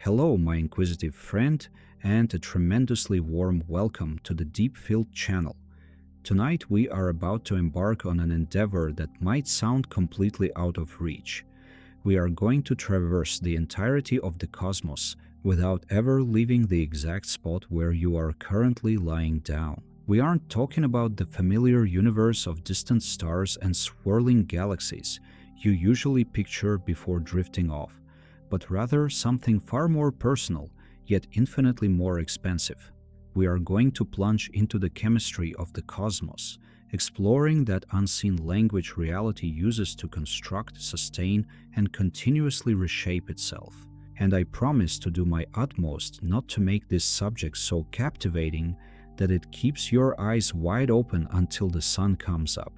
Hello, my inquisitive friend, and a tremendously warm welcome to the Deep Field channel. Tonight we are about to embark on an endeavor that might sound completely out of reach. We are going to traverse the entirety of the cosmos without ever leaving the exact spot where you are currently lying down. We aren't talking about the familiar universe of distant stars and swirling galaxies you usually picture before drifting off, but rather something far more personal, yet infinitely more expansive. We are going to plunge into the chemistry of the cosmos, exploring that unseen language reality uses to construct, sustain, and continuously reshape itself. And I promise to do my utmost not to make this subject so captivating that it keeps your eyes wide open until the sun comes up.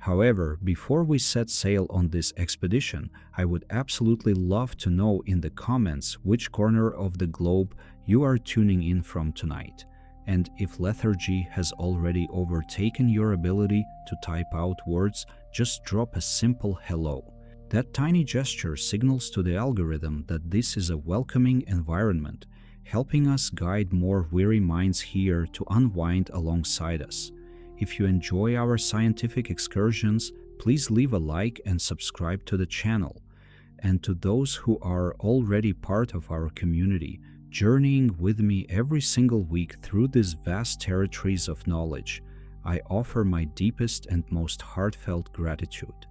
However, before we set sail on this expedition, I would absolutely love to know in the comments which corner of the globe you are tuning in from tonight, and if lethargy has already overtaken your ability to type out words, just drop a simple hello. That tiny gesture signals to the algorithm that this is a welcoming environment, helping us guide more weary minds here to unwind alongside us. If you enjoy our scientific excursions, please leave a like and subscribe to the channel. And to those who are already part of our community, journeying with me every single week through these vast territories of knowledge, I offer my deepest and most heartfelt gratitude.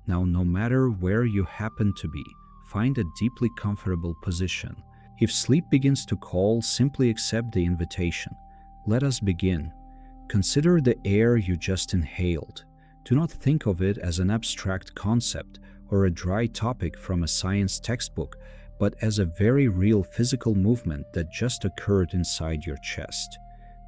Now, no matter where you happen to be, find a deeply comfortable position. If sleep begins to call, simply accept the invitation. Let us begin. Consider the air you just inhaled. Do not think of it as an abstract concept or a dry topic from a science textbook, but as a very real physical movement that just occurred inside your chest.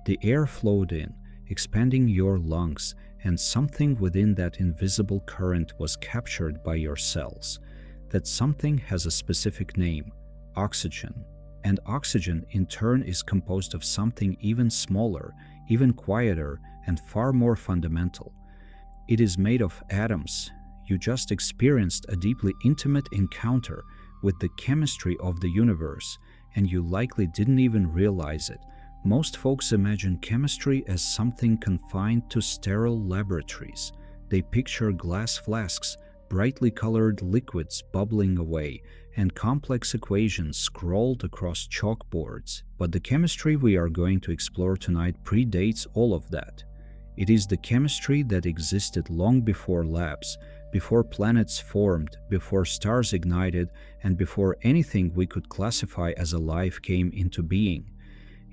The air flowed in, expanding your lungs, and something within that invisible current was captured by your cells. That something has a specific name: oxygen. And oxygen in turn is composed of something even smaller, even quieter, and far more fundamental. It is made of atoms. You just experienced a deeply intimate encounter with the chemistry of the universe, and you likely didn't even realize it. Most folks imagine chemistry as something confined to sterile laboratories. They picture glass flasks, brightly colored liquids bubbling away, and complex equations scrawled across chalkboards. But the chemistry we are going to explore tonight predates all of that. It is the chemistry that existed long before labs, before planets formed, before stars ignited, and before anything we could classify as alive came into being.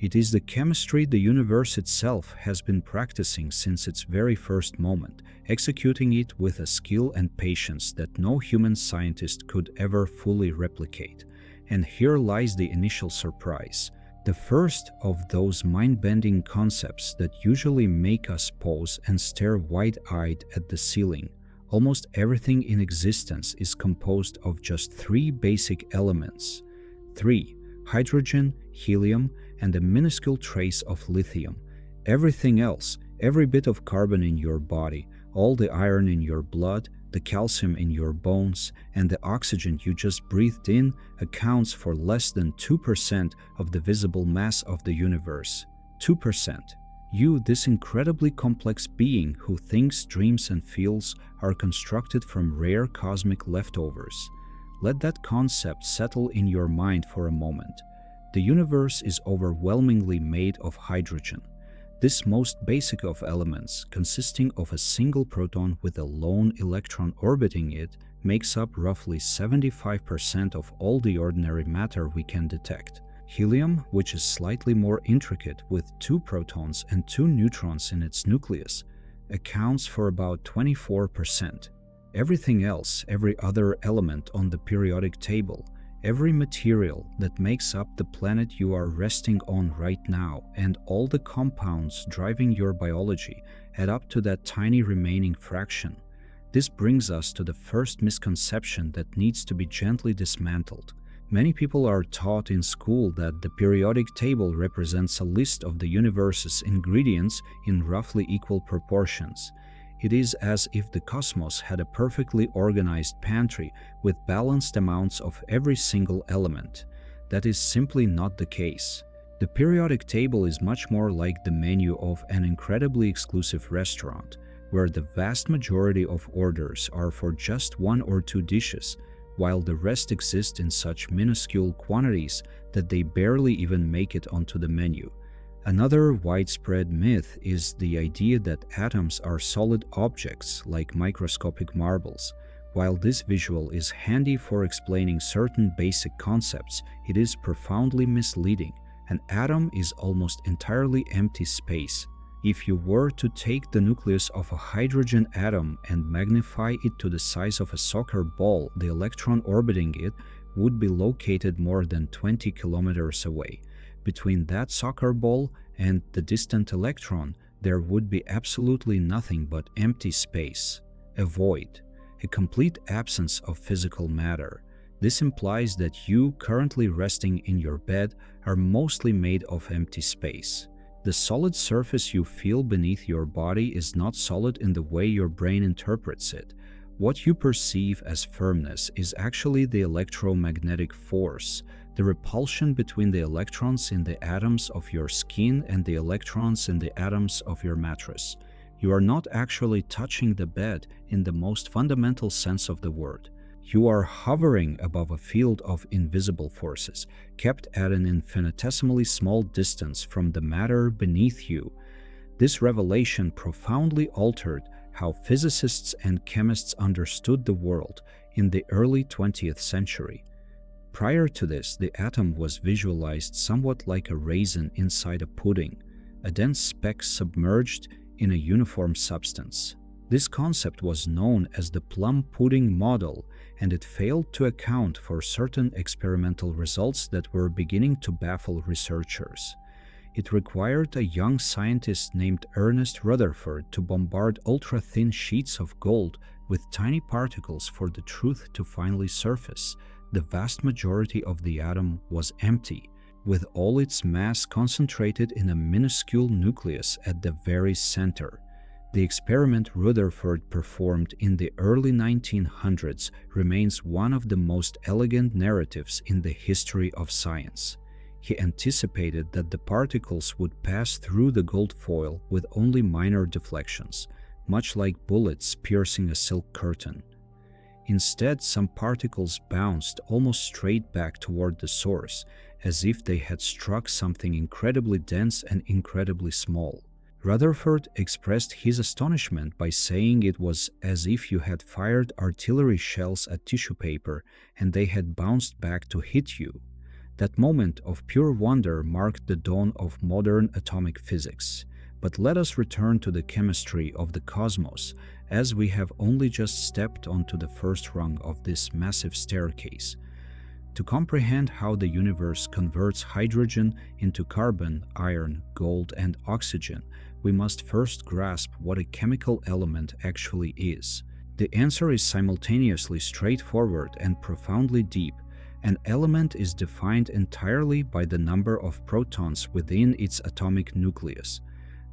It is the chemistry the universe itself has been practicing since its very first moment, executing it with a skill and patience that no human scientist could ever fully replicate. And here lies the initial surprise. The first of those mind-bending concepts that usually make us pause and stare wide-eyed at the ceiling. Almost everything in existence is composed of just three basic elements. 3. Hydrogen, helium, and a minuscule trace of lithium. Everything else, every bit of carbon in your body, all the iron in your blood, the calcium in your bones, and the oxygen you just breathed in accounts for less than 2% of the visible mass of the universe. 2%. You, this incredibly complex being who thinks, dreams, and feels, are constructed from rare cosmic leftovers. Let that concept settle in your mind for a moment. The universe is overwhelmingly made of hydrogen. This most basic of elements, consisting of a single proton with a lone electron orbiting it, makes up roughly 75% of all the ordinary matter we can detect. Helium, which is slightly more intricate with 2 protons and 2 neutrons in its nucleus, accounts for about 24%. Everything else, every other element on the periodic table, every material that makes up the planet you are resting on right now, and all the compounds driving your biology add up to that tiny remaining fraction. This brings us to the first misconception that needs to be gently dismantled. Many people are taught in school that the periodic table represents a list of the universe's ingredients in roughly equal proportions. It is as if the cosmos had a perfectly organized pantry with balanced amounts of every single element. That is simply not the case. The periodic table is much more like the menu of an incredibly exclusive restaurant, where the vast majority of orders are for just one or two dishes, while the rest exist in such minuscule quantities that they barely even make it onto the menu. Another widespread myth is the idea that atoms are solid objects like microscopic marbles. While this visual is handy for explaining certain basic concepts, it is profoundly misleading. An atom is almost entirely empty space. If you were to take the nucleus of a hydrogen atom and magnify it to the size of a soccer ball, the electron orbiting it would be located more than 20 kilometers away. Between that soccer ball and the distant electron, there would be absolutely nothing but empty space, a void, a complete absence of physical matter. This implies that you, currently resting in your bed, are mostly made of empty space. The solid surface you feel beneath your body is not solid in the way your brain interprets it. What you perceive as firmness is actually the electromagnetic force, the repulsion between the electrons in the atoms of your skin and the electrons in the atoms of your mattress. You are not actually touching the bed in the most fundamental sense of the word. You are hovering above a field of invisible forces, kept at an infinitesimally small distance from the matter beneath you. This revelation profoundly altered how physicists and chemists understood the world in the early 20th century. Prior to this, the atom was visualized somewhat like a raisin inside a pudding, a dense speck submerged in a uniform substance. This concept was known as the plum pudding model, and it failed to account for certain experimental results that were beginning to baffle researchers. It required a young scientist named Ernest Rutherford to bombard ultra-thin sheets of gold with tiny particles for the truth to finally surface. The vast majority of the atom was empty, with all its mass concentrated in a minuscule nucleus at the very center. The experiment Rutherford performed in the early 1900s remains one of the most elegant narratives in the history of science. He anticipated that the particles would pass through the gold foil with only minor deflections, much like bullets piercing a silk curtain. Instead, some particles bounced almost straight back toward the source, as if they had struck something incredibly dense and incredibly small. Rutherford expressed his astonishment by saying it was as if you had fired artillery shells at tissue paper and they had bounced back to hit you. That moment of pure wonder marked the dawn of modern atomic physics. But let us return to the chemistry of the cosmos, as we have only just stepped onto the first rung of this massive staircase. To comprehend how the universe converts hydrogen into carbon, iron, gold, and oxygen, we must first grasp what a chemical element actually is. The answer is simultaneously straightforward and profoundly deep. An element is defined entirely by the number of protons within its atomic nucleus.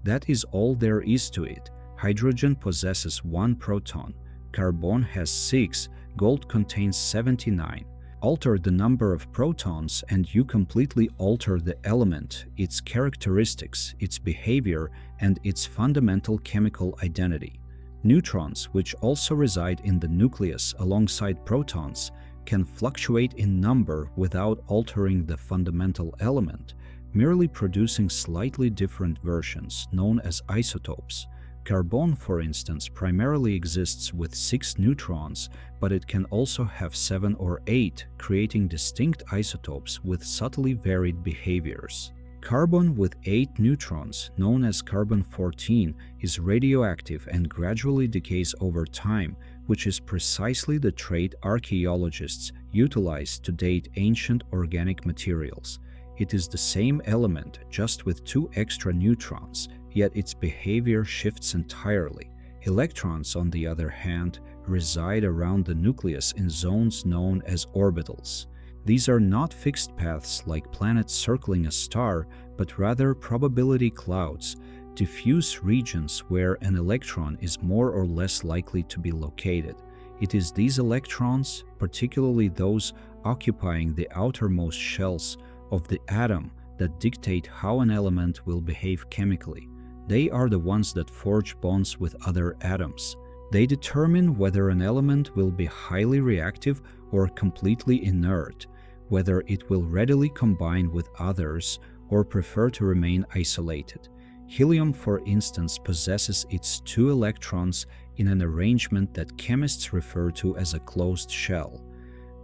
That is all there is to it. Hydrogen possesses 1 proton, carbon has 6, gold contains 79. Alter the number of protons and you completely alter the element, its characteristics, its behavior, and its fundamental chemical identity. Neutrons, which also reside in the nucleus alongside protons, can fluctuate in number without altering the fundamental element, merely producing slightly different versions known as isotopes. Carbon, for instance, primarily exists with 6 neutrons, but it can also have 7 or 8, creating distinct isotopes with subtly varied behaviors. Carbon with 8 neutrons, known as carbon-14, is radioactive and gradually decays over time, which is precisely the trait archaeologists utilize to date ancient organic materials. It is the same element, just with 2 extra neutrons, yet its behavior shifts entirely. Electrons, on the other hand, reside around the nucleus in zones known as orbitals. These are not fixed paths like planets circling a star, but rather probability clouds, diffuse regions where an electron is more or less likely to be located. It is these electrons, particularly those occupying the outermost shells of the atom that dictate how an element will behave chemically. They are the ones that forge bonds with other atoms. They determine whether an element will be highly reactive or completely inert, whether it will readily combine with others or prefer to remain isolated. Helium, for instance, possesses its 2 electrons in an arrangement that chemists refer to as a closed shell.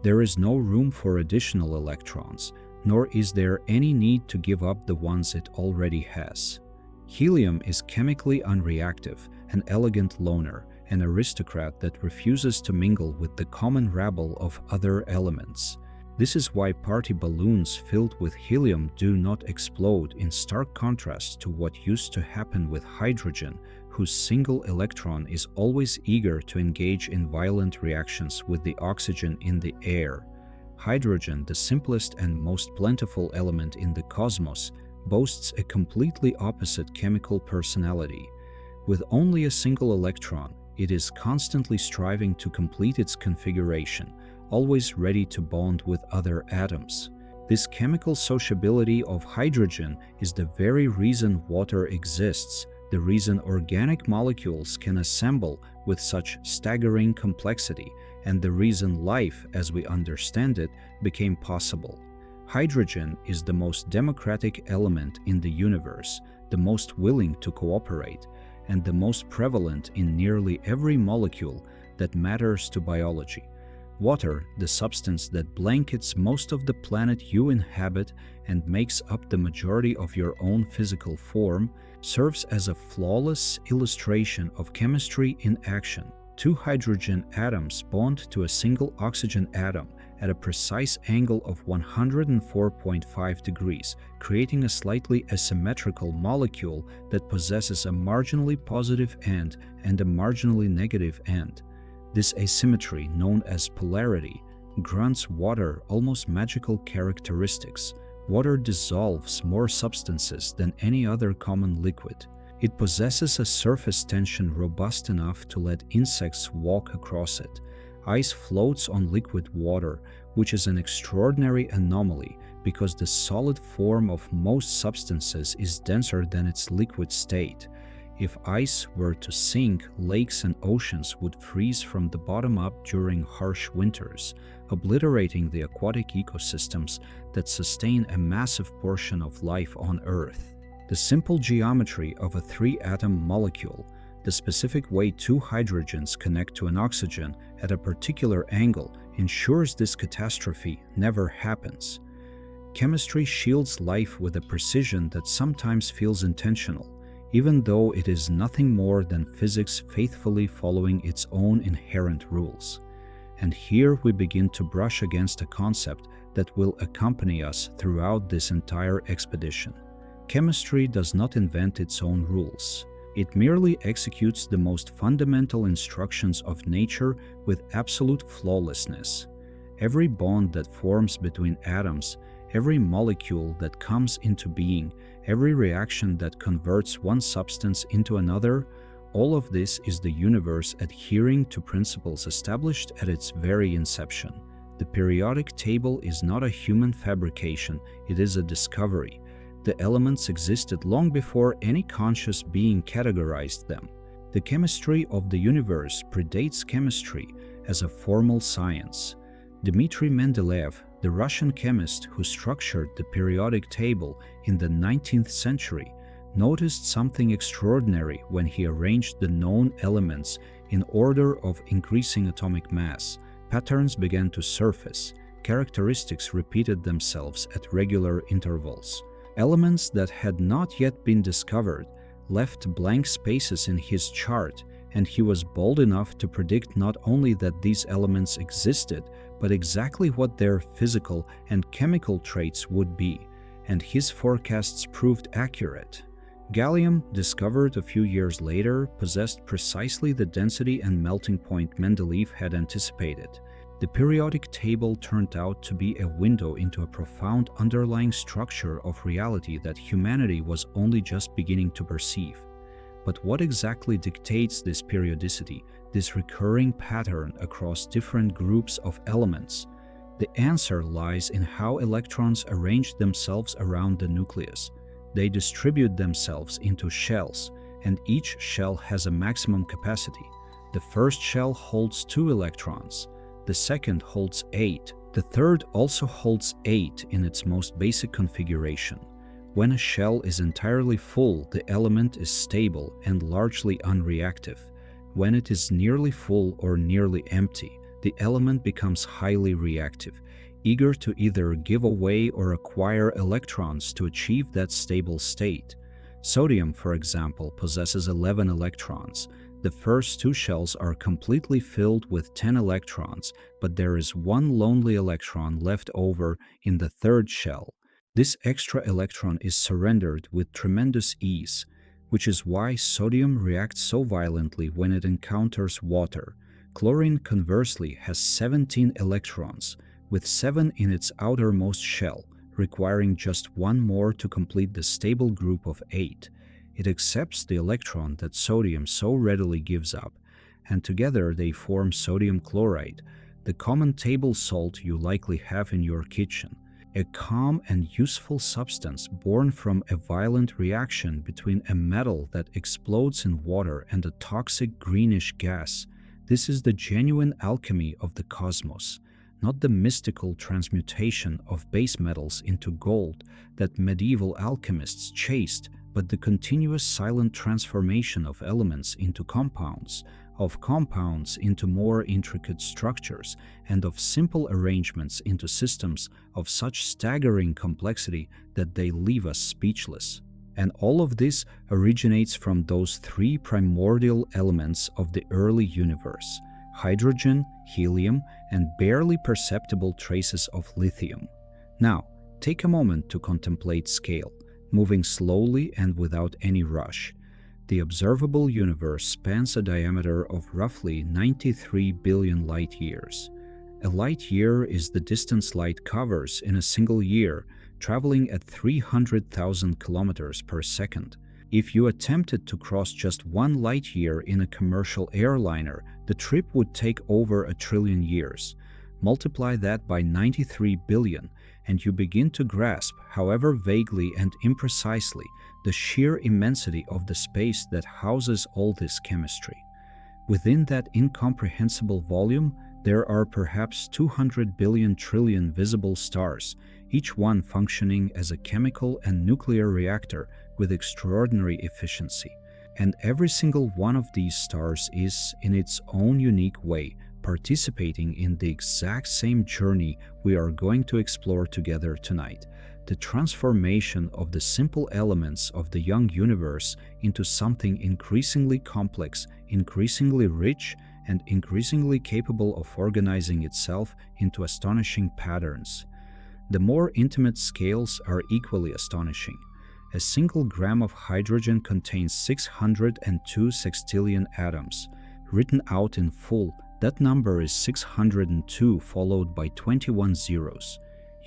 There is no room for additional electrons, nor is there any need to give up the ones it already has. Helium is chemically unreactive, an elegant loner, an aristocrat that refuses to mingle with the common rabble of other elements. This is why party balloons filled with helium do not explode, in stark contrast to what used to happen with hydrogen, whose single electron is always eager to engage in violent reactions with the oxygen in the air. Hydrogen, the simplest and most plentiful element in the cosmos, boasts a completely opposite chemical personality. With only a single electron, it is constantly striving to complete its configuration, always ready to bond with other atoms. This chemical sociability of hydrogen is the very reason water exists, the reason organic molecules can assemble with such staggering complexity, and the reason life, as we understand it, became possible. Hydrogen is the most democratic element in the universe, the most willing to cooperate, and the most prevalent in nearly every molecule that matters to biology. Water, the substance that blankets most of the planet you inhabit and makes up the majority of your own physical form, serves as a flawless illustration of chemistry in action. 2 hydrogen atoms bond to a single oxygen atom at a precise angle of 104.5 degrees, creating a slightly asymmetrical molecule that possesses a marginally positive end and a marginally negative end. This asymmetry, known as polarity, grants water almost magical characteristics. Water dissolves more substances than any other common liquid. It possesses a surface tension robust enough to let insects walk across it. Ice floats on liquid water, which is an extraordinary anomaly because the solid form of most substances is denser than its liquid state. If ice were to sink, lakes and oceans would freeze from the bottom up during harsh winters, obliterating the aquatic ecosystems that sustain a massive portion of life on Earth. The simple geometry of a 3-atom molecule, the specific way 2 hydrogens connect to an oxygen at a particular angle, ensures this catastrophe never happens. Chemistry shields life with a precision that sometimes feels intentional, even though it is nothing more than physics faithfully following its own inherent rules. And here we begin to brush against a concept that will accompany us throughout this entire expedition. Chemistry does not invent its own rules. It merely executes the most fundamental instructions of nature with absolute flawlessness. Every bond that forms between atoms, every molecule that comes into being, every reaction that converts one substance into another, all of this is the universe adhering to principles established at its very inception. The periodic table is not a human fabrication, it is a discovery. The elements existed long before any conscious being categorized them. The chemistry of the universe predates chemistry as a formal science. Dmitry Mendeleev, the Russian chemist who structured the periodic table in the 19th century, noticed something extraordinary when he arranged the known elements in order of increasing atomic mass. Patterns began to surface. Characteristics repeated themselves at regular intervals. Elements that had not yet been discovered left blank spaces in his chart, and he was bold enough to predict not only that these elements existed, but exactly what their physical and chemical traits would be, and his forecasts proved accurate. Gallium, discovered a few years later, possessed precisely the density and melting point Mendeleev had anticipated. The periodic table turned out to be a window into a profound underlying structure of reality that humanity was only just beginning to perceive. But what exactly dictates this periodicity, this recurring pattern across different groups of elements? The answer lies in how electrons arrange themselves around the nucleus. They distribute themselves into shells, and each shell has a maximum capacity. The first shell holds 2 electrons, the second holds 8, the third also holds 8 in its most basic configuration. When a shell is entirely full, the element is stable and largely unreactive. When it is nearly full or nearly empty, the element becomes highly reactive, eager to either give away or acquire electrons to achieve that stable state. Sodium, for example, possesses 11 electrons. The first 2 shells are completely filled with 10 electrons, but there is one lonely electron left over in the third shell. This extra electron is surrendered with tremendous ease, which is why sodium reacts so violently when it encounters water. Chlorine, conversely, has 17 electrons, with 7 in its outermost shell, requiring just one more to complete the stable group of 8. It accepts the electron that sodium so readily gives up, and together they form sodium chloride, the common table salt you likely have in your kitchen, a calm and useful substance born from a violent reaction between a metal that explodes in water and a toxic greenish gas. This is the genuine alchemy of the cosmos, not the mystical transmutation of base metals into gold that medieval alchemists chased, but the continuous silent transformation of elements into compounds, of compounds into more intricate structures, and of simple arrangements into systems of such staggering complexity that they leave us speechless. And all of this originates from those 3 primordial elements of the early universe: hydrogen, helium, and barely perceptible traces of lithium. Now, take a moment to contemplate scale, moving slowly and without any rush. The observable universe spans a diameter of roughly 93 billion light-years. A light-year is the distance light covers in a single year, traveling at 300,000 kilometers per second. If you attempted to cross just 1 light-year in a commercial airliner, the trip would take over 1 trillion years. Multiply that by 93 billion, and you begin to grasp, however vaguely and imprecisely, the sheer immensity of the space that houses all this chemistry. Within that incomprehensible volume, there are perhaps 200 billion trillion visible stars, each one functioning as a chemical and nuclear reactor with extraordinary efficiency. And every single one of these stars is, in its own unique way, participating in the exact same journey we are going to explore together tonight: the transformation of the simple elements of the young universe into something increasingly complex, increasingly rich, and increasingly capable of organizing itself into astonishing patterns. The more intimate scales are equally astonishing. A single gram of hydrogen contains 602 sextillion atoms. Written out in full, that number is 602 followed by 21 zeros.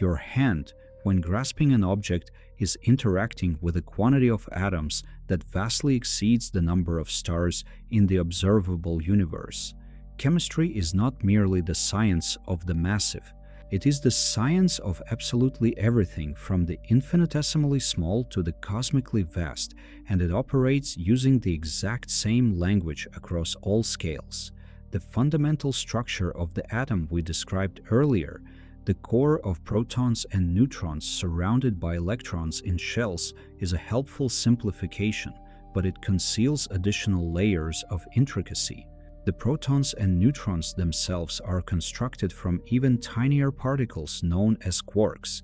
Your hand, when grasping an object, is interacting with a quantity of atoms that vastly exceeds the number of stars in the observable universe. Chemistry is not merely the science of the massive. It is the science of absolutely everything from the infinitesimally small to the cosmically vast, and it operates using the exact same language across all scales. The fundamental structure of the atom we described earlier, the core of protons and neutrons surrounded by electrons in shells, is a helpful simplification, but it conceals additional layers of intricacy. The protons and neutrons themselves are constructed from even tinier particles known as quarks,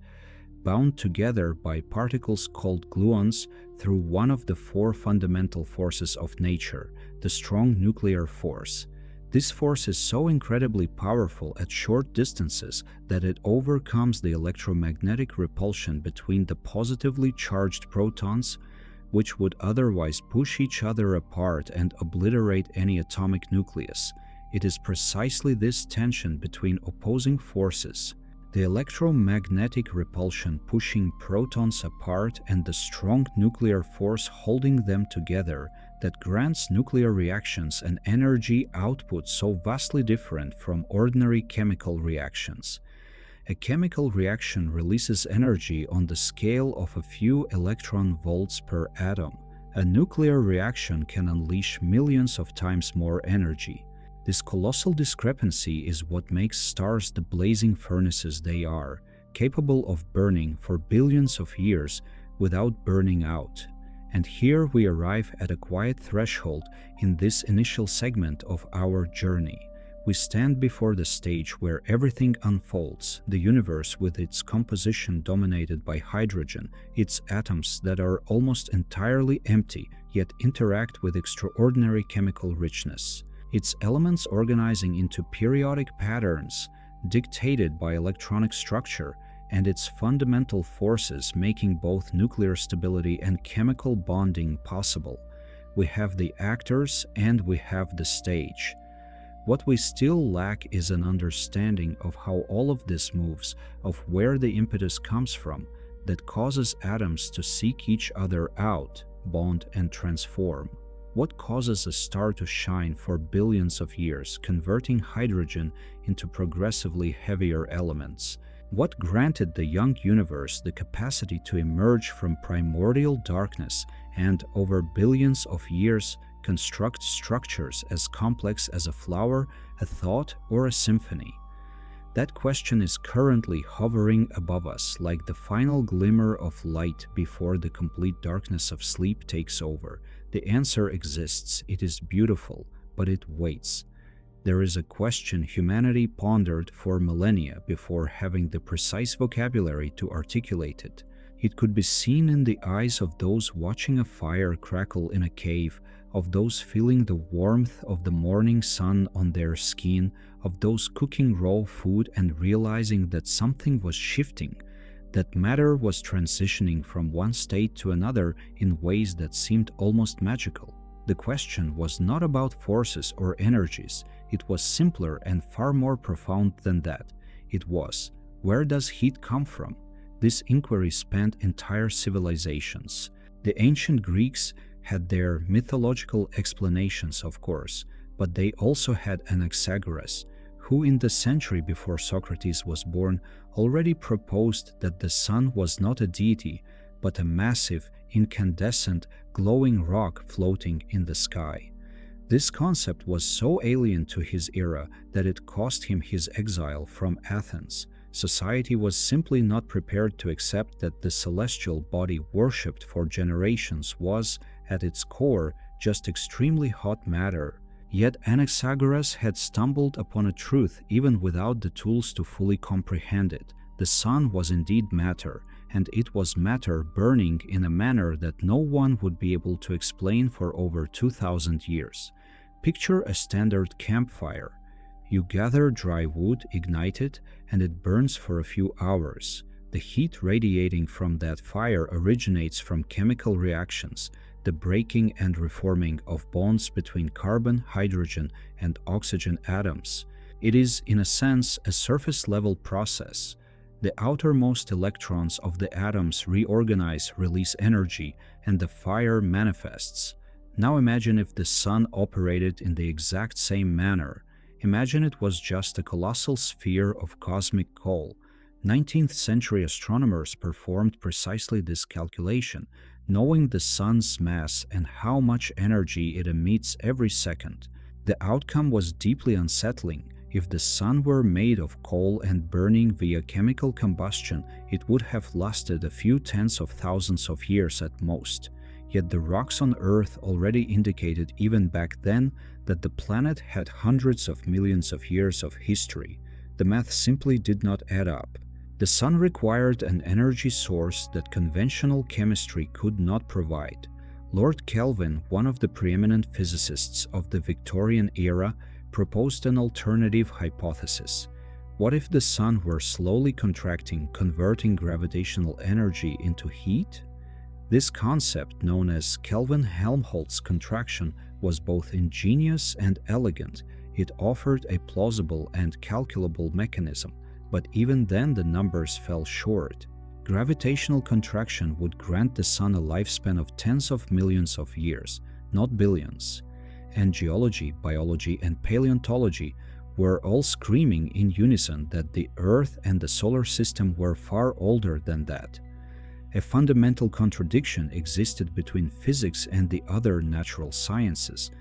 bound together by particles called gluons through one of the 4 fundamental forces of nature, the strong nuclear force. This force is so incredibly powerful at short distances that it overcomes the electromagnetic repulsion between the positively charged protons, which would otherwise push each other apart and obliterate any atomic nucleus. It is precisely this tension between opposing forces, the electromagnetic repulsion pushing protons apart and the strong nuclear force holding them together, that grants nuclear reactions an energy output so vastly different from ordinary chemical reactions. A chemical reaction releases energy on the scale of a few electron volts per atom. A nuclear reaction can unleash millions of times more energy. This colossal discrepancy is what makes stars the blazing furnaces they are, capable of burning for billions of years without burning out. And here we arrive at a quiet threshold in this initial segment of our journey. We stand before the stage where everything unfolds, the universe with its composition dominated by hydrogen, its atoms that are almost entirely empty yet interact with extraordinary chemical richness, its elements organizing into periodic patterns dictated by electronic structure, and its fundamental forces making both nuclear stability and chemical bonding possible. We have the actors and we have the stage. What we still lack is an understanding of how all of this moves, of where the impetus comes from that causes atoms to seek each other out, bond and transform. What causes a star to shine for billions of years, converting hydrogen into progressively heavier elements? What granted the young universe the capacity to emerge from primordial darkness and, over billions of years, construct structures as complex as a flower, a thought, or a symphony? That question is currently hovering above us like the final glimmer of light before the complete darkness of sleep takes over. The answer exists, it is beautiful, but it waits. There is a question humanity pondered for millennia before having the precise vocabulary to articulate it. It could be seen in the eyes of those watching a fire crackle in a cave, of those feeling the warmth of the morning sun on their skin, of those cooking raw food and realizing that something was shifting, that matter was transitioning from one state to another in ways that seemed almost magical. The question was not about forces or energies, it was simpler and far more profound than that. It was, where does heat come from? This inquiry spanned entire civilizations. The ancient Greeks had their mythological explanations, of course, but they also had Anaxagoras, who in the century before Socrates was born already proposed that the sun was not a deity, but a massive, incandescent, glowing rock floating in the sky. This concept was so alien to his era that it cost him his exile from Athens. Society was simply not prepared to accept that the celestial body worshipped for generations was, at its core, just extremely hot matter. Yet Anaxagoras had stumbled upon a truth even without the tools to fully comprehend it. The sun was indeed matter, and it was matter burning in a manner that no one would be able to explain for over 2,000 years. Picture a standard campfire. You gather dry wood, ignite it, and it burns for a few hours. The heat radiating from that fire originates from chemical reactions, the breaking and reforming of bonds between carbon, hydrogen, and oxygen atoms. It is, in a sense, a surface-level process. The outermost electrons of the atoms reorganize, release energy, and the fire manifests. Now imagine if the sun operated in the exact same manner. Imagine it was just a colossal sphere of cosmic coal. 19th century astronomers performed precisely this calculation, knowing the sun's mass and how much energy it emits every second. The outcome was deeply unsettling. If the sun were made of coal and burning via chemical combustion, it would have lasted a few tens of thousands of years at most. Yet the rocks on Earth already indicated even back then that the planet had hundreds of millions of years of history. The math simply did not add up. The sun required an energy source that conventional chemistry could not provide. Lord Kelvin, one of the preeminent physicists of the Victorian era, proposed an alternative hypothesis. What if the sun were slowly contracting, converting gravitational energy into heat? This concept, known as Kelvin-Helmholtz contraction, was both ingenious and elegant. It offered a plausible and calculable mechanism, but even then the numbers fell short. Gravitational contraction would grant the sun a lifespan of tens of millions of years, not billions. And geology, biology, and paleontology were all screaming in unison that the Earth and the solar system were far older than that. A fundamental contradiction existed between physics and the other natural sciences,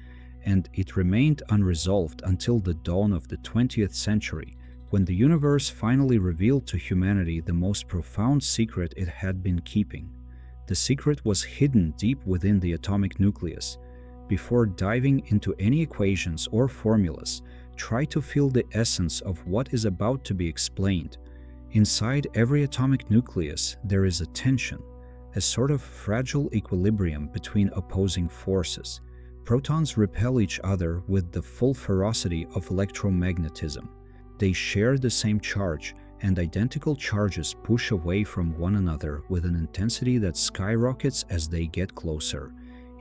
and it remained unresolved until the dawn of the 20th century, when the universe finally revealed to humanity the most profound secret it had been keeping. The secret was hidden deep within the atomic nucleus. Before diving into any equations or formulas, try to feel the essence of what is about to be explained. Inside every atomic nucleus, there is a tension, a sort of fragile equilibrium between opposing forces. Protons repel each other with the full ferocity of electromagnetism. They share the same charge, and identical charges push away from one another with an intensity that skyrockets as they get closer.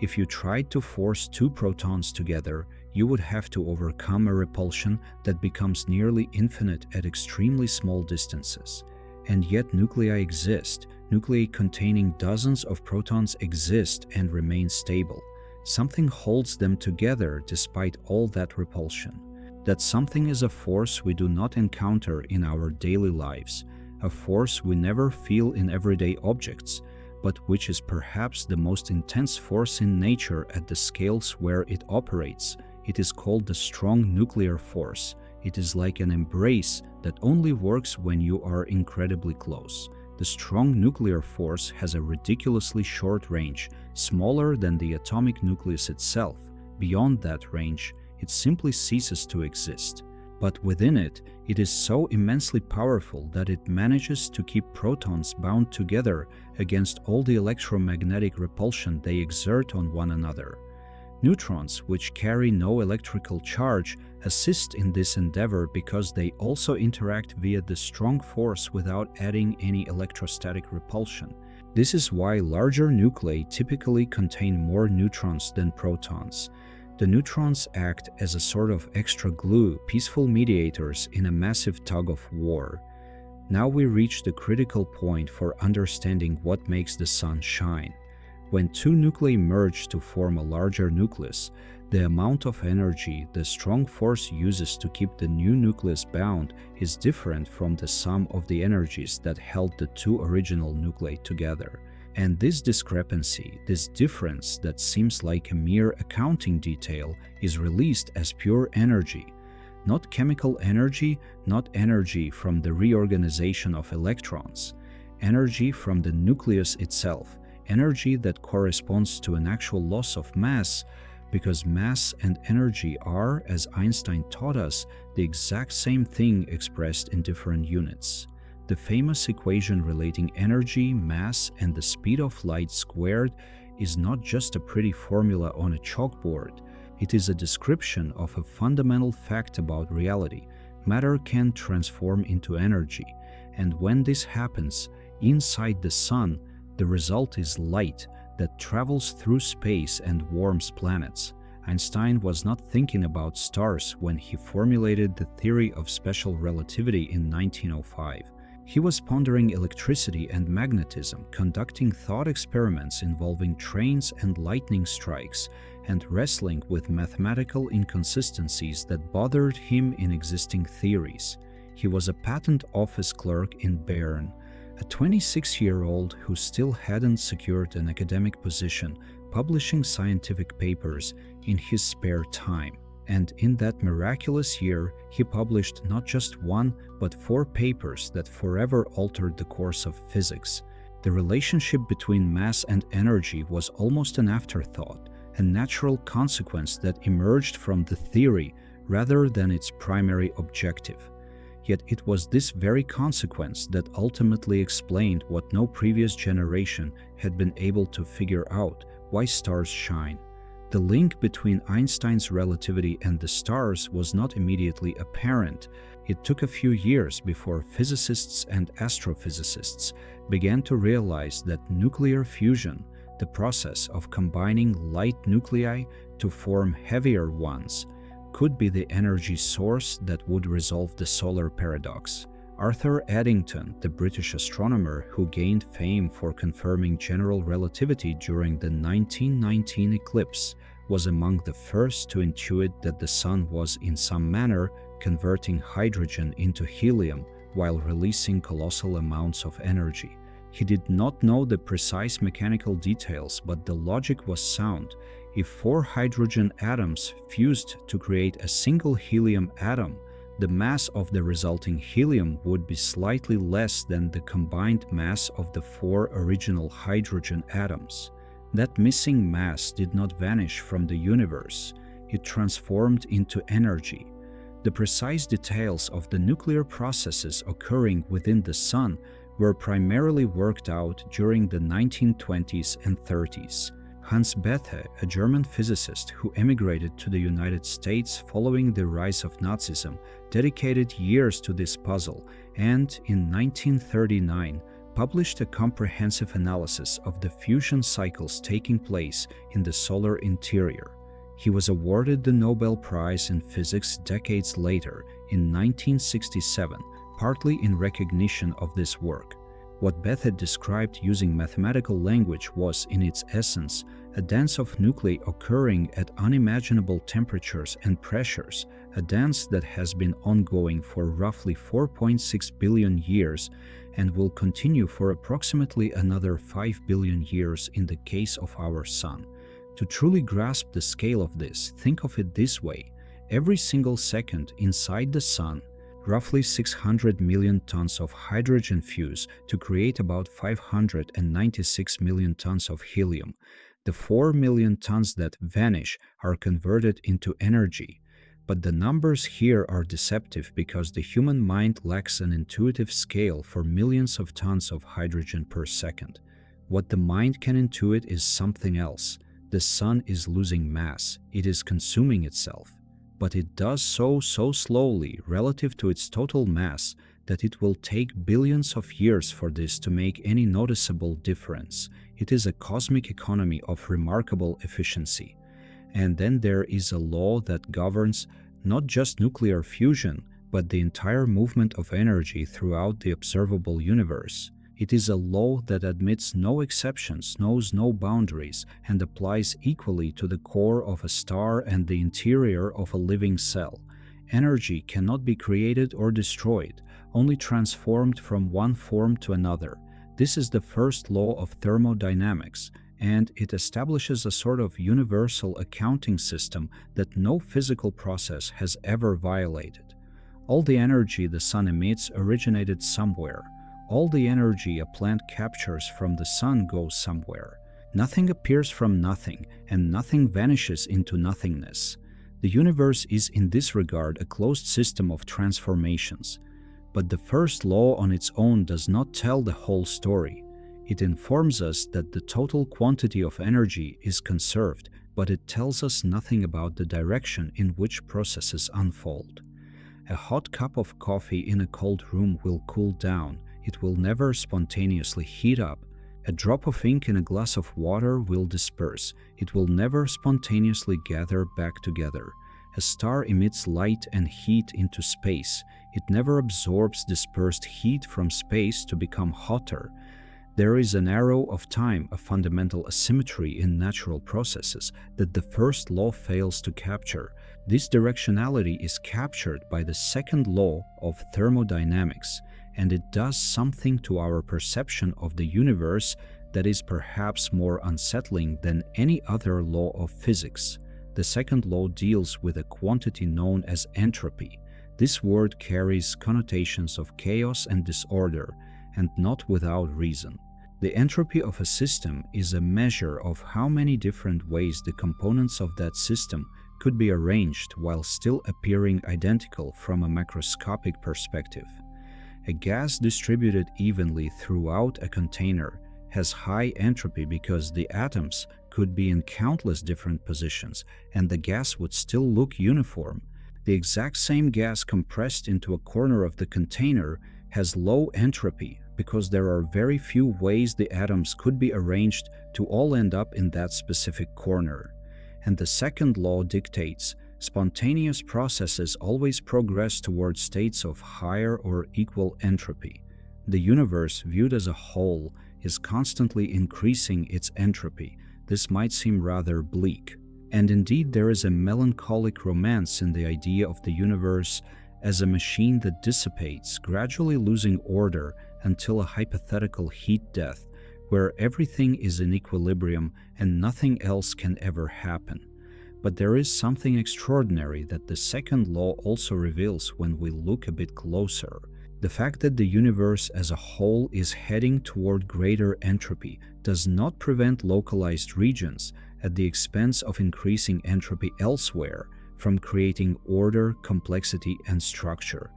If you tried to force two protons together, you would have to overcome a repulsion that becomes nearly infinite at extremely small distances. And yet nuclei exist. Nuclei containing dozens of protons exist and remain stable. Something holds them together despite all that repulsion. That something is a force we do not encounter in our daily lives, a force we never feel in everyday objects, but which is perhaps the most intense force in nature at the scales where it operates. It is called the strong nuclear force. It is like an embrace that only works when you are incredibly close. The strong nuclear force has a ridiculously short range, smaller than the atomic nucleus itself. Beyond that range, it simply ceases to exist. But within it, it is so immensely powerful that it manages to keep protons bound together against all the electromagnetic repulsion they exert on one another. Neutrons, which carry no electrical charge, assist in this endeavor because they also interact via the strong force without adding any electrostatic repulsion. This is why larger nuclei typically contain more neutrons than protons. The neutrons act as a sort of extra glue, peaceful mediators in a massive tug of war. Now we reach the critical point for understanding what makes the sun shine. When two nuclei merge to form a larger nucleus, the amount of energy the strong force uses to keep the new nucleus bound is different from the sum of the energies that held the two original nuclei together. And this discrepancy, this difference that seems like a mere accounting detail, is released as pure energy. Not chemical energy, not energy from the reorganization of electrons. Energy from the nucleus itself. Energy that corresponds to an actual loss of mass, because mass and energy are, as Einstein taught us, the exact same thing expressed in different units. The famous equation relating energy, mass, and the speed of light squared is not just a pretty formula on a chalkboard. It is a description of a fundamental fact about reality. Matter can transform into energy, and when this happens, inside the sun, the result is light that travels through space and warms planets. Einstein was not thinking about stars when he formulated the theory of special relativity in 1905. He was pondering electricity and magnetism, conducting thought experiments involving trains and lightning strikes, and wrestling with mathematical inconsistencies that bothered him in existing theories. He was a patent office clerk in Bern, a 26-year-old who still hadn't secured an academic position, publishing scientific papers in his spare time. And in that miraculous year, he published not just one, but 4 papers that forever altered the course of physics. The relationship between mass and energy was almost an afterthought, a natural consequence that emerged from the theory rather than its primary objective. Yet it was this very consequence that ultimately explained what no previous generation had been able to figure out: why stars shine. The link between Einstein's relativity and the stars was not immediately apparent. It took a few years before physicists and astrophysicists began to realize that nuclear fusion, the process of combining light nuclei to form heavier ones, could be the energy source that would resolve the solar paradox. Arthur Eddington, the British astronomer who gained fame for confirming general relativity during the 1919 eclipse, was among the first to intuit that the sun was in some manner converting hydrogen into helium while releasing colossal amounts of energy. He did not know the precise mechanical details, but the logic was sound. If 4 hydrogen atoms fused to create a single helium atom, the mass of the resulting helium would be slightly less than the combined mass of the 4 original hydrogen atoms. That missing mass did not vanish from the universe. It transformed into energy. The precise details of the nuclear processes occurring within the Sun were primarily worked out during the 1920s and 30s. Hans Bethe, a German physicist who emigrated to the United States following the rise of Nazism, dedicated years to this puzzle and, in 1939, published a comprehensive analysis of the fusion cycles taking place in the solar interior. He was awarded the Nobel Prize in Physics decades later, in 1967, partly in recognition of this work. What Bethe described using mathematical language was, in its essence, a dance of nuclei occurring at unimaginable temperatures and pressures, a dance that has been ongoing for roughly 4.6 billion years and will continue for approximately another 5 billion years in the case of our Sun. To truly grasp the scale of this, think of it this way: every single second inside the Sun, roughly 600 million tons of hydrogen fuse to create about 596 million tons of helium. The 4 million tons that vanish are converted into energy. But the numbers here are deceptive because the human mind lacks an intuitive scale for millions of tons of hydrogen per second. What the mind can intuit is something else. The Sun is losing mass, it is consuming itself. But it does so slowly relative to its total mass that it will take billions of years for this to make any noticeable difference. It is a cosmic economy of remarkable efficiency. And then there is a law that governs not just nuclear fusion, but the entire movement of energy throughout the observable universe. It is a law that admits no exceptions, knows no boundaries, and applies equally to the core of a star and the interior of a living cell. Energy cannot be created or destroyed, only transformed from one form to another. This is the first law of thermodynamics, and it establishes a sort of universal accounting system that no physical process has ever violated. All the energy the Sun emits originated somewhere. All the energy a plant captures from the Sun goes somewhere. Nothing appears from nothing, and nothing vanishes into nothingness. The universe is in this regard a closed system of transformations. But the first law on its own does not tell the whole story. It informs us that the total quantity of energy is conserved, but it tells us nothing about the direction in which processes unfold. A hot cup of coffee in a cold room will cool down. It will never spontaneously heat up. A drop of ink in a glass of water will disperse. It will never spontaneously gather back together. A star emits light and heat into space. It never absorbs dispersed heat from space to become hotter. There is an arrow of time, a fundamental asymmetry in natural processes that the first law fails to capture. This directionality is captured by the second law of thermodynamics, and it does something to our perception of the universe that is perhaps more unsettling than any other law of physics. The second law deals with a quantity known as entropy. This word carries connotations of chaos and disorder, and not without reason. The entropy of a system is a measure of how many different ways the components of that system could be arranged while still appearing identical from a macroscopic perspective. A gas distributed evenly throughout a container has high entropy because the atoms could be in countless different positions and the gas would still look uniform. The exact same gas compressed into a corner of the container has low entropy because there are very few ways the atoms could be arranged to all end up in that specific corner. And the second law dictates spontaneous processes always progress towards states of higher or equal entropy. The universe, viewed as a whole, is constantly increasing its entropy. This might seem rather bleak. And indeed, there is a melancholic romance in the idea of the universe as a machine that dissipates, gradually losing order until a hypothetical heat death, where everything is in equilibrium and nothing else can ever happen. But there is something extraordinary that the second law also reveals when we look a bit closer. The fact that the universe as a whole is heading toward greater entropy does not prevent localized regions, at the expense of increasing entropy elsewhere, from creating order, complexity, and structure.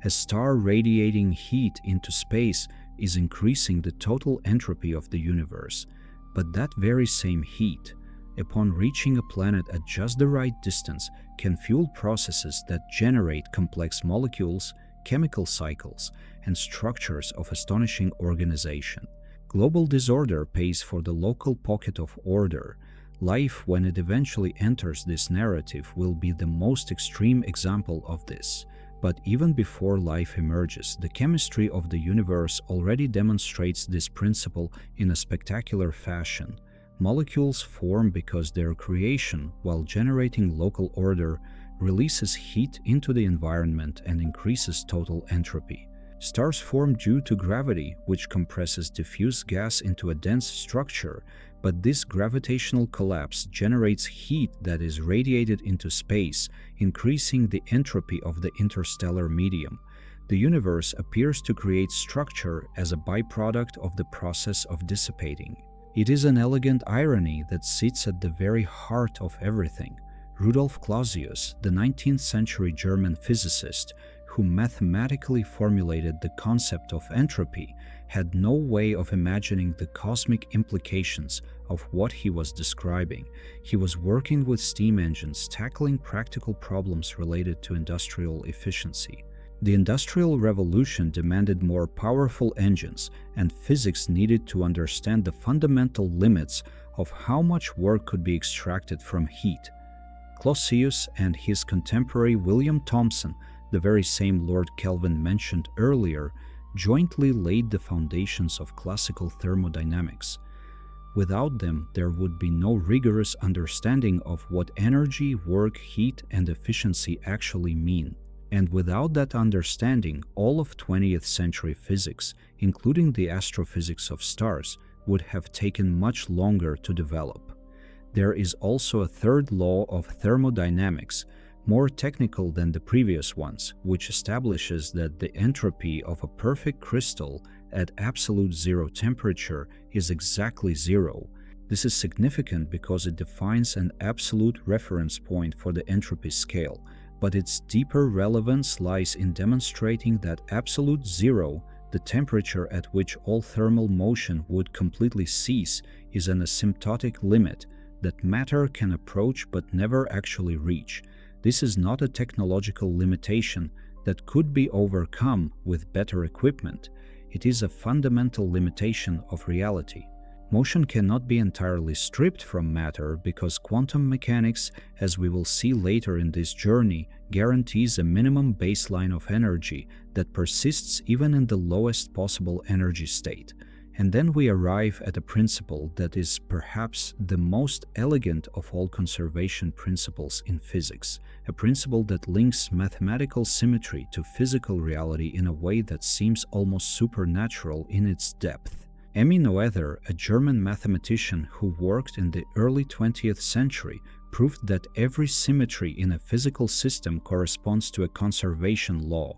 A star radiating heat into space is increasing the total entropy of the universe, but that very same heat, upon reaching a planet at just the right distance, can fuel processes that generate complex molecules, chemical cycles, and structures of astonishing organization. Global disorder pays for the local pocket of order. Life, when it eventually enters this narrative, will be the most extreme example of this. But even before life emerges, the chemistry of the universe already demonstrates this principle in a spectacular fashion. Molecules form because their creation, while generating local order, releases heat into the environment and increases total entropy. Stars form due to gravity, which compresses diffuse gas into a dense structure, but this gravitational collapse generates heat that is radiated into space, increasing the entropy of the interstellar medium. The universe appears to create structure as a byproduct of the process of dissipating. It is an elegant irony that sits at the very heart of everything. Rudolf Clausius, the 19th century German physicist, who mathematically formulated the concept of entropy, had no way of imagining the cosmic implications of what he was describing. He was working with steam engines, tackling practical problems related to industrial efficiency. The Industrial Revolution demanded more powerful engines, and physics needed to understand the fundamental limits of how much work could be extracted from heat. Clausius and his contemporary William Thomson, the very same Lord Kelvin mentioned earlier, jointly laid the foundations of classical thermodynamics. Without them, there would be no rigorous understanding of what energy, work, heat, and efficiency actually mean. And without that understanding, all of 20th century physics, including the astrophysics of stars, would have taken much longer to develop. There is also a third law of thermodynamics, more technical than the previous ones, which establishes that the entropy of a perfect crystal at absolute zero temperature is exactly zero. This is significant because it defines an absolute reference point for the entropy scale, but its deeper relevance lies in demonstrating that absolute zero, the temperature at which all thermal motion would completely cease, is an asymptotic limit that matter can approach but never actually reach. This is not a technological limitation that could be overcome with better equipment. It is a fundamental limitation of reality. Motion cannot be entirely stripped from matter because quantum mechanics, as we will see later in this journey, guarantees a minimum baseline of energy that persists even in the lowest possible energy state. And then we arrive at a principle that is perhaps the most elegant of all conservation principles in physics, a principle that links mathematical symmetry to physical reality in a way that seems almost supernatural in its depth. Emmy Noether, a German mathematician who worked in the early 20th century, proved that every symmetry in a physical system corresponds to a conservation law.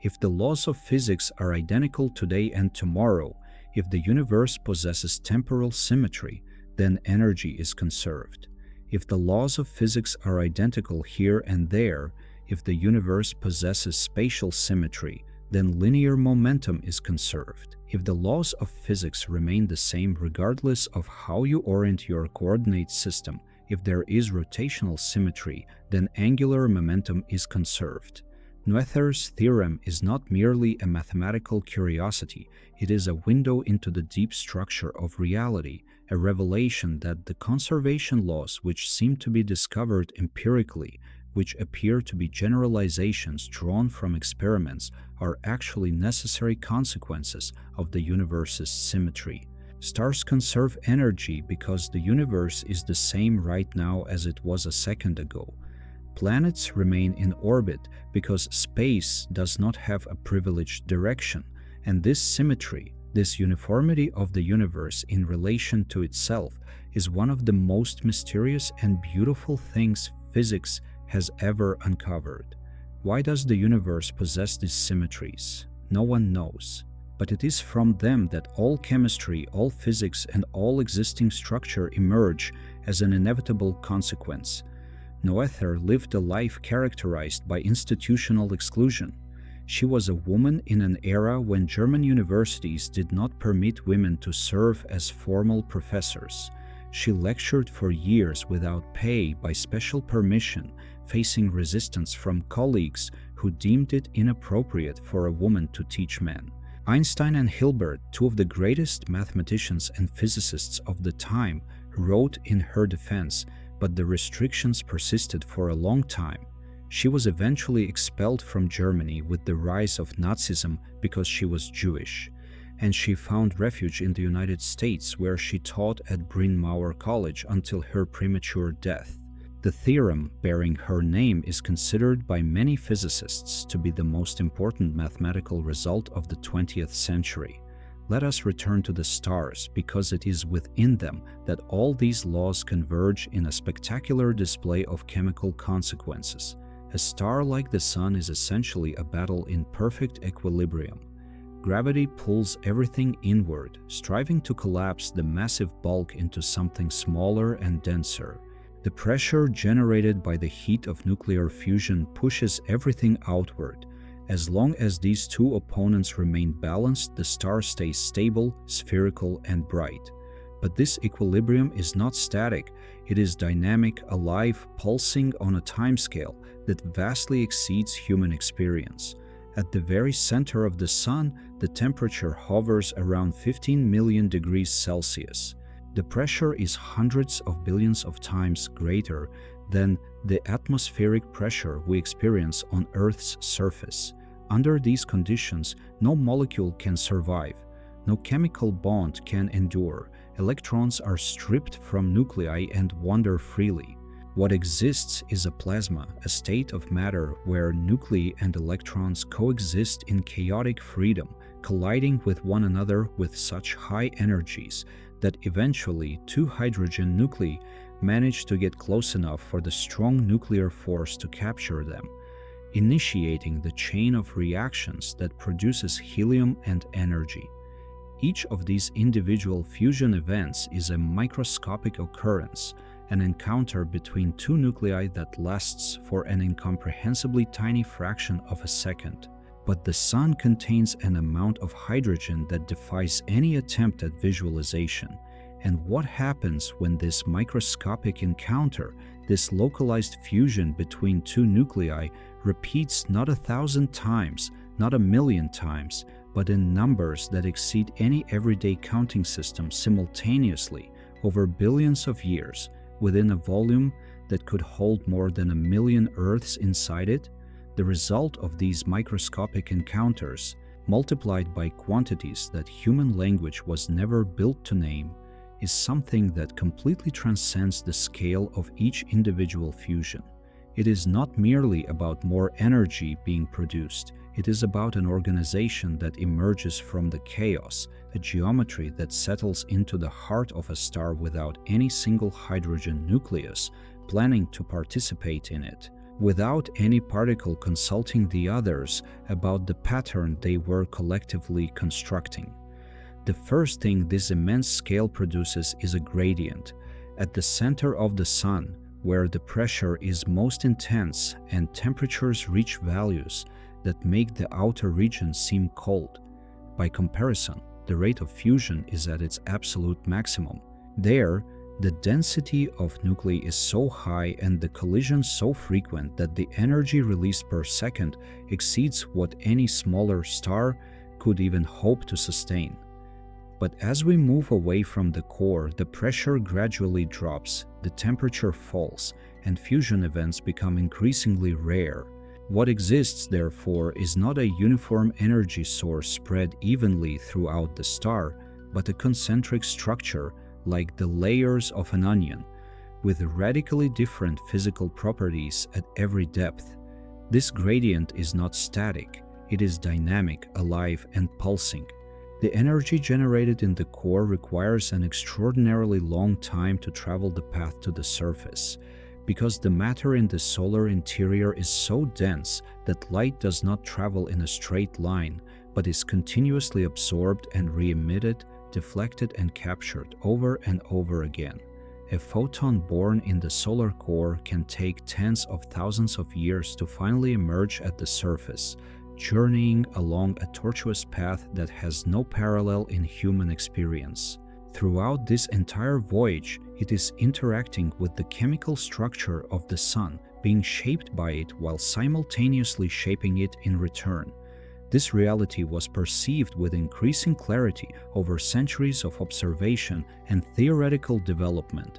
If the laws of physics are identical today and tomorrow, if the universe possesses temporal symmetry, then energy is conserved. If the laws of physics are identical here and there, if the universe possesses spatial symmetry, then linear momentum is conserved. If the laws of physics remain the same regardless of how you orient your coordinate system, if there is rotational symmetry, then angular momentum is conserved. Noether's theorem is not merely a mathematical curiosity, it is a window into the deep structure of reality, a revelation that the conservation laws which seem to be discovered empirically, which appear to be generalizations drawn from experiments, are actually necessary consequences of the universe's symmetry. Stars conserve energy because the universe is the same right now as it was a second ago. Planets remain in orbit because space does not have a privileged direction, and this symmetry, this uniformity of the universe in relation to itself, is one of the most mysterious and beautiful things physics has ever uncovered. Why does the universe possess these symmetries? No one knows. But it is from them that all chemistry, all physics, and all existing structure emerge as an inevitable consequence. Noether lived a life characterized by institutional exclusion. She was a woman in an era when German universities did not permit women to serve as formal professors. She lectured for years without pay by special permission, facing resistance from colleagues who deemed it inappropriate for a woman to teach men. Einstein and Hilbert, two of the greatest mathematicians and physicists of the time, wrote in her defense, but the restrictions persisted for a long time. She was eventually expelled from Germany with the rise of Nazism because she was Jewish, and she found refuge in the United States, where she taught at Bryn Mawr College until her premature death. The theorem bearing her name is considered by many physicists to be the most important mathematical result of the 20th century. Let us return to the stars, because it is within them that all these laws converge in a spectacular display of chemical consequences. A star like the Sun is essentially a battle in perfect equilibrium. Gravity pulls everything inward, striving to collapse the massive bulk into something smaller and denser. The pressure generated by the heat of nuclear fusion pushes everything outward. As long as these two opponents remain balanced, the star stays stable, spherical, and bright. But this equilibrium is not static. It is dynamic, alive, pulsing on a timescale that vastly exceeds human experience. At the very center of the Sun, the temperature hovers around 15 million degrees Celsius. The pressure is hundreds of billions of times greater than the atmospheric pressure we experience on Earth's surface. Under these conditions, no molecule can survive, no chemical bond can endure. Electrons are stripped from nuclei and wander freely. What exists is a plasma, a state of matter where nuclei and electrons coexist in chaotic freedom, colliding with one another with such high energies that eventually two hydrogen nuclei manage to get close enough for the strong nuclear force to capture them, initiating the chain of reactions that produces helium and energy. Each of these individual fusion events is a microscopic occurrence, an encounter between two nuclei that lasts for an incomprehensibly tiny fraction of a second. But the Sun contains an amount of hydrogen that defies any attempt at visualization. And what happens when this microscopic encounter, this localized fusion between two nuclei, repeats not 1,000 times, not 1,000,000 times, but in numbers that exceed any everyday counting system simultaneously over billions of years, within a volume that could hold more than 1,000,000 Earths inside it? The result of these microscopic encounters, multiplied by quantities that human language was never built to name, is something that completely transcends the scale of each individual fusion. It is not merely about more energy being produced, it is about an organization that emerges from the chaos, a geometry that settles into the heart of a star without any single hydrogen nucleus planning to participate in it, without any particle consulting the others about the pattern they were collectively constructing. The first thing this immense scale produces is a gradient. At the center of the Sun, where the pressure is most intense and temperatures reach values that make the outer region seem cold. By comparison, the rate of fusion is at its absolute maximum. There, the density of nuclei is so high and the collisions so frequent that the energy released per second exceeds what any smaller star could even hope to sustain. But as we move away from the core, the pressure gradually drops, the temperature falls, and fusion events become increasingly rare. What exists, therefore, is not a uniform energy source spread evenly throughout the star, but a concentric structure like the layers of an onion, with radically different physical properties at every depth. This gradient is not static, it is dynamic, alive, and pulsing. The energy generated in the core requires an extraordinarily long time to travel the path to the surface, because the matter in the solar interior is so dense that light does not travel in a straight line, but is continuously absorbed and re-emitted, deflected and captured over and over again. A photon born in the solar core can take tens of thousands of years to finally emerge at the surface, journeying along a tortuous path that has no parallel in human experience. Throughout this entire voyage, it is interacting with the chemical structure of the Sun, being shaped by it while simultaneously shaping it in return. This reality was perceived with increasing clarity over centuries of observation and theoretical development.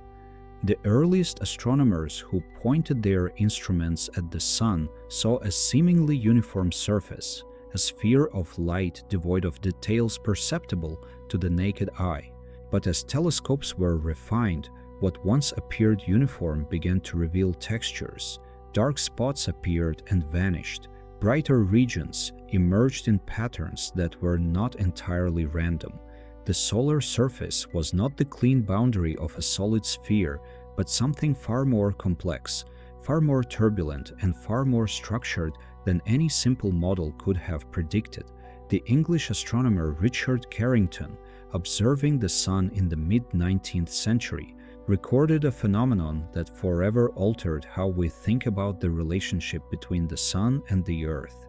The earliest astronomers who pointed their instruments at the Sun saw a seemingly uniform surface, a sphere of light devoid of details perceptible to the naked eye. But as telescopes were refined, what once appeared uniform began to reveal textures. Dark spots appeared and vanished. Brighter regions emerged in patterns that were not entirely random. The solar surface was not the clean boundary of a solid sphere, but something far more complex, far more turbulent, and far more structured than any simple model could have predicted. The English astronomer Richard Carrington, observing the Sun in the mid-19th century, recorded a phenomenon that forever altered how we think about the relationship between the Sun and the Earth.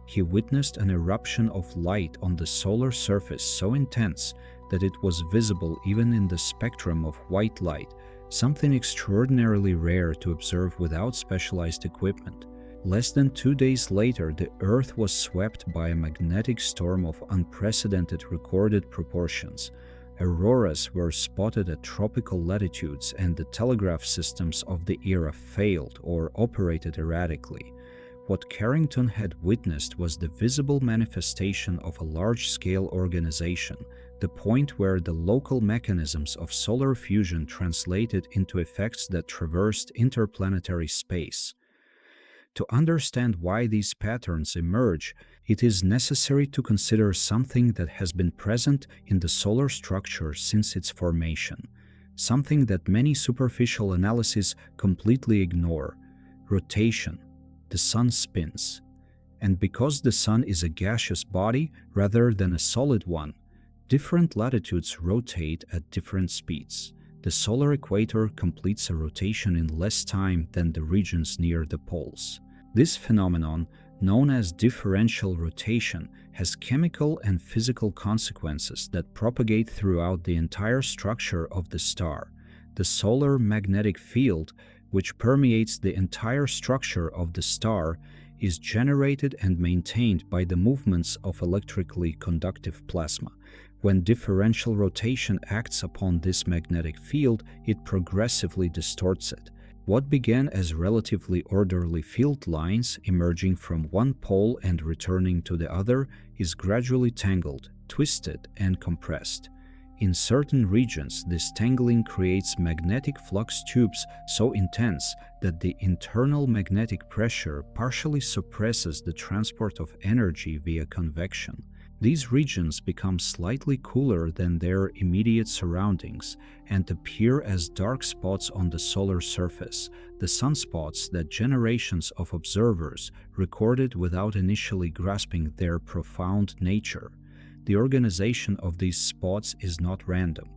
He witnessed an eruption of light on the solar surface so intense that it was visible even in the spectrum of white light, something extraordinarily rare to observe without specialized equipment. Less than 2 days later, the Earth was swept by a magnetic storm of unprecedented recorded proportions. Auroras were spotted at tropical latitudes, and the telegraph systems of the era failed or operated erratically. What Carrington had witnessed was the visible manifestation of a large-scale organization, the point where the local mechanisms of solar fusion translated into effects that traversed interplanetary space. To understand why these patterns emerge, it is necessary to consider something that has been present in the solar structure since its formation, something that many superficial analyses completely ignore: rotation. The Sun spins. And because the Sun is a gaseous body rather than a solid one, different latitudes rotate at different speeds. The solar equator completes a rotation in less time than the regions near the poles. This phenomenon, known as differential rotation, has chemical and physical consequences that propagate throughout the entire structure of the star. The solar magnetic field, which permeates the entire structure of the star, is generated and maintained by the movements of electrically conductive plasma. When differential rotation acts upon this magnetic field, it progressively distorts it. What began as relatively orderly field lines emerging from one pole and returning to the other is gradually tangled, twisted, and compressed. In certain regions, this tangling creates magnetic flux tubes so intense that the internal magnetic pressure partially suppresses the transport of energy via convection. These regions become slightly cooler than their immediate surroundings and appear as dark spots on the solar surface, the sunspots that generations of observers recorded without initially grasping their profound nature. The organization of these spots is not random.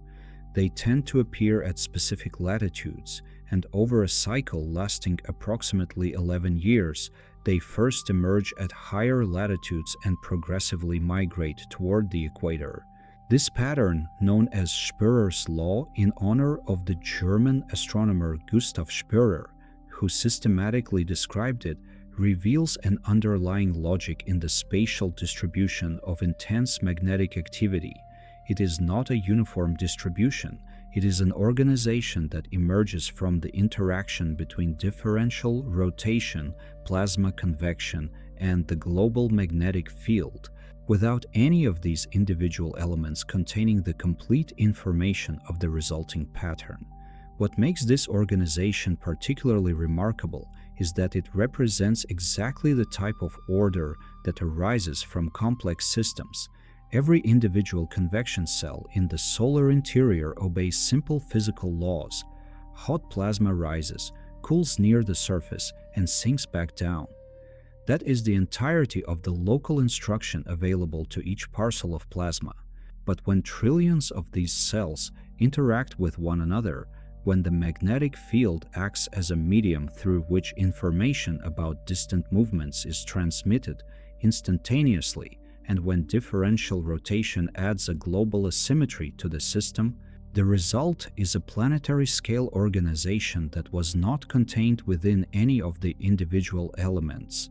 They tend to appear at specific latitudes, and over a cycle lasting approximately 11 years, they first emerge at higher latitudes and progressively migrate toward the equator. This pattern, known as Spörer's law in honor of the German astronomer Gustav Spörer, who systematically described it, reveals an underlying logic in the spatial distribution of intense magnetic activity. It is not a uniform distribution. It is an organization that emerges from the interaction between differential rotation, plasma convection, and the global magnetic field, without any of these individual elements containing the complete information of the resulting pattern. What makes this organization particularly remarkable is that it represents exactly the type of order that arises from complex systems. Every individual convection cell in the solar interior obeys simple physical laws. Hot plasma rises, cools near the surface, and sinks back down. That is the entirety of the local instruction available to each parcel of plasma. But when trillions of these cells interact with one another, when the magnetic field acts as a medium through which information about distant movements is transmitted instantaneously, and when differential rotation adds a global asymmetry to the system, the result is a planetary scale organization that was not contained within any of the individual elements.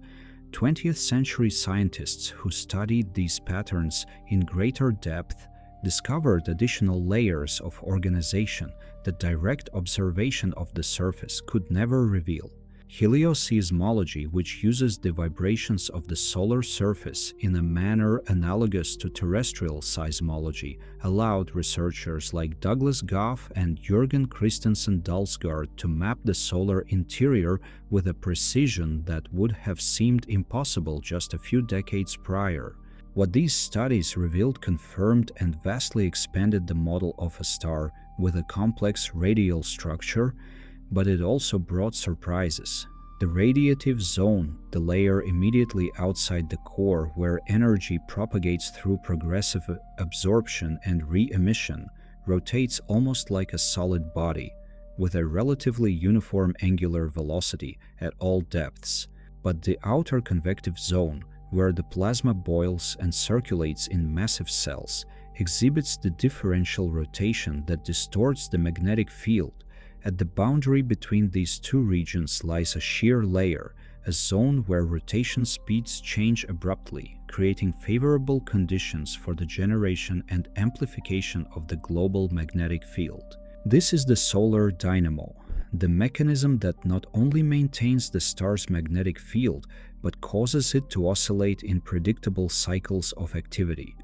20th century scientists who studied these patterns in greater depth discovered additional layers of organization that direct observation of the surface could never reveal. Helioseismology, which uses the vibrations of the solar surface in a manner analogous to terrestrial seismology, allowed researchers like Douglas Goff and Jürgen Christensen Dalsgaard to map the solar interior with a precision that would have seemed impossible just a few decades prior. What these studies revealed confirmed and vastly expanded the model of a star with a complex radial structure, but it also brought surprises. The radiative zone, the layer immediately outside the core where energy propagates through progressive absorption and re-emission, rotates almost like a solid body, with a relatively uniform angular velocity at all depths. But the outer convective zone, where the plasma boils and circulates in massive cells, exhibits the differential rotation that distorts the magnetic field. At the boundary between these two regions lies a shear layer, a zone where rotation speeds change abruptly, creating favorable conditions for the generation and amplification of the global magnetic field. This is the solar dynamo, the mechanism that not only maintains the star's magnetic field, but causes it to oscillate in predictable cycles of activity.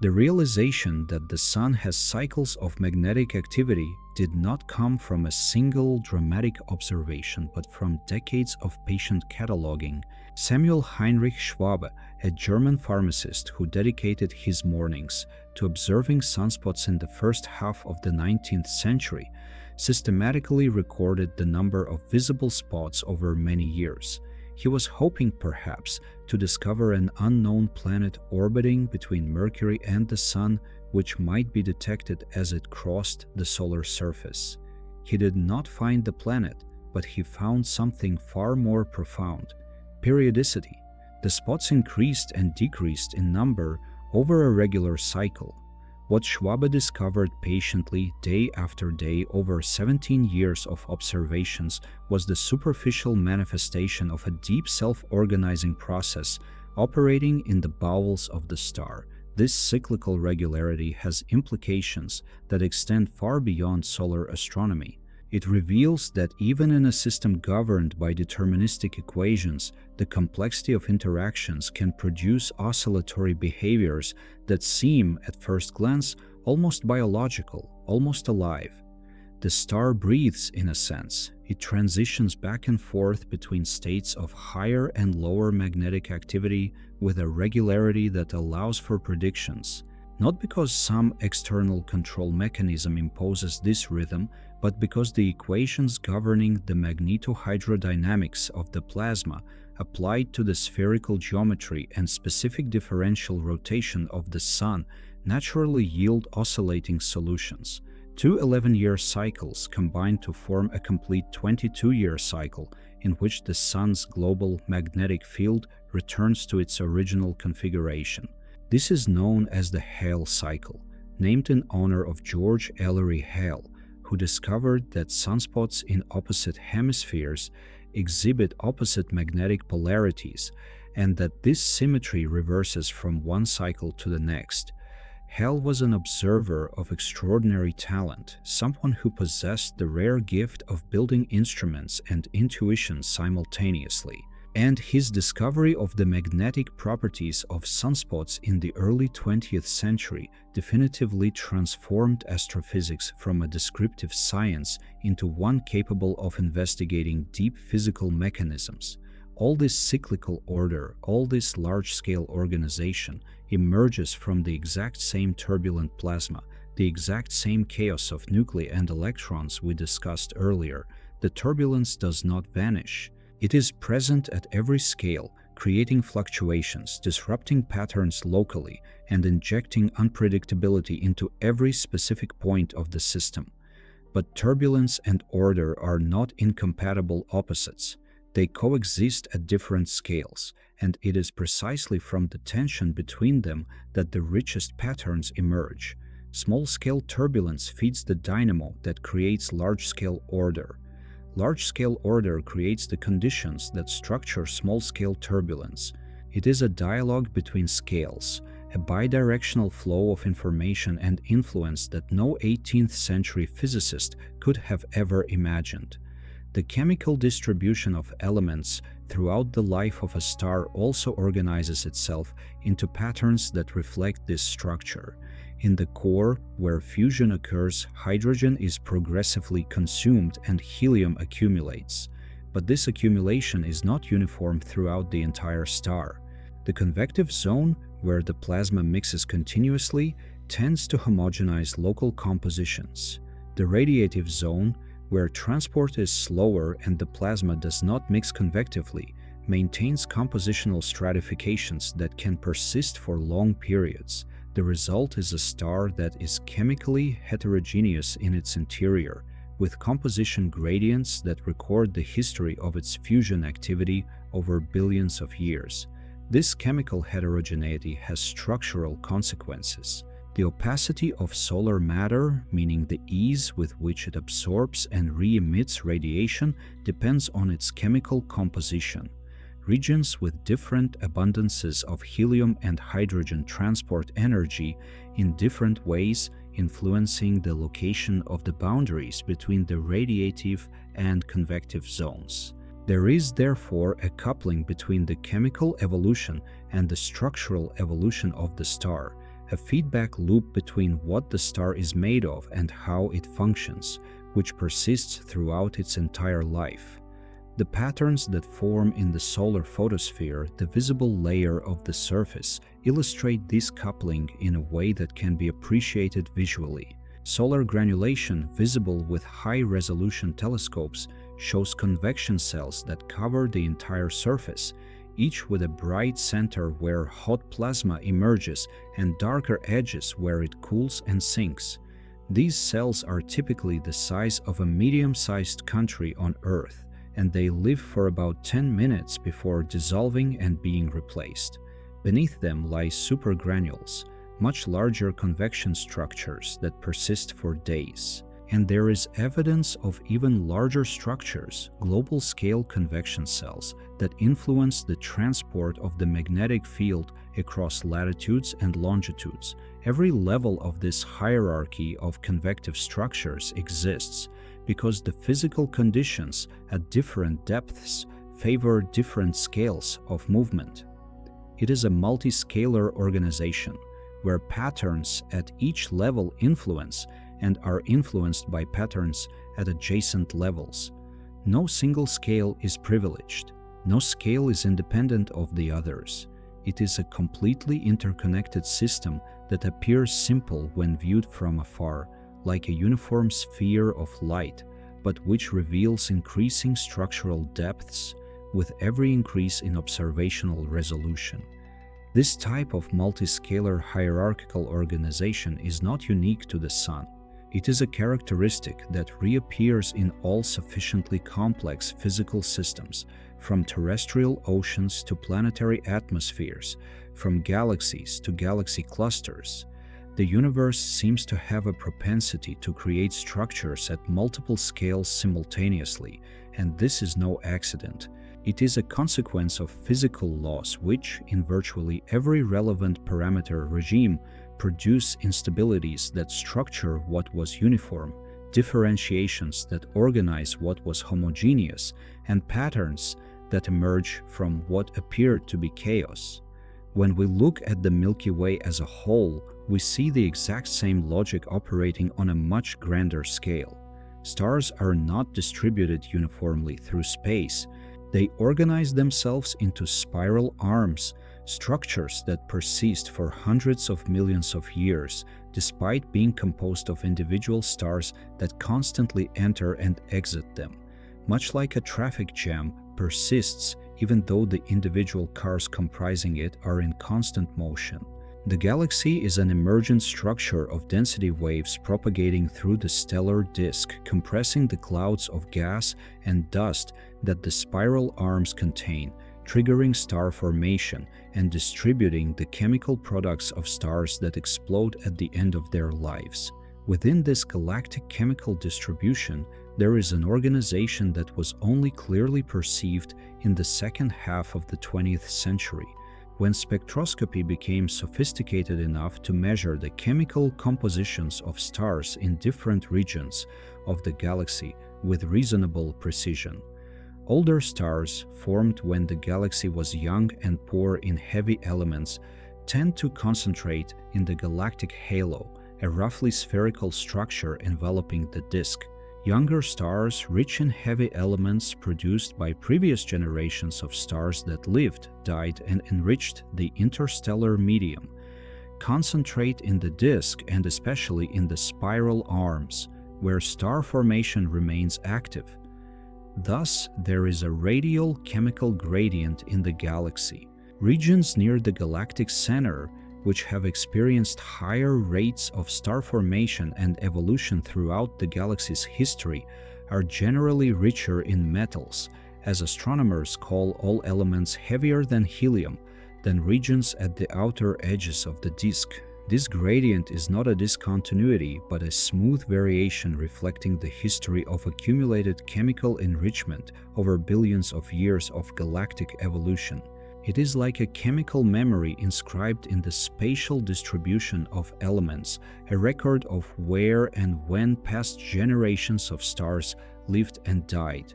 The realization that the Sun has cycles of magnetic activity did not come from a single dramatic observation, but from decades of patient cataloging. Samuel Heinrich Schwabe, a German pharmacist who dedicated his mornings to observing sunspots in the first half of the 19th century, systematically recorded the number of visible spots over many years. He was hoping, perhaps, to discover an unknown planet orbiting between Mercury and the Sun, which might be detected as it crossed the solar surface. He did not find the planet, but he found something far more profound: periodicity. The spots increased and decreased in number over a regular cycle. What Schwabe discovered patiently day after day over 17 years of observations was the superficial manifestation of a deep self-organizing process operating in the bowels of the star. This cyclical regularity has implications that extend far beyond solar astronomy. It reveals that even in a system governed by deterministic equations, the complexity of interactions can produce oscillatory behaviors that seem, at first glance, almost biological, almost alive. The star breathes, in a sense. It transitions back and forth between states of higher and lower magnetic activity with a regularity that allows for predictions, not because some external control mechanism imposes this rhythm, but because the equations governing the magnetohydrodynamics of the plasma applied to the spherical geometry and specific differential rotation of the Sun naturally yield oscillating solutions. Two 11-year cycles combine to form a complete 22-year cycle in which the Sun's global magnetic field returns to its original configuration. This is known as the Hale cycle, named in honor of George Ellery Hale, who discovered that sunspots in opposite hemispheres exhibit opposite magnetic polarities, and that this symmetry reverses from one cycle to the next. Hale was an observer of extraordinary talent, someone who possessed the rare gift of building instruments and intuition simultaneously. And his discovery of the magnetic properties of sunspots in the early 20th century definitively transformed astrophysics from a descriptive science into one capable of investigating deep physical mechanisms. All this cyclical order, all this large-scale organization emerges from the exact same turbulent plasma, the exact same chaos of nuclei and electrons we discussed earlier. The turbulence does not vanish. It is present at every scale, creating fluctuations, disrupting patterns locally, and injecting unpredictability into every specific point of the system. But turbulence and order are not incompatible opposites. They coexist at different scales, and it is precisely from the tension between them that the richest patterns emerge. Small-scale turbulence feeds the dynamo that creates large-scale order. Large-scale order creates the conditions that structure small-scale turbulence. It is a dialogue between scales, a bidirectional flow of information and influence that no 18th century physicist could have ever imagined. The chemical distribution of elements throughout the life of a star also organizes itself into patterns that reflect this structure. In the core, where fusion occurs, hydrogen is progressively consumed and helium accumulates. But this accumulation is not uniform throughout the entire star. The convective zone, where the plasma mixes continuously, tends to homogenize local compositions. The radiative zone, where transport is slower and the plasma does not mix convectively, maintains compositional stratifications that can persist for long periods. The result is a star that is chemically heterogeneous in its interior, with composition gradients that record the history of its fusion activity over billions of years. This chemical heterogeneity has structural consequences. The opacity of solar matter, meaning the ease with which it absorbs and re-emits radiation, depends on its chemical composition. Regions with different abundances of helium and hydrogen transport energy in different ways, influencing the location of the boundaries between the radiative and convective zones. There is therefore a coupling between the chemical evolution and the structural evolution of the star, a feedback loop between what the star is made of and how it functions, which persists throughout its entire life. The patterns that form in the solar photosphere, the visible layer of the surface, illustrate this coupling in a way that can be appreciated visually. Solar granulation, visible with high-resolution telescopes, shows convection cells that cover the entire surface, each with a bright center where hot plasma emerges and darker edges where it cools and sinks. These cells are typically the size of a medium-sized country on Earth, and they live for about 10 minutes before dissolving and being replaced. Beneath them lie supergranules, much larger convection structures that persist for days. And there is evidence of even larger structures, global-scale convection cells, that influence the transport of the magnetic field across latitudes and longitudes. Every level of this hierarchy of convective structures exists, because the physical conditions at different depths favor different scales of movement. It is a multiscalar organization, where patterns at each level influence and are influenced by patterns at adjacent levels. No single scale is privileged. No scale is independent of the others. It is a completely interconnected system that appears simple when viewed from afar, like a uniform sphere of light, but which reveals increasing structural depths with every increase in observational resolution. This type of multiscalar hierarchical organization is not unique to the Sun. It is a characteristic that reappears in all sufficiently complex physical systems, from terrestrial oceans to planetary atmospheres, from galaxies to galaxy clusters. The universe seems to have a propensity to create structures at multiple scales simultaneously, and this is no accident. It is a consequence of physical laws which, in virtually every relevant parameter regime, produce instabilities that structure what was uniform, differentiations that organize what was homogeneous, and patterns that emerge from what appeared to be chaos. When we look at the Milky Way as a whole, we see the exact same logic operating on a much grander scale. Stars are not distributed uniformly through space. They organize themselves into spiral arms, structures that persist for hundreds of millions of years, despite being composed of individual stars that constantly enter and exit them. Much like a traffic jam persists even though the individual cars comprising it are in constant motion. The galaxy is an emergent structure of density waves propagating through the stellar disk, compressing the clouds of gas and dust that the spiral arms contain, triggering star formation and distributing the chemical products of stars that explode at the end of their lives. Within this galactic chemical distribution, there is an organization that was only clearly perceived in the second half of the 20th century, when spectroscopy became sophisticated enough to measure the chemical compositions of stars in different regions of the galaxy with reasonable precision. Older stars, formed when the galaxy was young and poor in heavy elements, tend to concentrate in the galactic halo, a roughly spherical structure enveloping the disk. Younger stars, rich in heavy elements produced by previous generations of stars that lived, died, and enriched the interstellar medium, concentrate in the disk and especially in the spiral arms, where star formation remains active. Thus, there is a radial chemical gradient in the galaxy. Regions near the galactic center, which have experienced higher rates of star formation and evolution throughout the galaxy's history, are generally richer in metals, as astronomers call all elements heavier than helium, than regions at the outer edges of the disk. This gradient is not a discontinuity, but a smooth variation reflecting the history of accumulated chemical enrichment over billions of years of galactic evolution. It is like a chemical memory inscribed in the spatial distribution of elements, a record of where and when past generations of stars lived and died.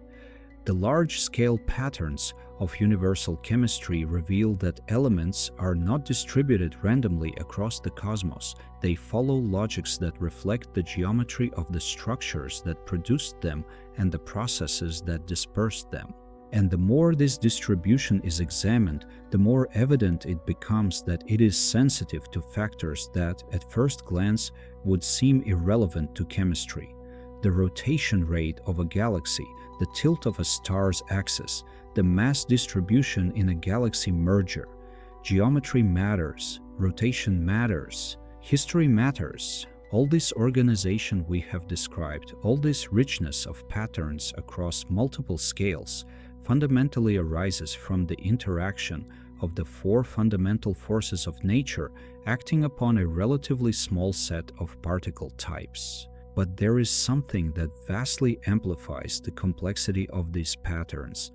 The large-scale patterns of universal chemistry reveal that elements are not distributed randomly across the cosmos. They follow logics that reflect the geometry of the structures that produced them and the processes that dispersed them. And the more this distribution is examined, the more evident it becomes that it is sensitive to factors that, at first glance, would seem irrelevant to chemistry. The rotation rate of a galaxy, the tilt of a star's axis, the mass distribution in a galaxy merger. Geometry matters, rotation matters, history matters. All this organization we have described, all this richness of patterns across multiple scales, fundamentally arises from the interaction of the four fundamental forces of nature acting upon a relatively small set of particle types. But there is something that vastly amplifies the complexity of these patterns,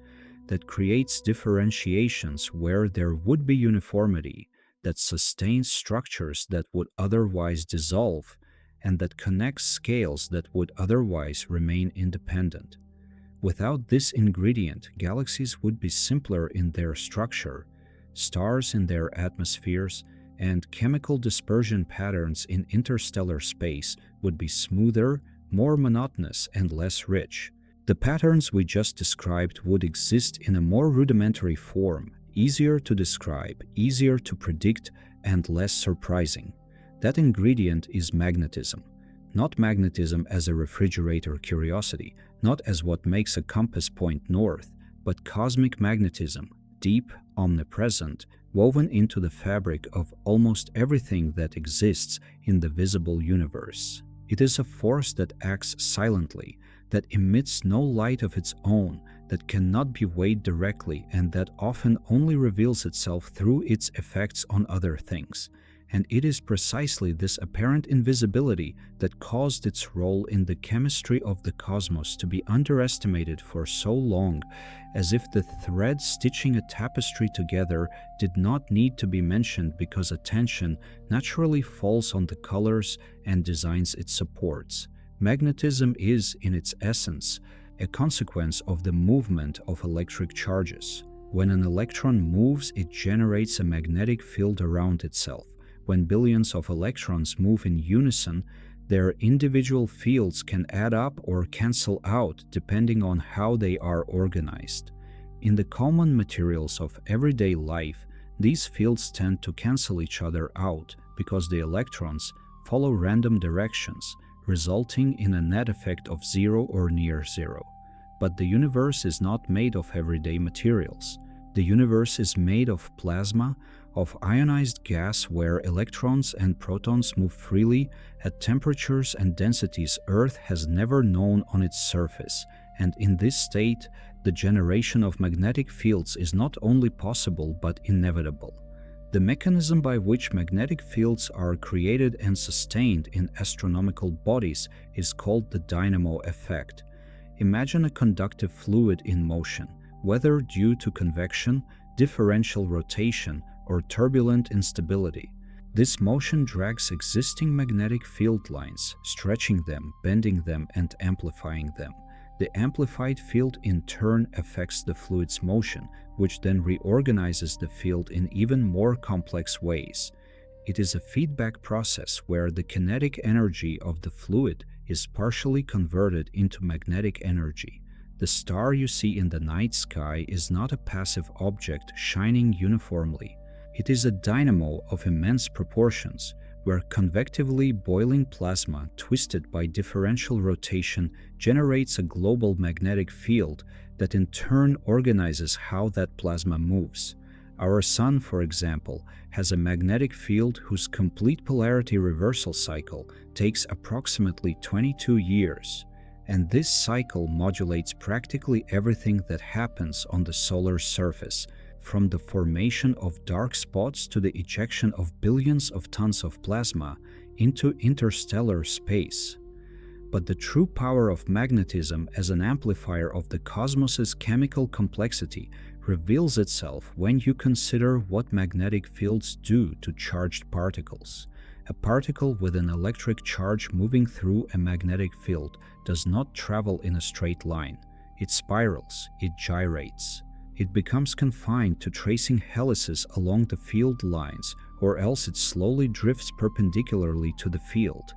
that creates differentiations where there would be uniformity, that sustains structures that would otherwise dissolve, and that connects scales that would otherwise remain independent. Without this ingredient, galaxies would be simpler in their structure, stars in their atmospheres, and chemical dispersion patterns in interstellar space would be smoother, more monotonous, and less rich. The patterns we just described would exist in a more rudimentary form, easier to describe, easier to predict, and less surprising. That ingredient is magnetism. Not magnetism as a refrigerator curiosity, not as what makes a compass point north, but cosmic magnetism, deep, omnipresent, woven into the fabric of almost everything that exists in the visible universe. It is a force that acts silently, that emits no light of its own, that cannot be weighed directly, and that often only reveals itself through its effects on other things. And it is precisely this apparent invisibility that caused its role in the chemistry of the cosmos to be underestimated for so long, as if the thread stitching a tapestry together did not need to be mentioned because attention naturally falls on the colors and designs it supports. Magnetism is, in its essence, a consequence of the movement of electric charges. When an electron moves, it generates a magnetic field around itself. When billions of electrons move in unison, their individual fields can add up or cancel out depending on how they are organized. In the common materials of everyday life, these fields tend to cancel each other out because the electrons follow random directions, resulting in a net effect of zero or near zero. But the universe is not made of everyday materials. The universe is made of plasma, of ionized gas where electrons and protons move freely at temperatures and densities Earth has never known on its surface, and in this state, the generation of magnetic fields is not only possible but inevitable. The mechanism by which magnetic fields are created and sustained in astronomical bodies is called the dynamo effect. Imagine a conductive fluid in motion, whether due to convection, differential rotation, or turbulent instability. This motion drags existing magnetic field lines, stretching them, bending them, and amplifying them. The amplified field in turn affects the fluid's motion, which then reorganizes the field in even more complex ways. It is a feedback process where the kinetic energy of the fluid is partially converted into magnetic energy. The star you see in the night sky is not a passive object shining uniformly. It is a dynamo of immense proportions, where convectively boiling plasma, twisted by differential rotation, generates a global magnetic field that in turn organizes how that plasma moves. Our Sun, for example, has a magnetic field whose complete polarity reversal cycle takes approximately 22 years. And this cycle modulates practically everything that happens on the solar surface, from the formation of dark spots to the ejection of billions of tons of plasma into interstellar space. But the true power of magnetism as an amplifier of the cosmos's chemical complexity reveals itself when you consider what magnetic fields do to charged particles. A particle with an electric charge moving through a magnetic field does not travel in a straight line. It spirals, it gyrates. It becomes confined to tracing helices along the field lines, or else it slowly drifts perpendicularly to the field.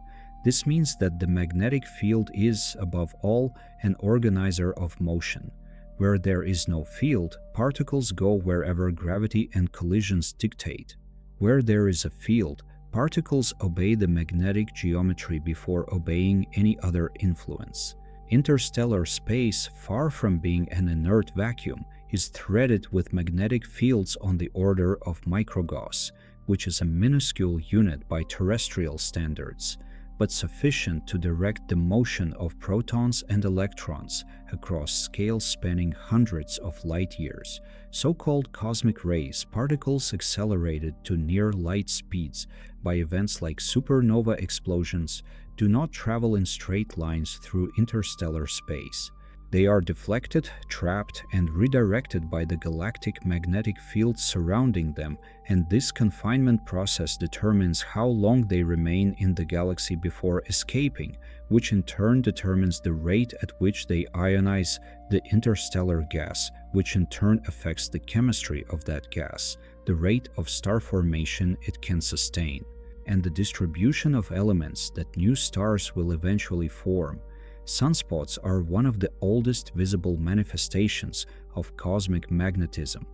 This means that the magnetic field is, above all, an organizer of motion. Where there is no field, particles go wherever gravity and collisions dictate. Where there is a field, particles obey the magnetic geometry before obeying any other influence. Interstellar space, far from being an inert vacuum, is threaded with magnetic fields on the order of microgauss, which is a minuscule unit by terrestrial standards, but sufficient to direct the motion of protons and electrons across scales spanning hundreds of light years. So-called cosmic rays, particles accelerated to near light speeds by events like supernova explosions, do not travel in straight lines through interstellar space. They are deflected, trapped, and redirected by the galactic magnetic field surrounding them, and this confinement process determines how long they remain in the galaxy before escaping, which in turn determines the rate at which they ionize the interstellar gas, which in turn affects the chemistry of that gas, the rate of star formation it can sustain, and the distribution of elements that new stars will eventually form. Sunspots are one of the oldest visible manifestations of cosmic magnetism.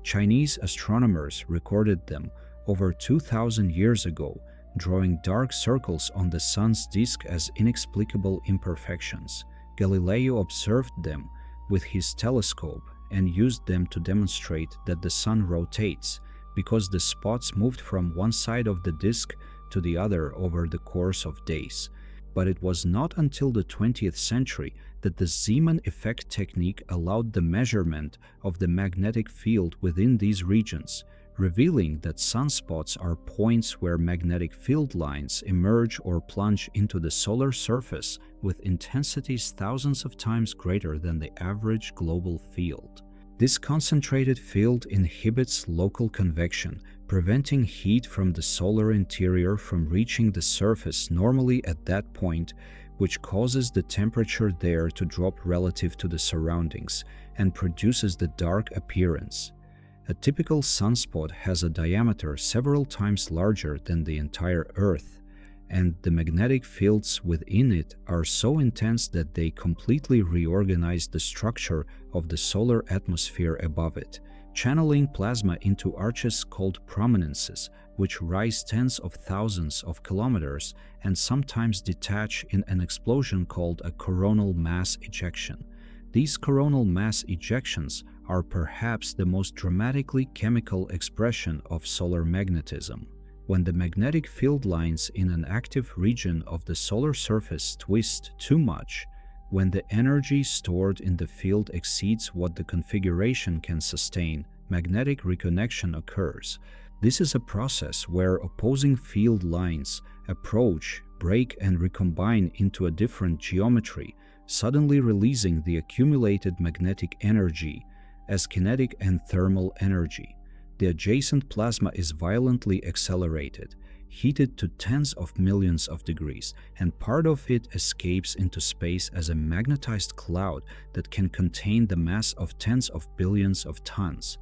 Chinese astronomers recorded them over 2,000 years ago, drawing dark circles on the sun's disk as inexplicable imperfections. Galileo observed them with his telescope and used them to demonstrate that the sun rotates, because the spots moved from one side of the disk to the other over the course of days. But it was not until the 20th century that the Zeeman effect technique allowed the measurement of the magnetic field within these regions, revealing that sunspots are points where magnetic field lines emerge or plunge into the solar surface with intensities thousands of times greater than the average global field. This concentrated field inhibits local convection, preventing heat from the solar interior from reaching the surface normally at that point, which causes the temperature there to drop relative to the surroundings and produces the dark appearance. A typical sunspot has a diameter several times larger than the entire Earth, and the magnetic fields within it are so intense that they completely reorganize the structure of the solar atmosphere above it, channeling plasma into arches called prominences, which rise tens of thousands of kilometers and sometimes detach in an explosion called a coronal mass ejection. These coronal mass ejections are perhaps the most dramatically chemical expression of solar magnetism. When the magnetic field lines in an active region of the solar surface twist too much, when the energy stored in the field exceeds what the configuration can sustain, magnetic reconnection occurs. This is a process where opposing field lines approach, break, and recombine into a different geometry, suddenly releasing the accumulated magnetic energy as kinetic and thermal energy. The adjacent plasma is violently accelerated, heated to tens of millions of degrees, and part of it escapes into space as a magnetized cloud that can contain the mass of tens of billions of tons.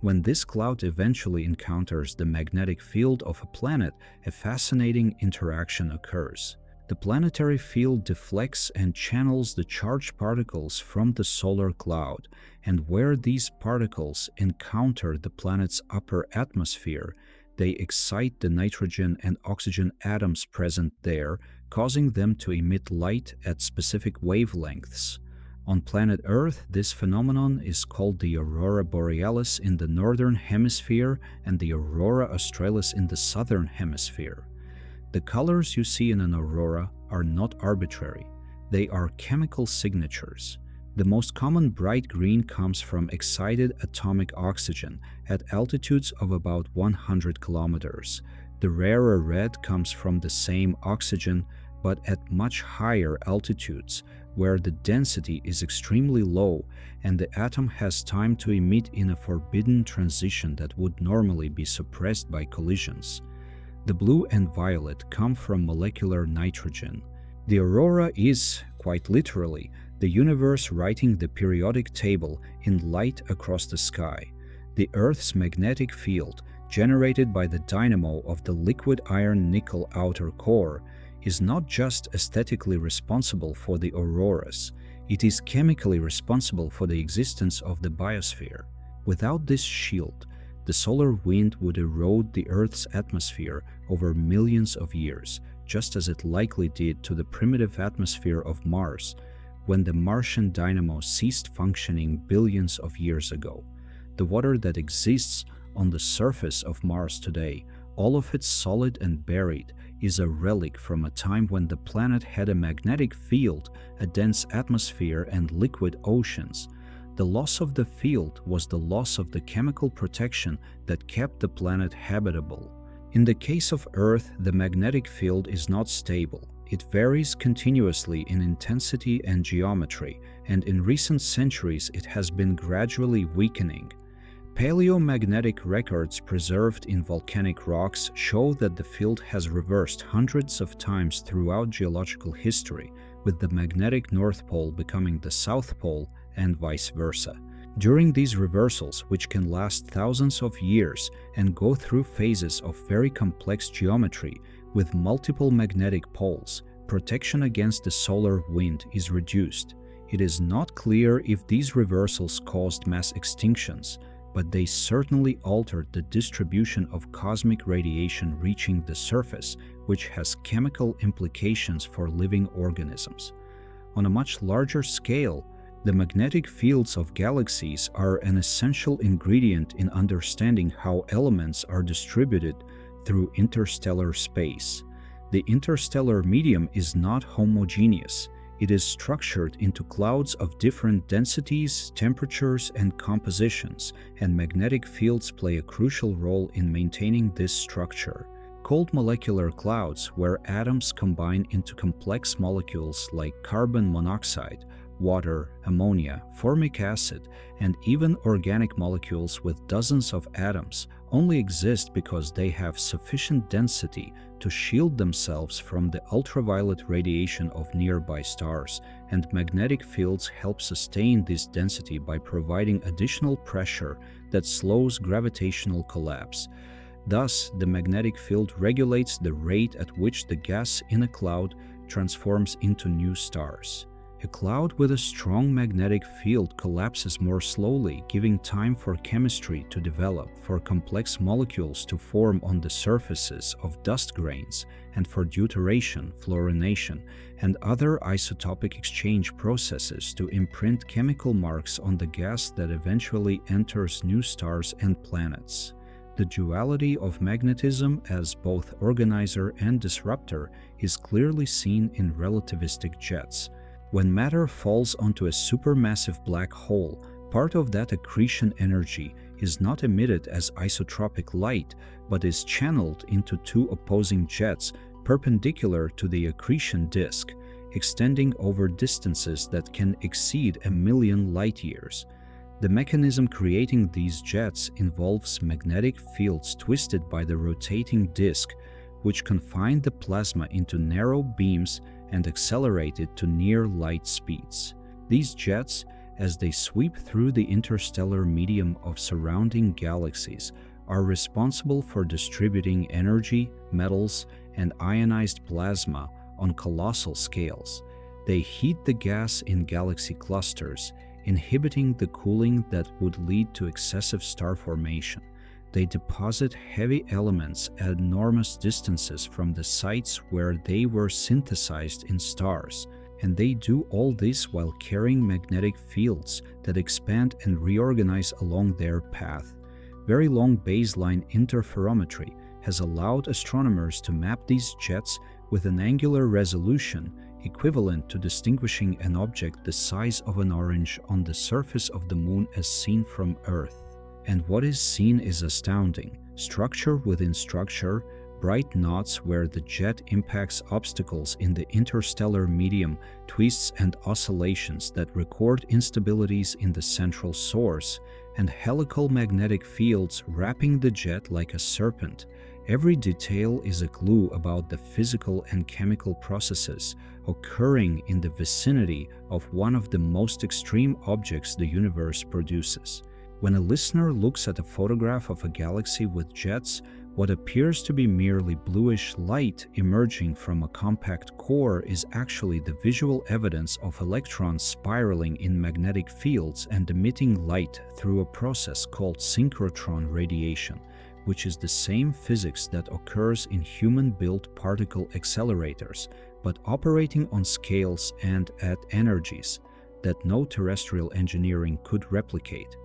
When this cloud eventually encounters the magnetic field of a planet, a fascinating interaction occurs. The planetary field deflects and channels the charged particles from the solar cloud, and where these particles encounter the planet's upper atmosphere, they excite the nitrogen and oxygen atoms present there, causing them to emit light at specific wavelengths. On planet Earth, this phenomenon is called the aurora borealis in the northern hemisphere and the aurora australis in the southern hemisphere. The colors you see in an aurora are not arbitrary. They are chemical signatures. The most common bright green comes from excited atomic oxygen at altitudes of about 100 kilometers. The rarer red comes from the same oxygen, but at much higher altitudes, where the density is extremely low and the atom has time to emit in a forbidden transition that would normally be suppressed by collisions. The blue and violet come from molecular nitrogen. The aurora is, quite literally, the universe writing the periodic table in light across the sky. The Earth's magnetic field, generated by the dynamo of the liquid iron-nickel outer core, is not just aesthetically responsible for the auroras, it is chemically responsible for the existence of the biosphere. Without this shield, the solar wind would erode the Earth's atmosphere over millions of years, just as it likely did to the primitive atmosphere of Mars when the Martian dynamo ceased functioning billions of years ago. The water that exists on the surface of Mars today, all of it solid and buried, is a relic from a time when the planet had a magnetic field, a dense atmosphere, and liquid oceans. The loss of the field was the loss of the chemical protection that kept the planet habitable. In the case of Earth, the magnetic field is not stable. It varies continuously in intensity and geometry, and in recent centuries it has been gradually weakening. Paleomagnetic records preserved in volcanic rocks show that the field has reversed hundreds of times throughout geological history, with the magnetic North Pole becoming the South Pole and vice versa. During these reversals, which can last thousands of years and go through phases of very complex geometry with multiple magnetic poles, protection against the solar wind is reduced. It is not clear if these reversals caused mass extinctions, but they certainly altered the distribution of cosmic radiation reaching the surface, which has chemical implications for living organisms. On a much larger scale, the magnetic fields of galaxies are an essential ingredient in understanding how elements are distributed through interstellar space. The interstellar medium is not homogeneous. It is structured into clouds of different densities, temperatures, and compositions, and magnetic fields play a crucial role in maintaining this structure. Cold molecular clouds, where atoms combine into complex molecules like carbon monoxide, water, ammonia, formic acid, and even organic molecules with dozens of atoms only exist because they have sufficient density to shield themselves from the ultraviolet radiation of nearby stars, and magnetic fields help sustain this density by providing additional pressure that slows gravitational collapse. Thus, the magnetic field regulates the rate at which the gas in a cloud transforms into new stars. A cloud with a strong magnetic field collapses more slowly, giving time for chemistry to develop, for complex molecules to form on the surfaces of dust grains, and for deuteration, fluorination, and other isotopic exchange processes to imprint chemical marks on the gas that eventually enters new stars and planets. The duality of magnetism as both organizer and disruptor is clearly seen in relativistic jets. When matter falls onto a supermassive black hole, part of that accretion energy is not emitted as isotropic light, but is channeled into two opposing jets perpendicular to the accretion disk, extending over distances that can exceed 1,000,000 light-years. The mechanism creating these jets involves magnetic fields twisted by the rotating disk, which confine the plasma into narrow beams and accelerate it to near light speeds. These jets, as they sweep through the interstellar medium of surrounding galaxies, are responsible for distributing energy, metals, and ionized plasma on colossal scales. They heat the gas in galaxy clusters, inhibiting the cooling that would lead to excessive star formation. They deposit heavy elements at enormous distances from the sites where they were synthesized in stars, and they do all this while carrying magnetic fields that expand and reorganize along their path. Very long baseline interferometry has allowed astronomers to map these jets with an angular resolution equivalent to distinguishing an object the size of an orange on the surface of the Moon as seen from Earth. And what is seen is astounding. Structure within structure, bright knots where the jet impacts obstacles in the interstellar medium, twists and oscillations that record instabilities in the central source, and helical magnetic fields wrapping the jet like a serpent. Every detail is a clue about the physical and chemical processes occurring in the vicinity of one of the most extreme objects the universe produces. When a listener looks at a photograph of a galaxy with jets, what appears to be merely bluish light emerging from a compact core is actually the visual evidence of electrons spiraling in magnetic fields and emitting light through a process called synchrotron radiation, which is the same physics that occurs in human-built particle accelerators, but operating on scales and at energies that no terrestrial engineering could replicate.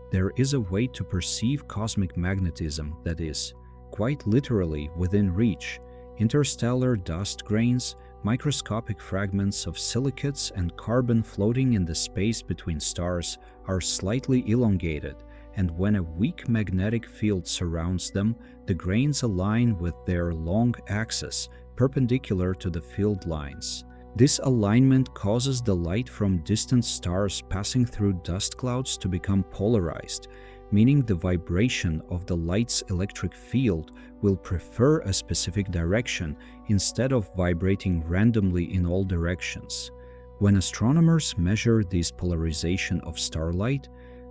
There is a way to perceive cosmic magnetism that is, quite literally, within reach. Interstellar dust grains, microscopic fragments of silicates and carbon floating in the space between stars are slightly elongated, and when a weak magnetic field surrounds them, the grains align with their long axis, perpendicular to the field lines. This alignment causes the light from distant stars passing through dust clouds to become polarized, meaning the vibration of the light's electric field will prefer a specific direction instead of vibrating randomly in all directions. When astronomers measure this polarization of starlight,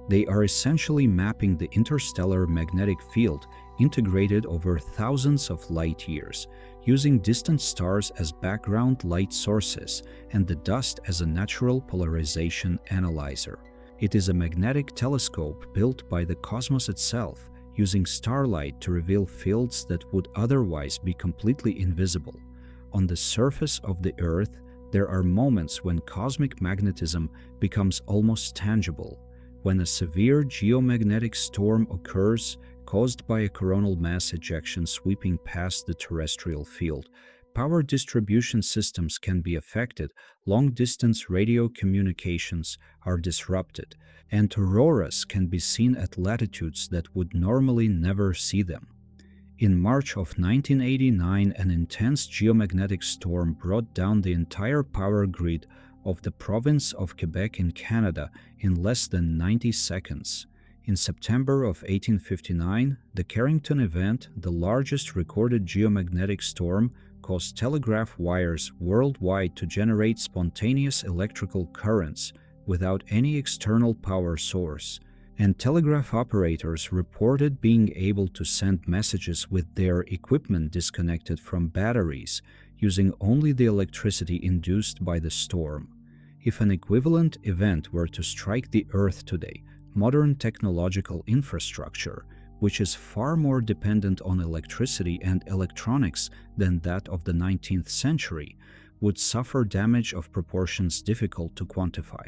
they are essentially mapping the interstellar magnetic field integrated over thousands of light years, using distant stars as background light sources and the dust as a natural polarization analyzer. It is a magnetic telescope built by the cosmos itself, using starlight to reveal fields that would otherwise be completely invisible. On the surface of the Earth, there are moments when cosmic magnetism becomes almost tangible. When a severe geomagnetic storm occurs, caused by a coronal mass ejection sweeping past the terrestrial field, power distribution systems can be affected, long-distance radio communications are disrupted, and auroras can be seen at latitudes that would normally never see them. In March of 1989, an intense geomagnetic storm brought down the entire power grid of the province of Quebec in Canada in less than 90 seconds. In September of 1859, the Carrington event, the largest recorded geomagnetic storm, caused telegraph wires worldwide to generate spontaneous electrical currents without any external power source, and telegraph operators reported being able to send messages with their equipment disconnected from batteries, using only the electricity induced by the storm. If an equivalent event were to strike the Earth today, modern technological infrastructure, which is far more dependent on electricity and electronics than that of the 19th century, would suffer damage of proportions difficult to quantify.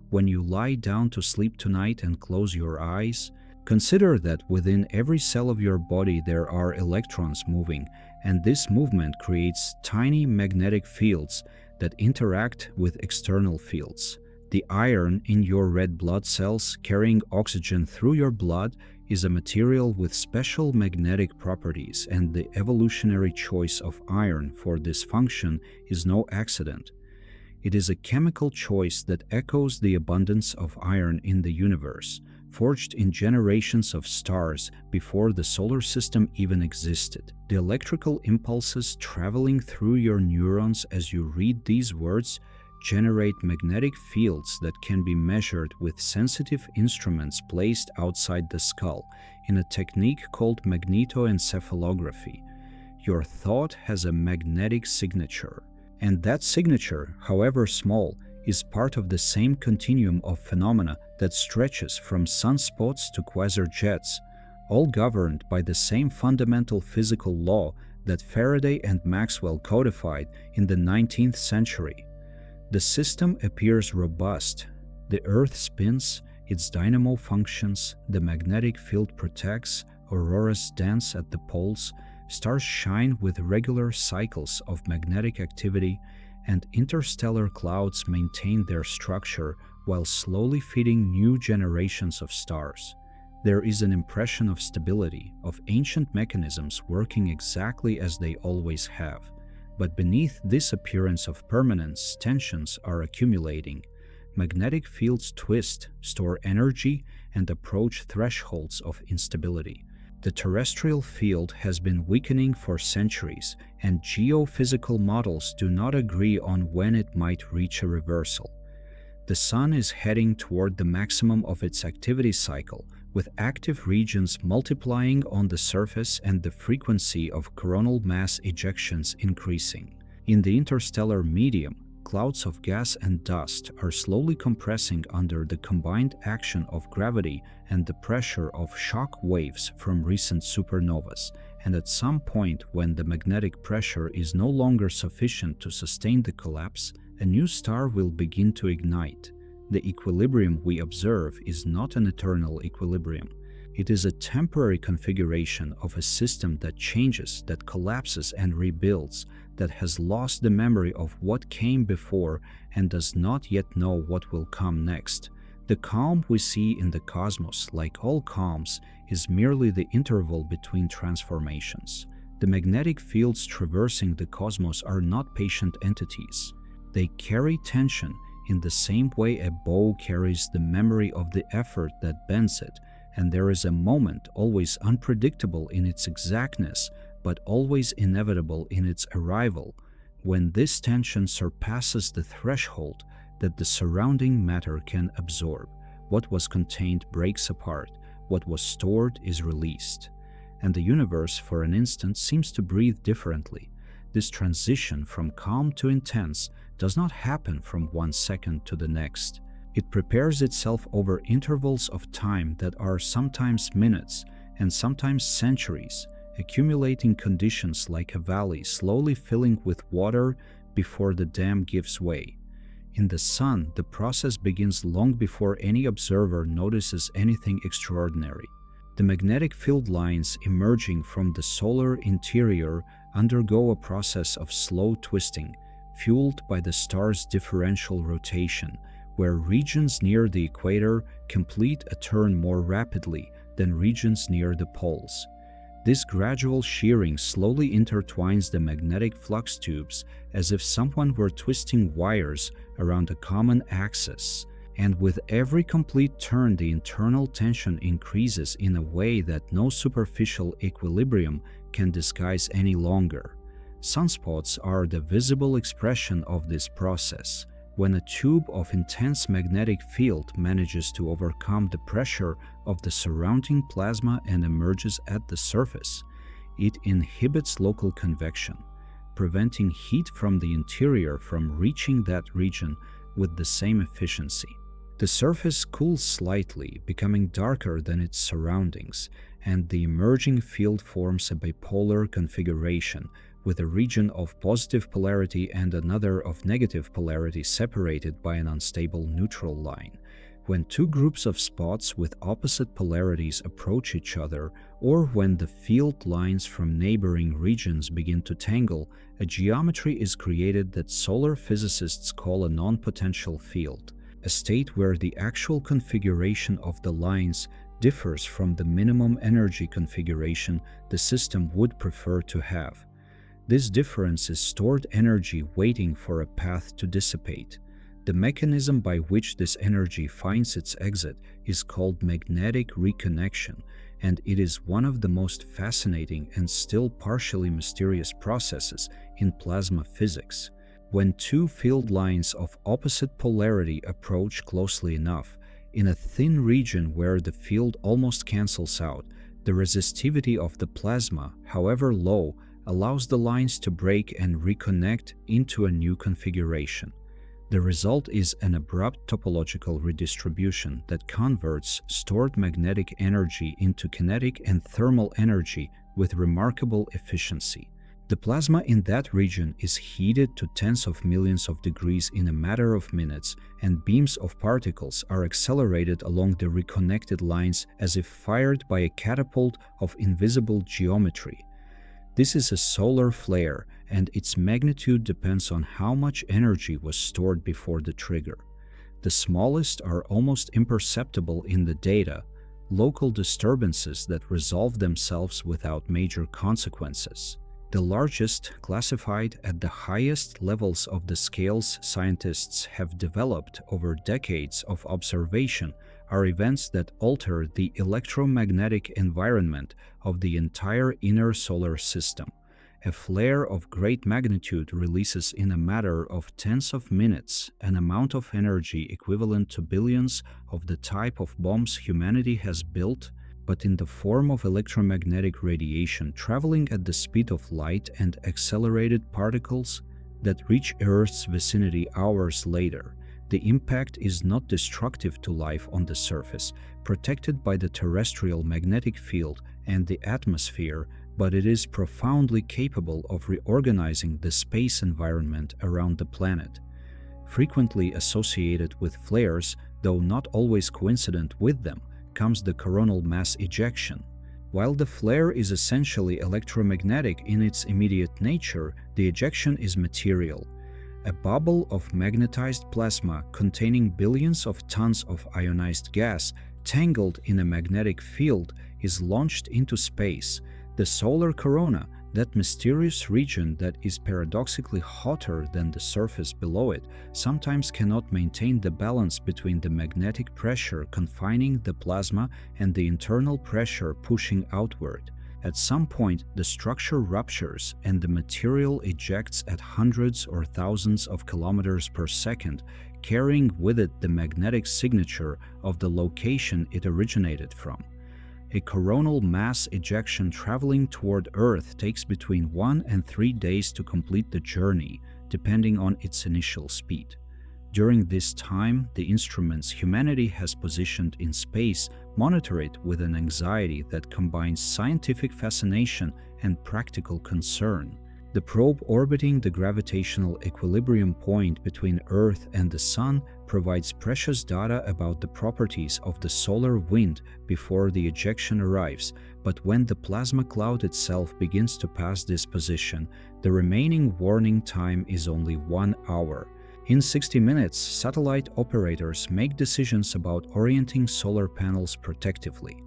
When you lie down to sleep tonight and close your eyes, consider that within every cell of your body there are electrons moving, and this movement creates tiny magnetic fields that interact with external fields. The iron in your red blood cells carrying oxygen through your blood is a material with special magnetic properties, and the evolutionary choice of iron for this function is no accident. It is a chemical choice that echoes the abundance of iron in the universe, forged in generations of stars before the solar system even existed. The electrical impulses traveling through your neurons as you read these words generate magnetic fields that can be measured with sensitive instruments placed outside the skull in a technique called magnetoencephalography. Your thought has a magnetic signature, and that signature, however small, is part of the same continuum of phenomena that stretches from sunspots to quasar jets, all governed by the same fundamental physical law that Faraday and Maxwell codified in the 19th century. The system appears robust. The Earth spins, its dynamo functions, the magnetic field protects, auroras dance at the poles, stars shine with regular cycles of magnetic activity, and interstellar clouds maintain their structure while slowly feeding new generations of stars. There is an impression of stability, of ancient mechanisms working exactly as they always have. But beneath this appearance of permanence, tensions are accumulating. Magnetic fields twist, store energy, and approach thresholds of instability. The terrestrial field has been weakening for centuries, and geophysical models do not agree on when it might reach a reversal. The Sun is heading toward the maximum of its activity cycle, with active regions multiplying on the surface and the frequency of coronal mass ejections increasing. In the interstellar medium, clouds of gas and dust are slowly compressing under the combined action of gravity and the pressure of shock waves from recent supernovas, and at some point when the magnetic pressure is no longer sufficient to sustain the collapse, a new star will begin to ignite. The equilibrium we observe is not an eternal equilibrium. It is a temporary configuration of a system that changes, that collapses and rebuilds, that has lost the memory of what came before and does not yet know what will come next. The calm we see in the cosmos, like all calms, is merely the interval between transformations. The magnetic fields traversing the cosmos are not patient entities. They carry tension in the same way a bow carries the memory of the effort that bends it, and there is a moment always unpredictable in its exactness, but always inevitable in its arrival, when this tension surpasses the threshold that the surrounding matter can absorb. What was contained breaks apart, what was stored is released. And the universe, for an instant, seems to breathe differently. This transition from calm to intense does not happen from one second to the next. It prepares itself over intervals of time that are sometimes minutes and sometimes centuries, accumulating conditions like a valley slowly filling with water before the dam gives way. In the Sun, the process begins long before any observer notices anything extraordinary. The magnetic field lines emerging from the solar interior undergo a process of slow twisting, fueled by the star's differential rotation, where regions near the equator complete a turn more rapidly than regions near the poles. This gradual shearing slowly intertwines the magnetic flux tubes as if someone were twisting wires around a common axis. And with every complete turn, the internal tension increases in a way that no superficial equilibrium can disguise any longer. Sunspots are the visible expression of this process. When a tube of intense magnetic field manages to overcome the pressure of the surrounding plasma and emerges at the surface, it inhibits local convection, preventing heat from the interior from reaching that region with the same efficiency. The surface cools slightly, becoming darker than its surroundings, and the emerging field forms a bipolar configuration, with a region of positive polarity and another of negative polarity separated by an unstable neutral line. When two groups of spots with opposite polarities approach each other, or when the field lines from neighboring regions begin to tangle, a geometry is created that solar physicists call a non-potential field, a state where the actual configuration of the lines differs from the minimum energy configuration the system would prefer to have. This difference is stored energy waiting for a path to dissipate. The mechanism by which this energy finds its exit is called magnetic reconnection, and it is one of the most fascinating and still partially mysterious processes in plasma physics. When two field lines of opposite polarity approach closely enough, in a thin region where the field almost cancels out, the resistivity of the plasma, however low, allows the lines to break and reconnect into a new configuration. The result is an abrupt topological redistribution that converts stored magnetic energy into kinetic and thermal energy with remarkable efficiency. The plasma in that region is heated to tens of millions of degrees in a matter of minutes, and beams of particles are accelerated along the reconnected lines as if fired by a catapult of invisible geometry. This is a solar flare, and its magnitude depends on how much energy was stored before the trigger. The smallest are almost imperceptible in the data, local disturbances that resolve themselves without major consequences. The largest, classified at the highest levels of the scales scientists have developed over decades of observation, are events that alter the electromagnetic environment of the entire inner solar system. A flare of great magnitude releases in a matter of tens of minutes an amount of energy equivalent to billions of the type of bombs humanity has built, but in the form of electromagnetic radiation traveling at the speed of light and accelerated particles that reach Earth's vicinity hours later. The impact is not destructive to life on the surface, protected by the terrestrial magnetic field and the atmosphere, but it is profoundly capable of reorganizing the space environment around the planet. Frequently associated with flares, though not always coincident with them, comes the coronal mass ejection. While the flare is essentially electromagnetic in its immediate nature, the ejection is material. A bubble of magnetized plasma containing billions of tons of ionized gas tangled in a magnetic field is launched into space. The solar corona, that mysterious region that is paradoxically hotter than the surface below it, sometimes cannot maintain the balance between the magnetic pressure confining the plasma and the internal pressure pushing outward. At some point, the structure ruptures and the material ejects at hundreds or thousands of kilometers per second, carrying with it the magnetic signature of the location it originated from. A coronal mass ejection traveling toward Earth takes between 1 and 3 days to complete the journey, depending on its initial speed. During this time, the instruments humanity has positioned in space monitor it with an anxiety that combines scientific fascination and practical concern. The probe orbiting the gravitational equilibrium point between Earth and the Sun provides precious data about the properties of the solar wind before the ejection arrives, but when the plasma cloud itself begins to pass this position, the remaining warning time is only 1 hour. In 60 minutes, satellite operators make decisions about orienting solar panels protectively.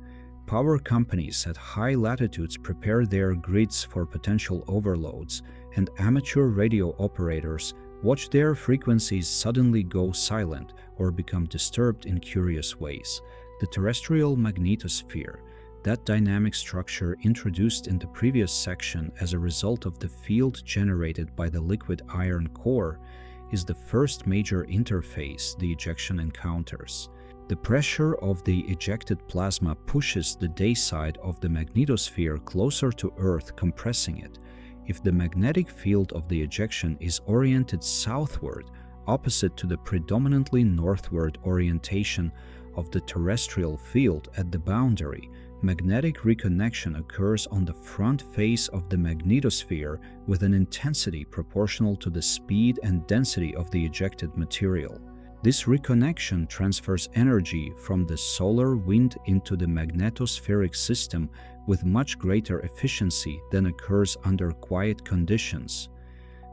power companies at high latitudes prepare their grids for potential overloads, and amateur radio operators watch their frequencies suddenly go silent or become disturbed in curious ways. The terrestrial magnetosphere, that dynamic structure introduced in the previous section as a result of the field generated by the liquid iron core, is the first major interface the ejection encounters. The pressure of the ejected plasma pushes the day side of the magnetosphere closer to Earth, compressing it. If the magnetic field of the ejection is oriented southward, opposite to the predominantly northward orientation of the terrestrial field at the boundary, magnetic reconnection occurs on the front face of the magnetosphere with an intensity proportional to the speed and density of the ejected material. This reconnection transfers energy from the solar wind into the magnetospheric system with much greater efficiency than occurs under quiet conditions.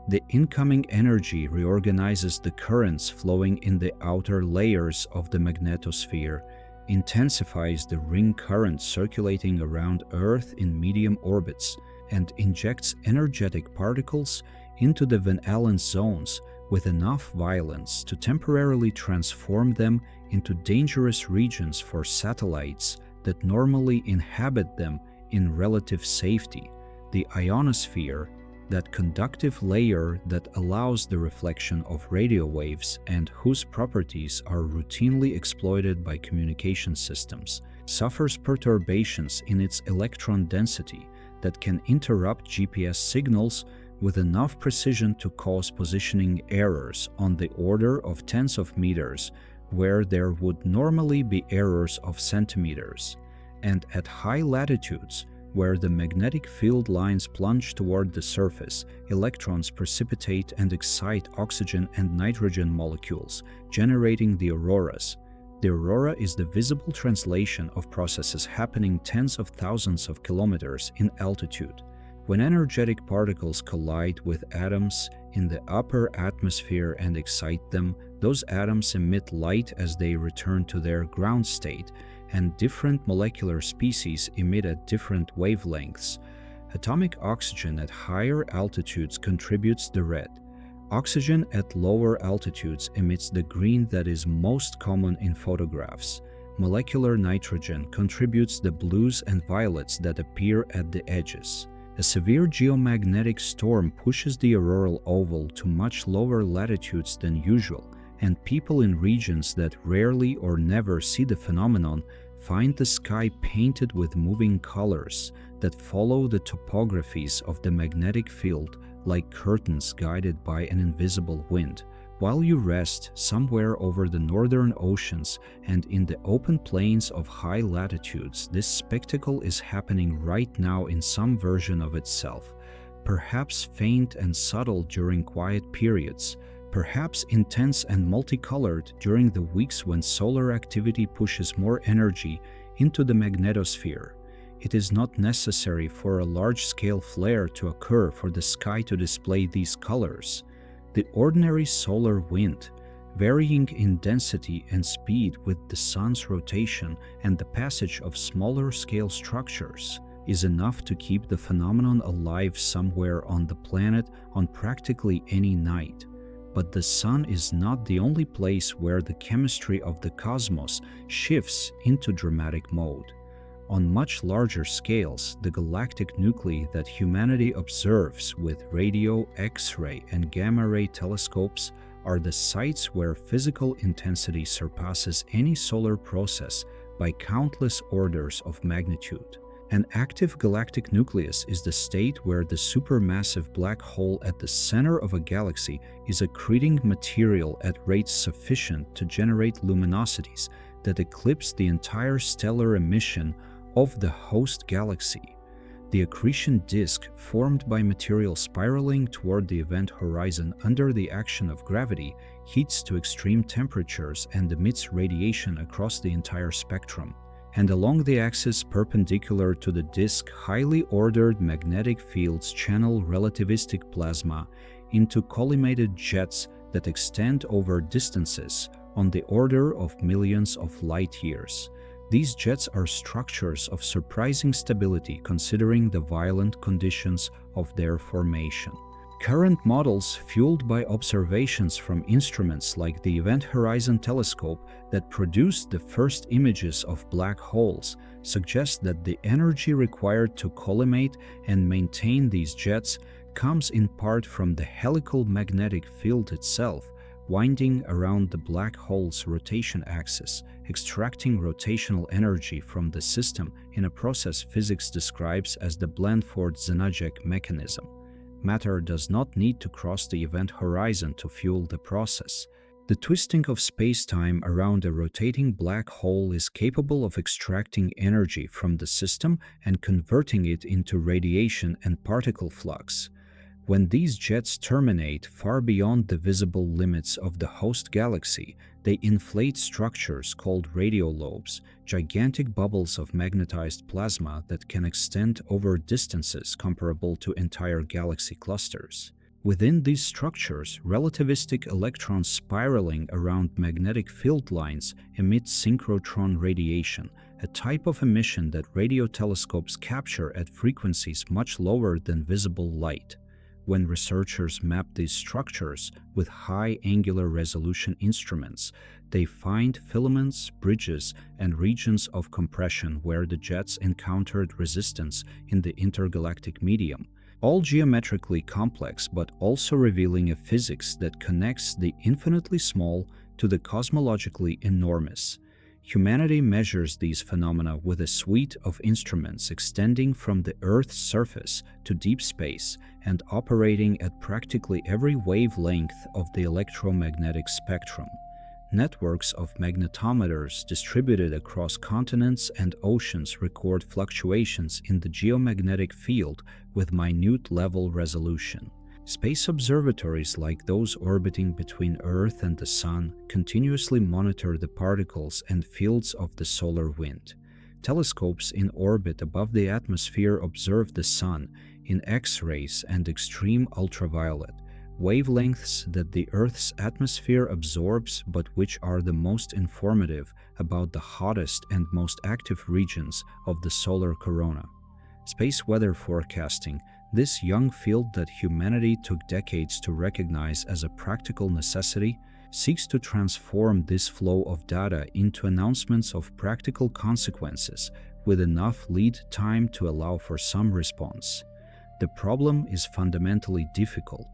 The incoming energy reorganizes the currents flowing in the outer layers of the magnetosphere, intensifies the ring current circulating around Earth in medium orbits, and injects energetic particles into the Van Allen zones with enough violence to temporarily transform them into dangerous regions for satellites that normally inhabit them in relative safety. The ionosphere, that conductive layer that allows the reflection of radio waves and whose properties are routinely exploited by communication systems, suffers perturbations in its electron density that can interrupt GPS signals with enough precision to cause positioning errors on the order of tens of meters where there would normally be errors of centimeters. And at high latitudes, where the magnetic field lines plunge toward the surface, electrons precipitate and excite oxygen and nitrogen molecules, generating the auroras. The aurora is the visible translation of processes happening tens of thousands of kilometers in altitude. When energetic particles collide with atoms in the upper atmosphere and excite them, those atoms emit light as they return to their ground state, and different molecular species emit at different wavelengths. Atomic oxygen at higher altitudes contributes the red. Oxygen at lower altitudes emits the green that is most common in photographs. Molecular nitrogen contributes the blues and violets that appear at the edges. A severe geomagnetic storm pushes the auroral oval to much lower latitudes than usual, and people in regions that rarely or never see the phenomenon find the sky painted with moving colors that follow the topographies of the magnetic field like curtains guided by an invisible wind. While you rest somewhere over the northern oceans and in the open plains of high latitudes, this spectacle is happening right now in some version of itself, perhaps faint and subtle during quiet periods, perhaps intense and multicolored during the weeks when solar activity pushes more energy into the magnetosphere. It is not necessary for a large-scale flare to occur for the sky to display these colors. The ordinary solar wind, varying in density and speed with the sun's rotation and the passage of smaller-scale structures, is enough to keep the phenomenon alive somewhere on the planet on practically any night. But the sun is not the only place where the chemistry of the cosmos shifts into dramatic mode. On much larger scales, the galactic nuclei that humanity observes with radio, X-ray, and gamma-ray telescopes are the sites where physical intensity surpasses any solar process by countless orders of magnitude. An active galactic nucleus is the state where the supermassive black hole at the center of a galaxy is accreting material at rates sufficient to generate luminosities that eclipse the entire stellar emission of the host galaxy. The accretion disk, formed by material spiraling toward the event horizon under the action of gravity, heats to extreme temperatures and emits radiation across the entire spectrum. And along the axis perpendicular to the disk, highly ordered magnetic fields channel relativistic plasma into collimated jets that extend over distances on the order of millions of light years. These jets are structures of surprising stability considering the violent conditions of their formation. Current models, fueled by observations from instruments like the Event Horizon Telescope that produced the first images of black holes, suggest that the energy required to collimate and maintain these jets comes in part from the helical magnetic field itself, winding around the black hole's rotation axis, extracting rotational energy from the system in a process physics describes as the Blandford-Zanajek mechanism. Matter does not need to cross the event horizon to fuel the process. The twisting of space-time around a rotating black hole is capable of extracting energy from the system and converting it into radiation and particle flux. When these jets terminate far beyond the visible limits of the host galaxy, they inflate structures called radiolobes, gigantic bubbles of magnetized plasma that can extend over distances comparable to entire galaxy clusters. Within these structures, relativistic electrons spiraling around magnetic field lines emit synchrotron radiation, a type of emission that radio telescopes capture at frequencies much lower than visible light. When researchers map these structures with high angular resolution instruments, they find filaments, bridges, and regions of compression where the jets encountered resistance in the intergalactic medium, all geometrically complex but also revealing a physics that connects the infinitely small to the cosmologically enormous. Humanity measures these phenomena with a suite of instruments extending from the Earth's surface to deep space and operating at practically every wavelength of the electromagnetic spectrum. Networks of magnetometers distributed across continents and oceans record fluctuations in the geomagnetic field with minute-level resolution. Space observatories like those orbiting between Earth and the Sun continuously monitor the particles and fields of the solar wind. Telescopes in orbit above the atmosphere observe the Sun in X-rays and extreme ultraviolet, wavelengths that the Earth's atmosphere absorbs but which are the most informative about the hottest and most active regions of the solar corona. Space weather forecasting, this young field that humanity took decades to recognize as a practical necessity, seeks to transform this flow of data into announcements of practical consequences with enough lead time to allow for some response. The problem is fundamentally difficult.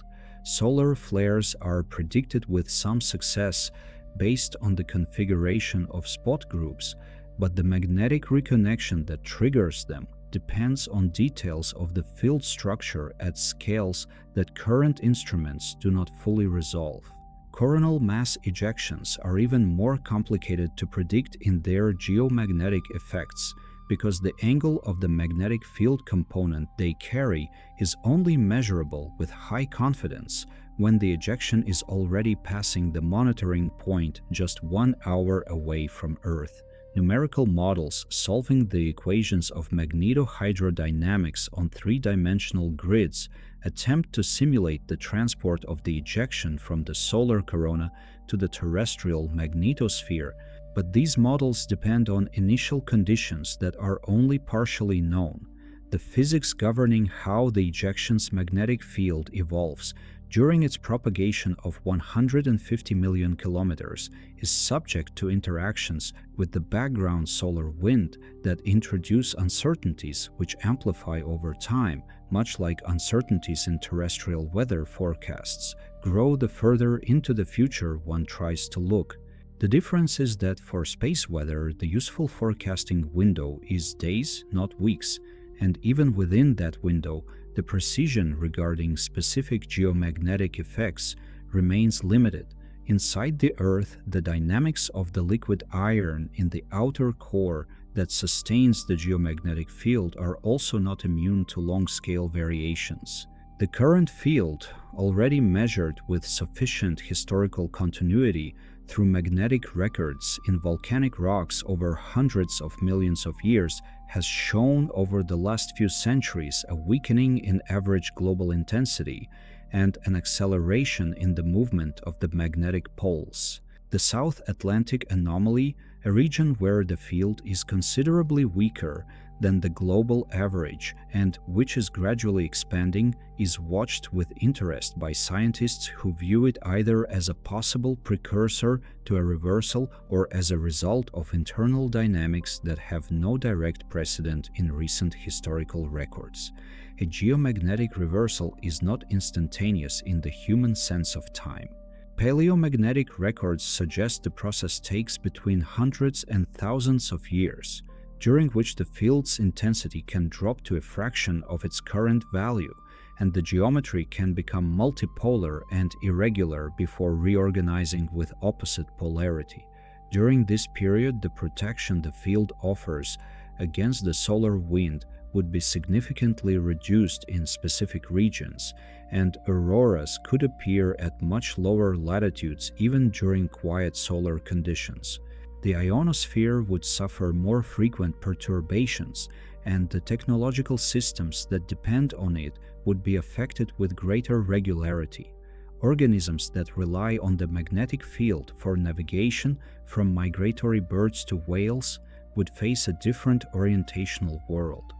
Solar flares are predicted with some success based on the configuration of spot groups, but the magnetic reconnection that triggers them depends on details of the field structure at scales that current instruments do not fully resolve. Coronal mass ejections are even more complicated to predict in their geomagnetic effects because the angle of the magnetic field component they carry is only measurable with high confidence when the ejection is already passing the monitoring point just 1 hour away from Earth. Numerical models solving the equations of magnetohydrodynamics on three-dimensional grids attempt to simulate the transport of the ejection from the solar corona to the terrestrial magnetosphere, but these models depend on initial conditions that are only partially known. The physics governing how the ejection's magnetic field evolves during its propagation of 150 million kilometers is subject to interactions with the background solar wind that introduce uncertainties which amplify over time, much like uncertainties in terrestrial weather forecasts grow the further into the future one tries to look. The difference is that for space weather, the useful forecasting window is days, not weeks, and even within that window, the precision regarding specific geomagnetic effects remains limited. Inside the Earth, the dynamics of the liquid iron in the outer core that sustains the geomagnetic field are also not immune to long-scale variations. The current field, already measured with sufficient historical continuity through magnetic records in volcanic rocks over hundreds of millions of years, has shown over the last few centuries a weakening in average global intensity and an acceleration in the movement of the magnetic poles. The South Atlantic anomaly, A region where the field is considerably weaker than the global average and which is gradually expanding is watched with interest by scientists who view it either as a possible precursor to a reversal or as a result of internal dynamics that have no direct precedent in recent historical records. A geomagnetic reversal is not instantaneous in the human sense of time. Paleomagnetic records suggest the process takes between hundreds and thousands of years, during which the field's intensity can drop to a fraction of its current value, and the geometry can become multipolar and irregular before reorganizing with opposite polarity. During this period, the protection the field offers against the solar wind would be significantly reduced in specific regions, and auroras could appear at much lower latitudes even during quiet solar conditions. The ionosphere would suffer more frequent perturbations, and the technological systems that depend on it would be affected with greater regularity. Organisms that rely on the magnetic field for navigation, from migratory birds to whales, would face a different orientational world.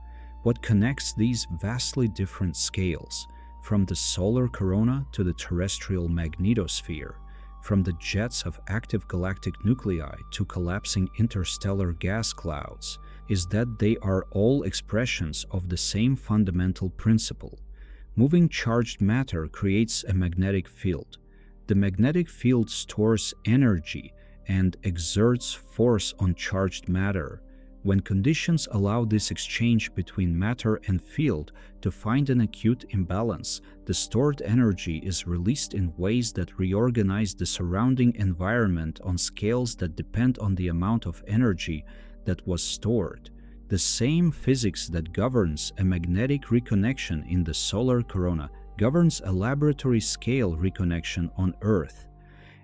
What connects these vastly different scales, from the solar corona to the terrestrial magnetosphere, from the jets of active galactic nuclei to collapsing interstellar gas clouds, is that they are all expressions of the same fundamental principle. Moving charged matter creates a magnetic field. The magnetic field stores energy and exerts force on charged matter. When conditions allow this exchange between matter and field to find an acute imbalance, the stored energy is released in ways that reorganize the surrounding environment on scales that depend on the amount of energy that was stored. The same physics that governs a magnetic reconnection in the solar corona governs a laboratory scale reconnection on Earth.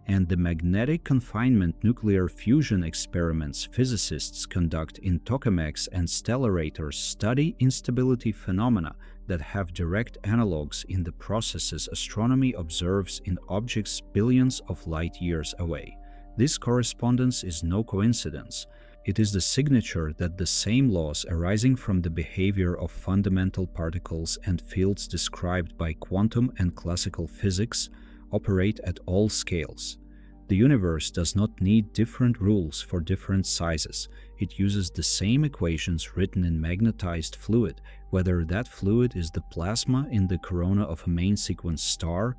And the magnetic confinement nuclear fusion experiments physicists conduct in tokamaks and stellarators study instability phenomena that have direct analogues in the processes astronomy observes in objects billions of light years away. This correspondence is no coincidence. It is the signature that the same laws arising from the behavior of fundamental particles and fields described by quantum and classical physics operate at all scales. The universe does not need different rules for different sizes. It uses the same equations written in magnetized fluid, whether that fluid is the plasma in the corona of a main sequence star,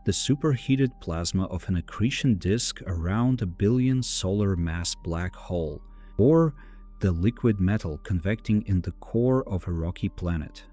the superheated plasma of an accretion disk around a billion solar mass black hole, or the liquid metal convecting in the core of a rocky planet.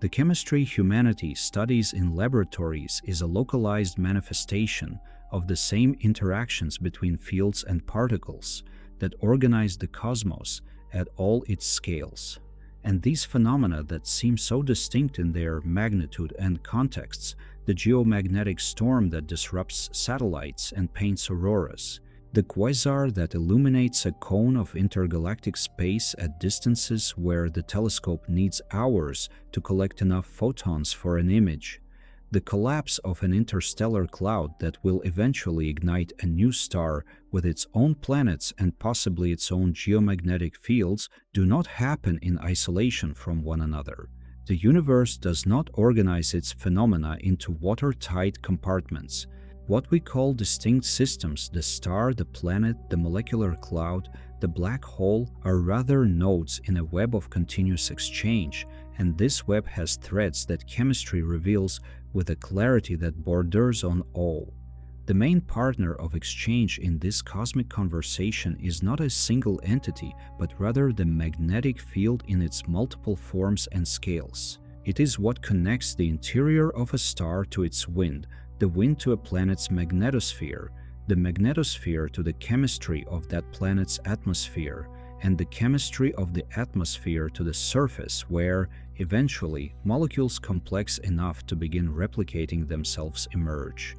The chemistry humanity studies in laboratories is a localized manifestation of the same interactions between fields and particles that organize the cosmos at all its scales. And these phenomena that seem so distinct in their magnitude and contexts, the geomagnetic storm that disrupts satellites and paints auroras, the quasar that illuminates a cone of intergalactic space at distances where the telescope needs hours to collect enough photons for an image, the collapse of an interstellar cloud that will eventually ignite a new star with its own planets and possibly its own geomagnetic fields do not happen in isolation from one another. The universe does not organize its phenomena into watertight compartments. What we call distinct systems, the star, the planet, the molecular cloud, the black hole, are rather nodes in a web of continuous exchange, and this web has threads that chemistry reveals with a clarity that borders on awe. The main partner of exchange in this cosmic conversation is not a single entity, but rather the magnetic field in its multiple forms and scales. It is what connects the interior of a star to its wind, the wind to a planet's magnetosphere, the magnetosphere to the chemistry of that planet's atmosphere, and the chemistry of the atmosphere to the surface where, eventually, molecules complex enough to begin replicating themselves emerge.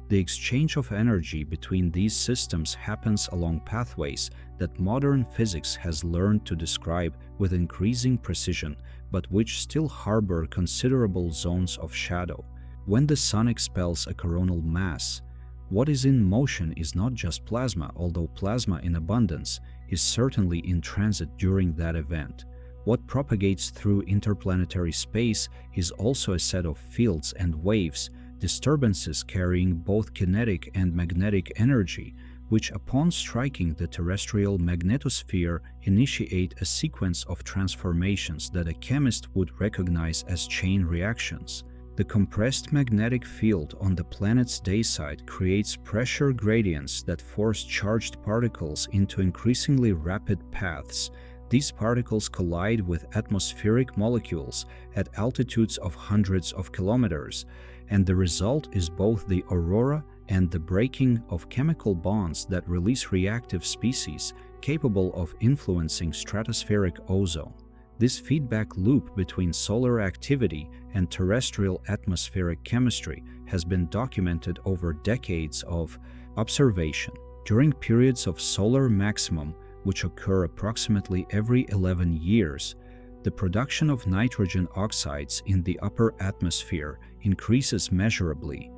The exchange of energy between these systems happens along pathways that modern physics has learned to describe with increasing precision, but which still harbor considerable zones of shadow. When the sun expels a coronal mass, What is in motion is not just plasma, although plasma in abundance is certainly in transit during that event. What propagates through interplanetary space is also a set of fields and waves, disturbances carrying both kinetic and magnetic energy, which upon striking the terrestrial magnetosphere initiate a sequence of transformations that a chemist would recognize as chain reactions. The compressed magnetic field on the planet's day side creates pressure gradients that force charged particles into increasingly rapid paths. These particles collide with atmospheric molecules at altitudes of hundreds of kilometers, and the result is both the aurora and the breaking of chemical bonds that release reactive species capable of influencing stratospheric ozone. This feedback loop between solar activity and terrestrial atmospheric chemistry has been documented over decades of observation. During periods of solar maximum, which occur approximately every 11 years, the production of nitrogen oxides in the upper atmosphere increases measurably.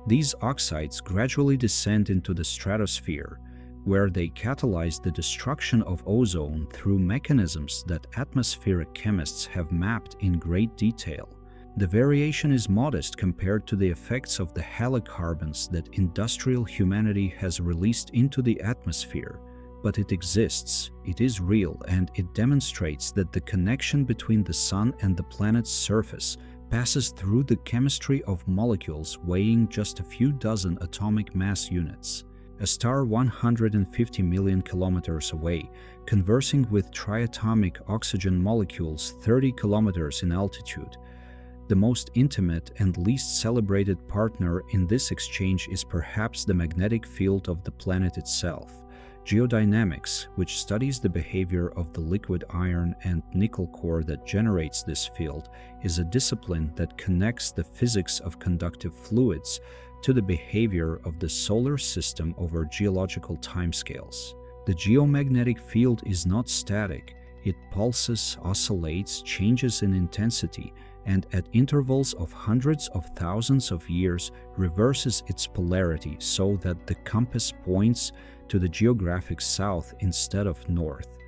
These oxides gradually descend into the stratosphere, where they catalyze the destruction of ozone through mechanisms that atmospheric chemists have mapped in great detail. The variation is modest compared to the effects of the halocarbons that industrial humanity has released into the atmosphere, but it exists, it is real, and it demonstrates that the connection between the Sun and the planet's surface passes through the chemistry of molecules weighing just a few dozen atomic mass units. A star 150 million kilometers away, conversing with triatomic oxygen molecules 30 kilometers in altitude. The most intimate and least celebrated partner in this exchange is perhaps the magnetic field of the planet itself. Geodynamics, which studies the behavior of the liquid iron and nickel core that generates this field, is a discipline that connects the physics of conductive fluids to the behavior of the solar system over geological timescales. The geomagnetic field is not static. It pulses, oscillates, changes in intensity, and at intervals of hundreds of thousands of years reverses its polarity so that the compass points to the geographic south instead of north.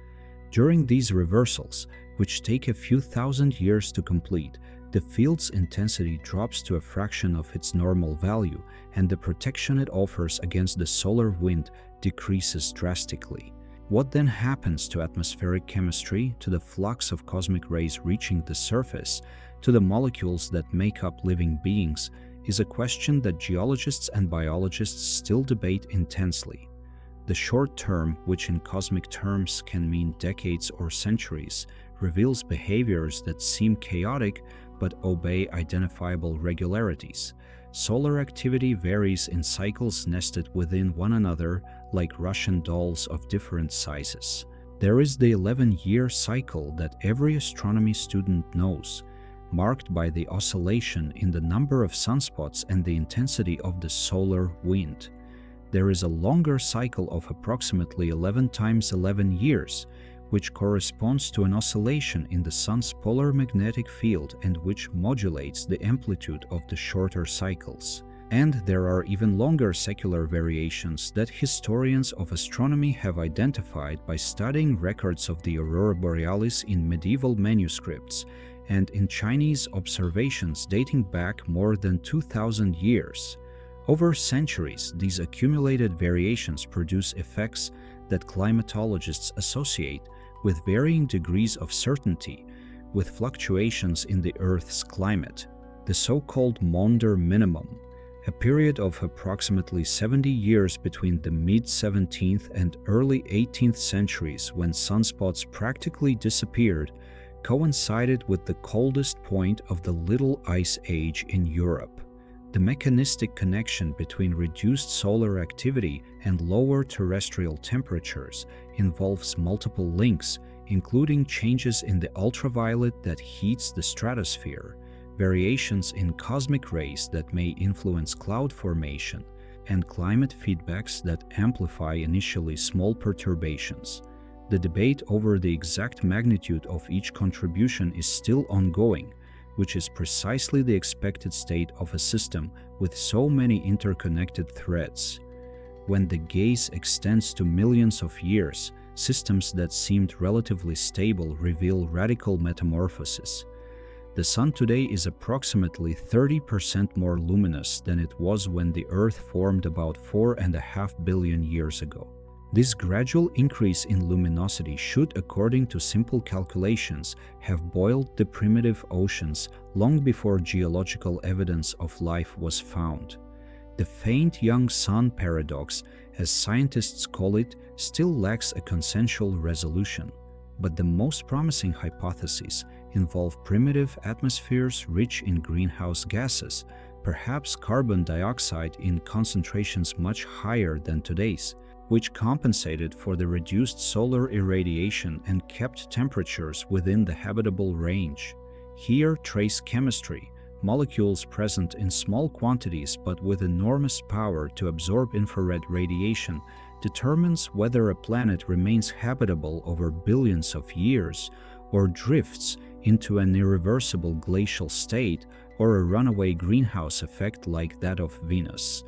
During these reversals, which take a few thousand years to complete, the field's intensity drops to a fraction of its normal value, and the protection it offers against the solar wind decreases drastically. What then happens to atmospheric chemistry, to the flux of cosmic rays reaching the surface, to the molecules that make up living beings, is a question that geologists and biologists still debate intensely. The short term, which in cosmic terms can mean decades or centuries, reveals behaviors that seem chaotic but obey identifiable regularities. Solar activity varies in cycles nested within one another like Russian dolls of different sizes. There is the 11-year cycle that every astronomy student knows, marked by the oscillation in the number of sunspots and the intensity of the solar wind. There is a longer cycle of approximately 11 times 11 years, which corresponds to an oscillation in the Sun's polar magnetic field and which modulates the amplitude of the shorter cycles. And there are even longer secular variations that historians of astronomy have identified by studying records of the aurora borealis in medieval manuscripts and in Chinese observations dating back more than 2,000 years. Over centuries, these accumulated variations produce effects that climatologists associate with varying degrees of certainty with fluctuations in the Earth's climate, the so-called Maunder minimum, a period of approximately 70 years between the mid-17th and early 18th centuries when sunspots practically disappeared, coincided with the coldest point of the Little Ice Age in Europe. The mechanistic connection between reduced solar activity and lower terrestrial temperatures involves multiple links, including changes in the ultraviolet that heats the stratosphere, variations in cosmic rays that may influence cloud formation, and climate feedbacks that amplify initially small perturbations. The debate over the exact magnitude of each contribution is still ongoing, which is precisely the expected state of a system with so many interconnected threads. When the gaze extends to millions of years, systems that seemed relatively stable reveal radical metamorphosis. The Sun today is approximately 30% more luminous than it was when the Earth formed about 4.5 billion years ago. This gradual increase in luminosity should, according to simple calculations, have boiled the primitive oceans long before geological evidence of life was found. The faint young sun paradox, as scientists call it, still lacks a consensual resolution. But the most promising hypotheses involve primitive atmospheres rich in greenhouse gases, perhaps carbon dioxide in concentrations much higher than today's, which compensated for the reduced solar irradiation and kept temperatures within the habitable range. Here, trace chemistry, molecules present in small quantities but with enormous power to absorb infrared radiation, determines whether a planet remains habitable over billions of years or drifts into an irreversible glacial state or a runaway greenhouse effect like that of Venus.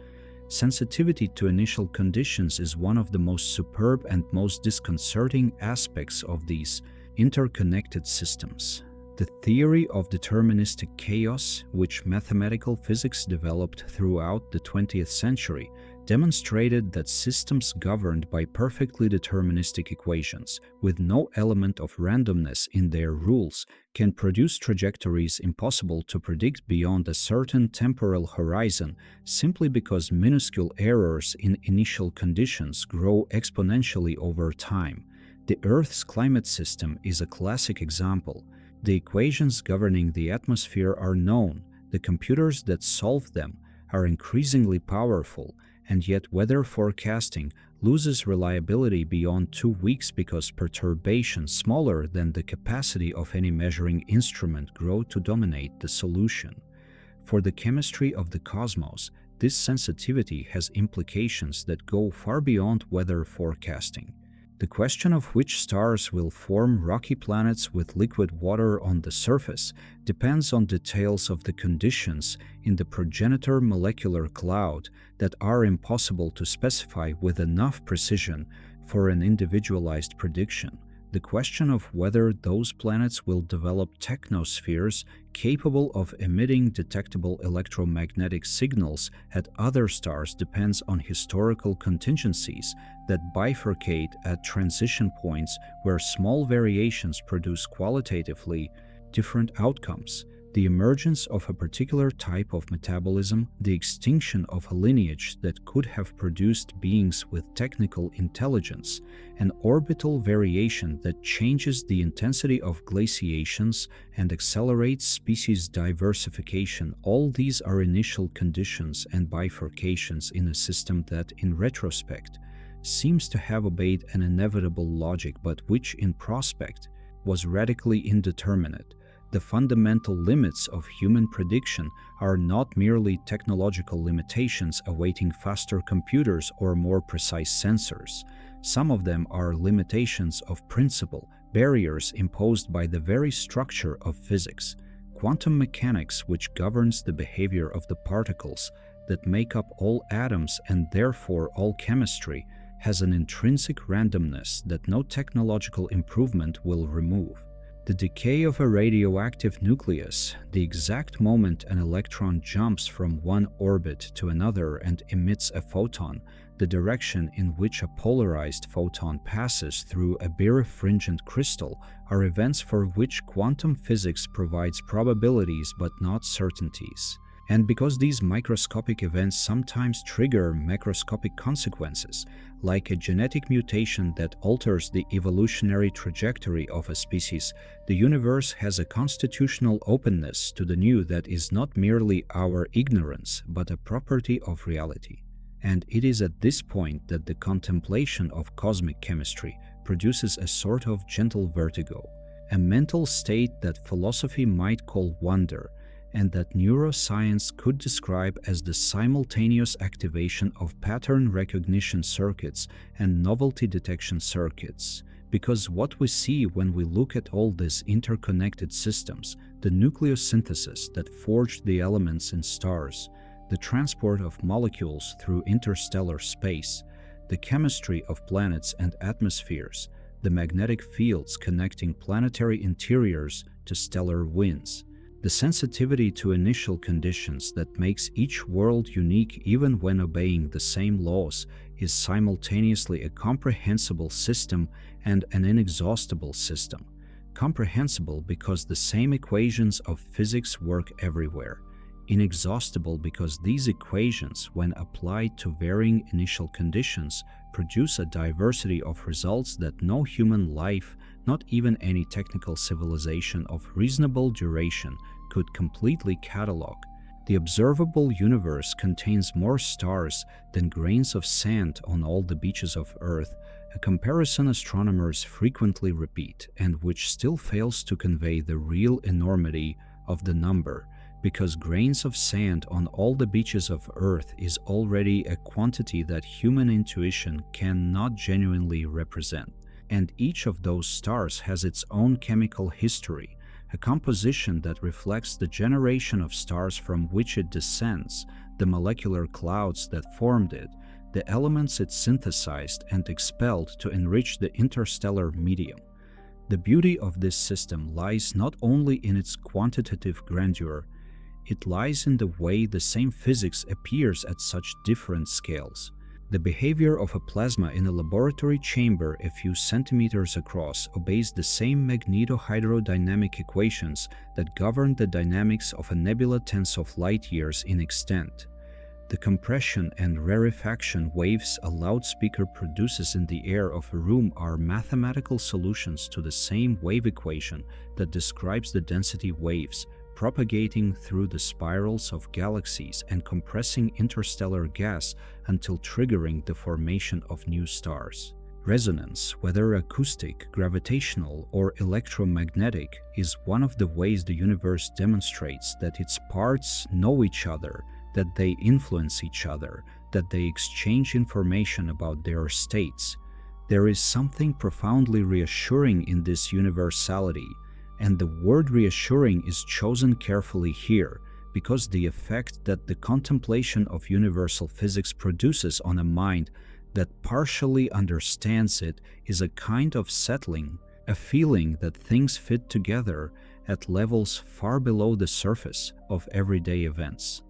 Sensitivity to initial conditions is one of the most superb and most disconcerting aspects of these interconnected systems. The theory of deterministic chaos, which mathematical physics developed throughout the 20th century, demonstrated that systems governed by perfectly deterministic equations, with no element of randomness in their rules, can produce trajectories impossible to predict beyond a certain temporal horizon, simply because minuscule errors in initial conditions grow exponentially over time. The Earth's climate system is a classic example. The equations governing the atmosphere are known, the computers that solve them are increasingly powerful, and yet weather forecasting loses reliability beyond 2 weeks because perturbations smaller than the capacity of any measuring instrument grow to dominate the solution. For the chemistry of the cosmos, this sensitivity has implications that go far beyond weather forecasting. The question of which stars will form rocky planets with liquid water on the surface depends on details of the conditions in the progenitor molecular cloud that are impossible to specify with enough precision for an individualized prediction. The question of whether those planets will develop technospheres capable of emitting detectable electromagnetic signals at other stars depends on historical contingencies that bifurcate at transition points where small variations produce qualitatively different outcomes. The emergence of a particular type of metabolism, the extinction of a lineage that could have produced beings with technical intelligence, an orbital variation that changes the intensity of glaciations and accelerates species diversification, all these are initial conditions and bifurcations in a system that, in retrospect, seems to have obeyed an inevitable logic but which, in prospect, was radically indeterminate. The fundamental limits of human prediction are not merely technological limitations awaiting faster computers or more precise sensors. Some of them are limitations of principle, barriers imposed by the very structure of physics. Quantum mechanics, which governs the behavior of the particles that make up all atoms and therefore all chemistry, has an intrinsic randomness that no technological improvement will remove. The decay of a radioactive nucleus, the exact moment an electron jumps from one orbit to another and emits a photon, the direction in which a polarized photon passes through a birefringent crystal, are events for which quantum physics provides probabilities but not certainties. And because these microscopic events sometimes trigger macroscopic consequences, like a genetic mutation that alters the evolutionary trajectory of a species, the universe has a constitutional openness to the new that is not merely our ignorance, but a property of reality. And it is at this point that the contemplation of cosmic chemistry produces a sort of gentle vertigo, a mental state that philosophy might call wonder, and that neuroscience could describe as the simultaneous activation of pattern recognition circuits and novelty detection circuits. Because what we see when we look at all these interconnected systems, the nucleosynthesis that forged the elements in stars, the transport of molecules through interstellar space, the chemistry of planets and atmospheres, the magnetic fields connecting planetary interiors to stellar winds, the sensitivity to initial conditions that makes each world unique even when obeying the same laws is simultaneously a comprehensible system and an inexhaustible system. Comprehensible because the same equations of physics work everywhere. Inexhaustible because these equations, when applied to varying initial conditions, produce a diversity of results that no human life, not even any technical civilization of reasonable duration, could completely catalog. The observable universe contains more stars than grains of sand on all the beaches of Earth, a comparison astronomers frequently repeat and which still fails to convey the real enormity of the number, because grains of sand on all the beaches of Earth is already a quantity that human intuition cannot genuinely represent. And each of those stars has its own chemical history, a composition that reflects the generation of stars from which it descends, the molecular clouds that formed it, the elements it synthesized and expelled to enrich the interstellar medium. The beauty of this system lies not only in its quantitative grandeur, it lies in the way the same physics appears at such different scales. The behavior of a plasma in a laboratory chamber a few centimeters across obeys the same magnetohydrodynamic equations that govern the dynamics of a nebula tens of light years in extent. The compression and rarefaction waves a loudspeaker produces in the air of a room are mathematical solutions to the same wave equation that describes the density waves propagating through the spirals of galaxies and compressing interstellar gas until triggering the formation of new stars. Resonance, whether acoustic, gravitational, or electromagnetic, is one of the ways the universe demonstrates that its parts know each other, that they influence each other, that they exchange information about their states. There is something profoundly reassuring in this universality, and the word reassuring is chosen carefully here because the effect that the contemplation of universal physics produces on a mind that partially understands it is a kind of settling, a feeling that things fit together at levels far below the surface of everyday events.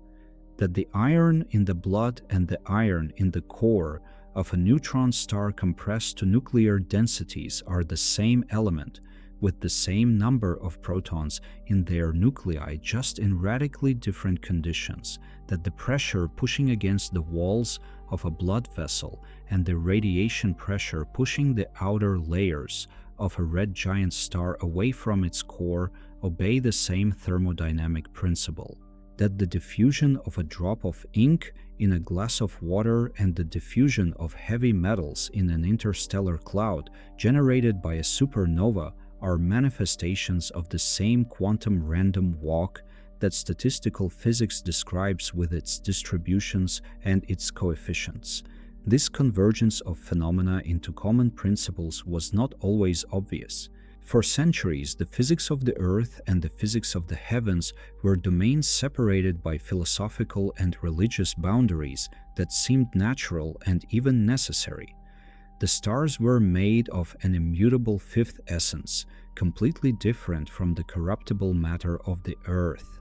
That the iron in the blood and the iron in the core of a neutron star compressed to nuclear densities are the same element, with the same number of protons in their nuclei, just in radically different conditions, that the pressure pushing against the walls of a blood vessel and the radiation pressure pushing the outer layers of a red giant star away from its core obey the same thermodynamic principle. That the diffusion of a drop of ink in a glass of water and the diffusion of heavy metals in an interstellar cloud generated by a supernova are manifestations of the same quantum random walk that statistical physics describes with its distributions and its coefficients. This convergence of phenomena into common principles was not always obvious. For centuries, the physics of the earth and the physics of the heavens were domains separated by philosophical and religious boundaries that seemed natural and even necessary. The stars were made of an immutable fifth essence, completely different from the corruptible matter of the earth.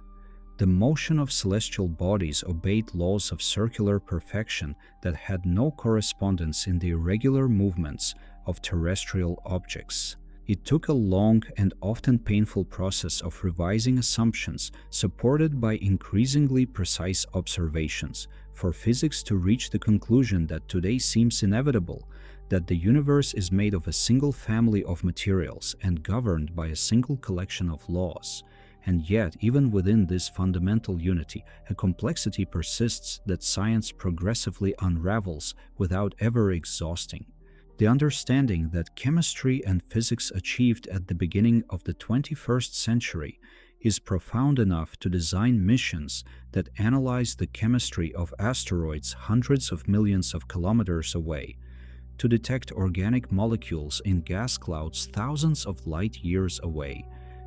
The motion of celestial bodies obeyed laws of circular perfection that had no correspondence in the irregular movements of terrestrial objects. It took a long and often painful process of revising assumptions supported by increasingly precise observations for physics to reach the conclusion that today seems inevitable, that the universe is made of a single family of materials and governed by a single collection of laws. And yet, even within this fundamental unity, a complexity persists that science progressively unravels without ever exhausting. The understanding that chemistry and physics achieved at the beginning of the 21st century is profound enough to design missions that analyze the chemistry of asteroids hundreds of millions of kilometers away, to detect organic molecules in gas clouds thousands of light years away,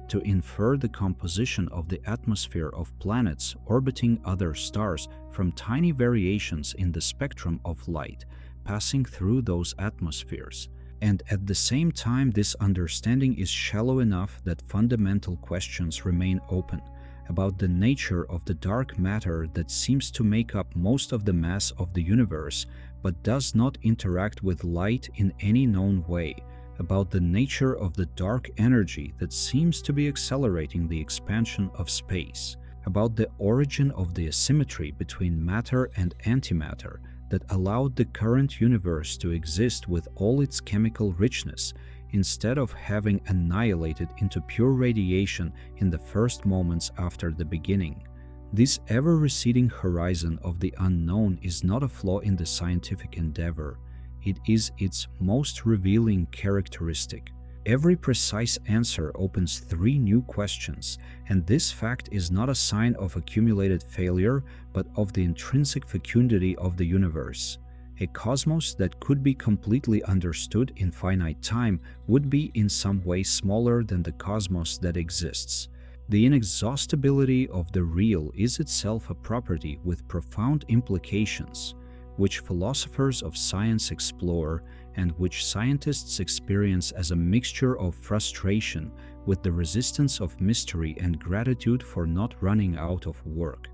to infer the composition of the atmosphere of planets orbiting other stars from tiny variations in the spectrum of light passing through those atmospheres. And at the same time, this understanding is shallow enough that fundamental questions remain open about the nature of the dark matter that seems to make up most of the mass of the universe but does not interact with light in any known way, about the nature of the dark energy that seems to be accelerating the expansion of space, about the origin of the asymmetry between matter and antimatter that allowed the current universe to exist with all its chemical richness, instead of having annihilated into pure radiation in the first moments after the beginning. This ever-receding horizon of the unknown is not a flaw in the scientific endeavor. It is its most revealing characteristic. Every precise answer opens 3 new questions, and this fact is not a sign of accumulated failure, but of the intrinsic fecundity of the universe. A cosmos that could be completely understood in finite time would be in some way smaller than the cosmos that exists. The inexhaustibility of the real is itself a property with profound implications, which philosophers of science explore and which scientists experience as a mixture of frustration with the resistance of mystery and gratitude for not running out of work.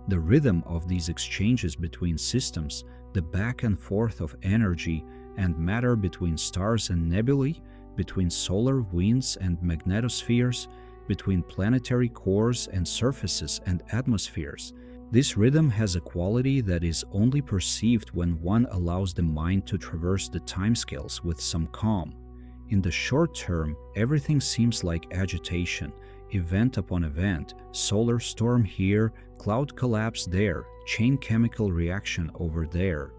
The rhythm of these exchanges between systems, the back and forth of energy and matter between stars and nebulae, between solar winds and magnetospheres, between planetary cores and surfaces and atmospheres. This rhythm has a quality that is only perceived when one allows the mind to traverse the timescales with some calm. In the short term, everything seems like agitation, event upon event, solar storm here, cloud collapse there, chain chemical reaction over there.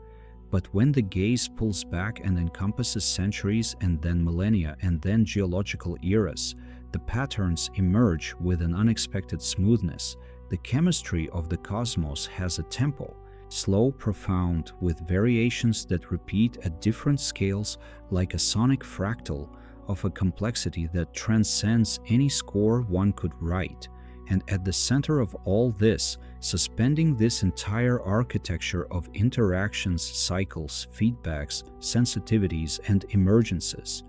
But when the gaze pulls back and encompasses centuries and then millennia and then geological eras, the patterns emerge with an unexpected smoothness. The chemistry of the cosmos has a tempo, slow, profound, with variations that repeat at different scales like a sonic fractal of a complexity that transcends any score one could write. And at the center of all this, suspending this entire architecture of interactions, cycles, feedbacks, sensitivities, and emergences,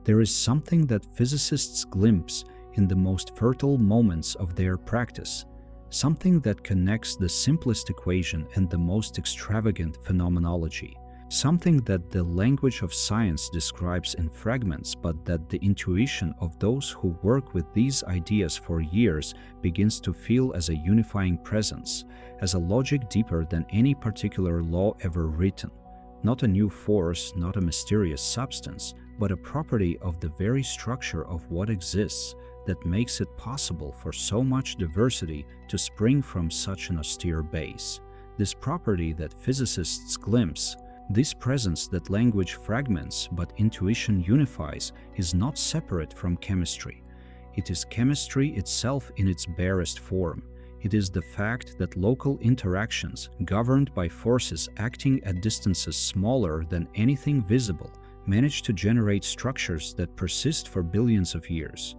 there is something that physicists glimpse in the most fertile moments of their practice, something that connects the simplest equation and the most extravagant phenomenology, something that the language of science describes in fragments, but that the intuition of those who work with these ideas for years begins to feel as a unifying presence, as a logic deeper than any particular law ever written. Not a new force, not a mysterious substance, but a property of the very structure of what exists that makes it possible for so much diversity to spring from such an austere base. This property that physicists glimpse, this presence that language fragments but intuition unifies, is not separate from chemistry. It is chemistry itself in its barest form. It is the fact that local interactions, governed by forces acting at distances smaller than anything visible, manage to generate structures that persist for billions of years,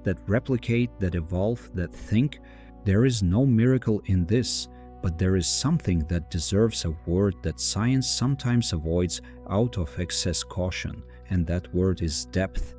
that replicate, that evolve, that think. There is no miracle in this, but there is something that deserves a word that science sometimes avoids out of excess caution, and that word is depth.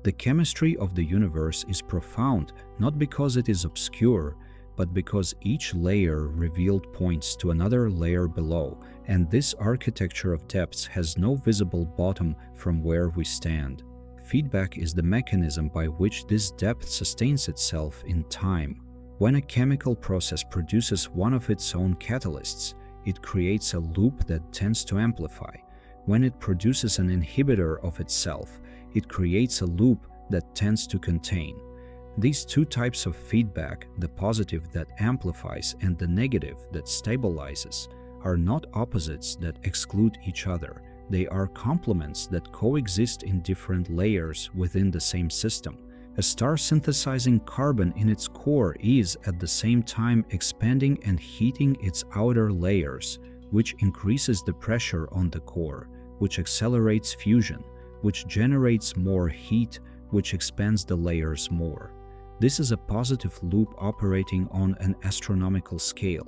The chemistry of the universe is profound, not because it is obscure, but because each layer revealed points to another layer below, and this architecture of depths has no visible bottom from where we stand. Feedback is the mechanism by which this depth sustains itself in time. When a chemical process produces one of its own catalysts, it creates a loop that tends to amplify. When it produces an inhibitor of itself, it creates a loop that tends to contain. These two types of feedback, the positive that amplifies and the negative that stabilizes, are not opposites that exclude each other. They are complements that coexist in different layers within the same system. A star synthesizing carbon in its core is at the same time expanding and heating its outer layers, which increases the pressure on the core, which accelerates fusion, which generates more heat, which expands the layers more. This is a positive loop operating on an astronomical scale,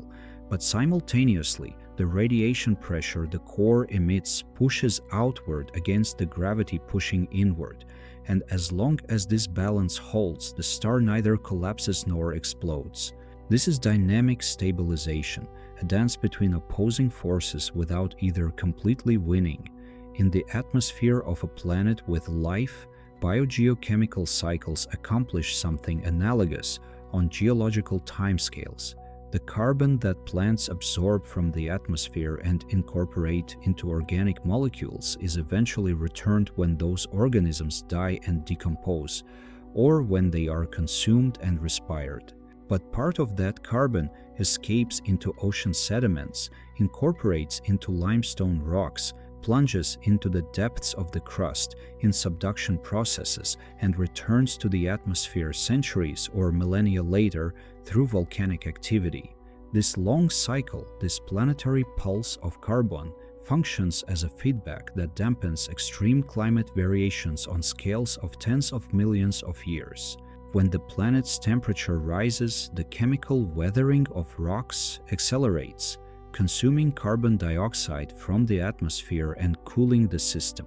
but simultaneously, the radiation pressure the core emits pushes outward against the gravity pushing inward, and as long as this balance holds, the star neither collapses nor explodes. This is dynamic stabilization, a dance between opposing forces without either completely winning. In the atmosphere of a planet with life, biogeochemical cycles accomplish something analogous on geological timescales. The carbon that plants absorb from the atmosphere and incorporate into organic molecules is eventually returned when those organisms die and decompose, or when they are consumed and respired. But part of that carbon escapes into ocean sediments, incorporates into limestone rocks, plunges into the depths of the crust in subduction processes, and returns to the atmosphere centuries or millennia later through volcanic activity. This long cycle, this planetary pulse of carbon, functions as a feedback that dampens extreme climate variations on scales of tens of millions of years. When the planet's temperature rises, the chemical weathering of rocks accelerates, consuming carbon dioxide from the atmosphere and cooling the system.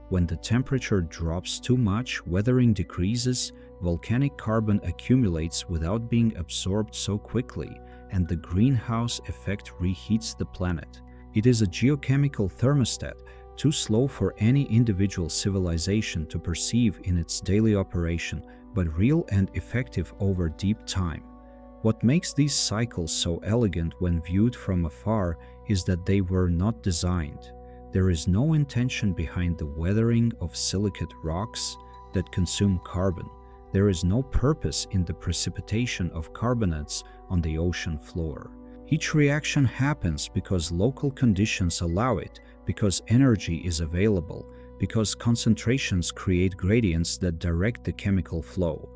When the temperature drops too much, weathering decreases, volcanic carbon accumulates without being absorbed so quickly, and the greenhouse effect reheats the planet. It is a geochemical thermostat, too slow for any individual civilization to perceive in its daily operation, but real and effective over deep time. What makes these cycles so elegant when viewed from afar is that they were not designed. There is no intention behind the weathering of silicate rocks that consume carbon. There is no purpose in the precipitation of carbonates on the ocean floor. Each reaction happens because local conditions allow it, because energy is available, because concentrations create gradients that direct the chemical flow.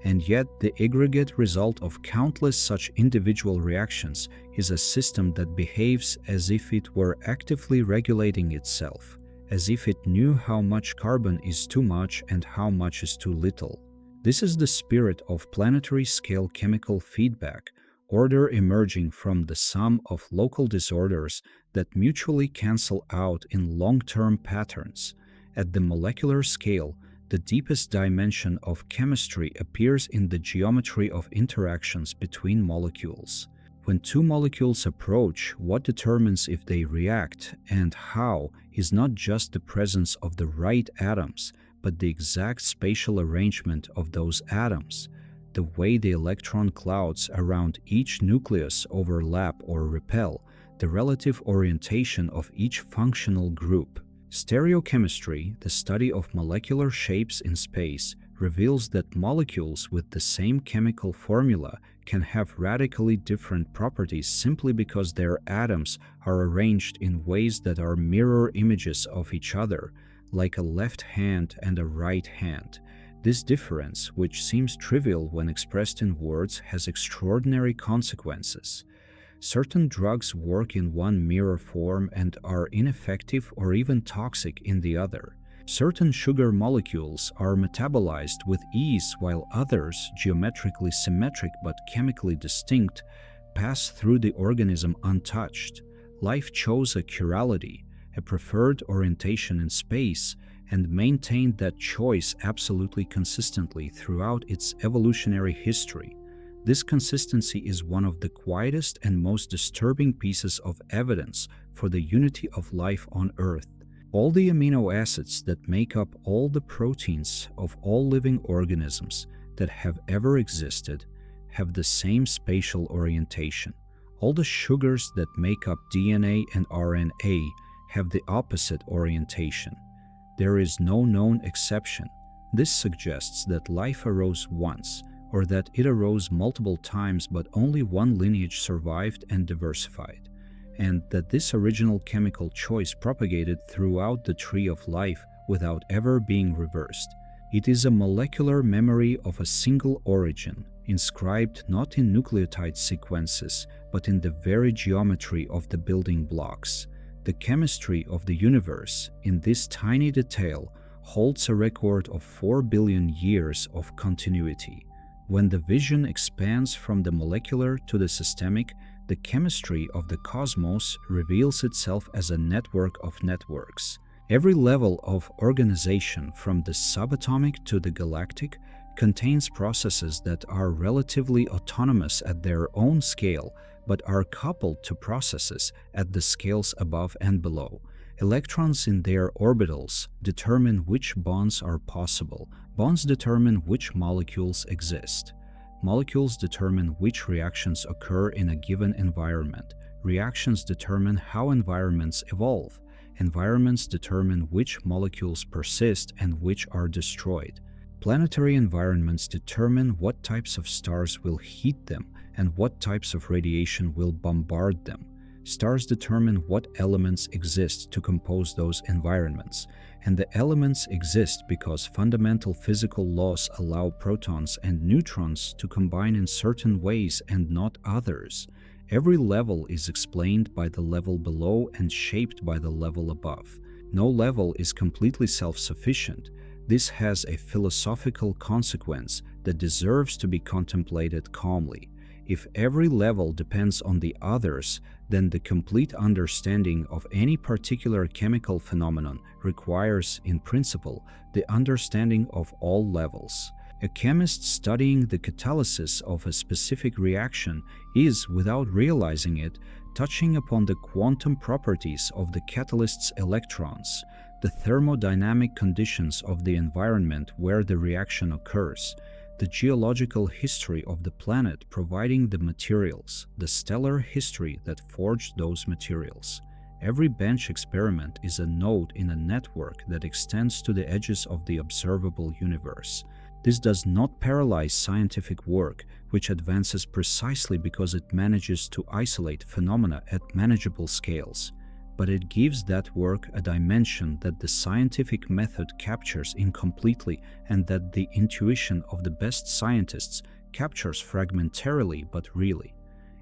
And yet, the aggregate result of countless such individual reactions is a system that behaves as if it were actively regulating itself, as if it knew how much carbon is too much and how much is too little. This is the spirit of planetary scale chemical feedback, order emerging from the sum of local disorders that mutually cancel out in long-term patterns. At the molecular scale, the deepest dimension of chemistry appears in the geometry of interactions between molecules. When two molecules approach, what determines if they react and how is not just the presence of the right atoms, but the exact spatial arrangement of those atoms, the way the electron clouds around each nucleus overlap or repel, the relative orientation of each functional group. Stereochemistry, the study of molecular shapes in space, reveals that molecules with the same chemical formula can have radically different properties simply because their atoms are arranged in ways that are mirror images of each other, like a left hand and a right hand. This difference, which seems trivial when expressed in words, has extraordinary consequences. Certain drugs work in one mirror form and are ineffective or even toxic in the other. Certain sugar molecules are metabolized with ease while others, geometrically symmetric but chemically distinct, pass through the organism untouched. Life chose a chirality, a preferred orientation in space, and maintained that choice absolutely consistently throughout its evolutionary history. This consistency is one of the quietest and most disturbing pieces of evidence for the unity of life on Earth. All the amino acids that make up all the proteins of all living organisms that have ever existed have the same spatial orientation. All the sugars that make up DNA and RNA have the opposite orientation. There is no known exception. This suggests that life arose once, or that it arose multiple times but only one lineage survived and diversified, and that this original chemical choice propagated throughout the tree of life without ever being reversed. It is a molecular memory of a single origin, inscribed not in nucleotide sequences, but in the very geometry of the building blocks. The chemistry of the universe, in this tiny detail, holds a record of 4 billion years of continuity. When the vision expands from the molecular to the systemic, the chemistry of the cosmos reveals itself as a network of networks. Every level of organization, from the subatomic to the galactic, contains processes that are relatively autonomous at their own scale, but are coupled to processes at the scales above and below. Electrons in their orbitals determine which bonds are possible. Bonds determine which molecules exist. Molecules determine which reactions occur in a given environment. Reactions determine how environments evolve. Environments determine which molecules persist and which are destroyed. Planetary environments determine what types of stars will heat them and what types of radiation will bombard them. Stars determine what elements exist to compose those environments, and the elements exist because fundamental physical laws allow protons and neutrons to combine in certain ways and not others. Every level is explained by the level below and shaped by the level above. No level is completely self-sufficient. This has a philosophical consequence that deserves to be contemplated calmly. If every level depends on the others, then the complete understanding of any particular chemical phenomenon requires, in principle, the understanding of all levels. A chemist studying the catalysis of a specific reaction is, without realizing it, touching upon the quantum properties of the catalyst's electrons, the thermodynamic conditions of the environment where the reaction occurs, the geological history of the planet providing the materials, the stellar history that forged those materials. Every bench experiment is a node in a network that extends to the edges of the observable universe. This does not paralyze scientific work, which advances precisely because it manages to isolate phenomena at manageable scales. But it gives that work a dimension that the scientific method captures incompletely and that the intuition of the best scientists captures fragmentarily but really.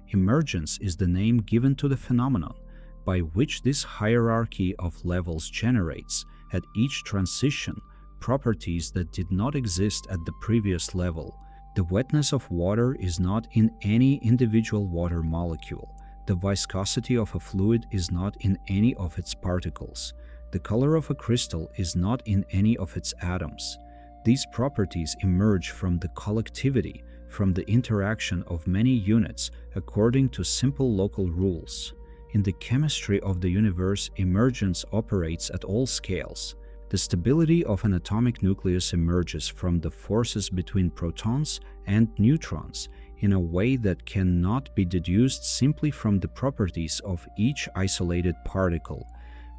Emergence is the name given to the phenomenon, by which this hierarchy of levels generates, at each transition, properties that did not exist at the previous level. The wetness of water is not in any individual water molecule. The viscosity of a fluid is not in any of its particles. The color of a crystal is not in any of its atoms. These properties emerge from the collectivity, from the interaction of many units according to simple local rules. In the chemistry of the universe, emergence operates at all scales. The stability of an atomic nucleus emerges from the forces between protons and neutrons in a way that cannot be deduced simply from the properties of each isolated particle.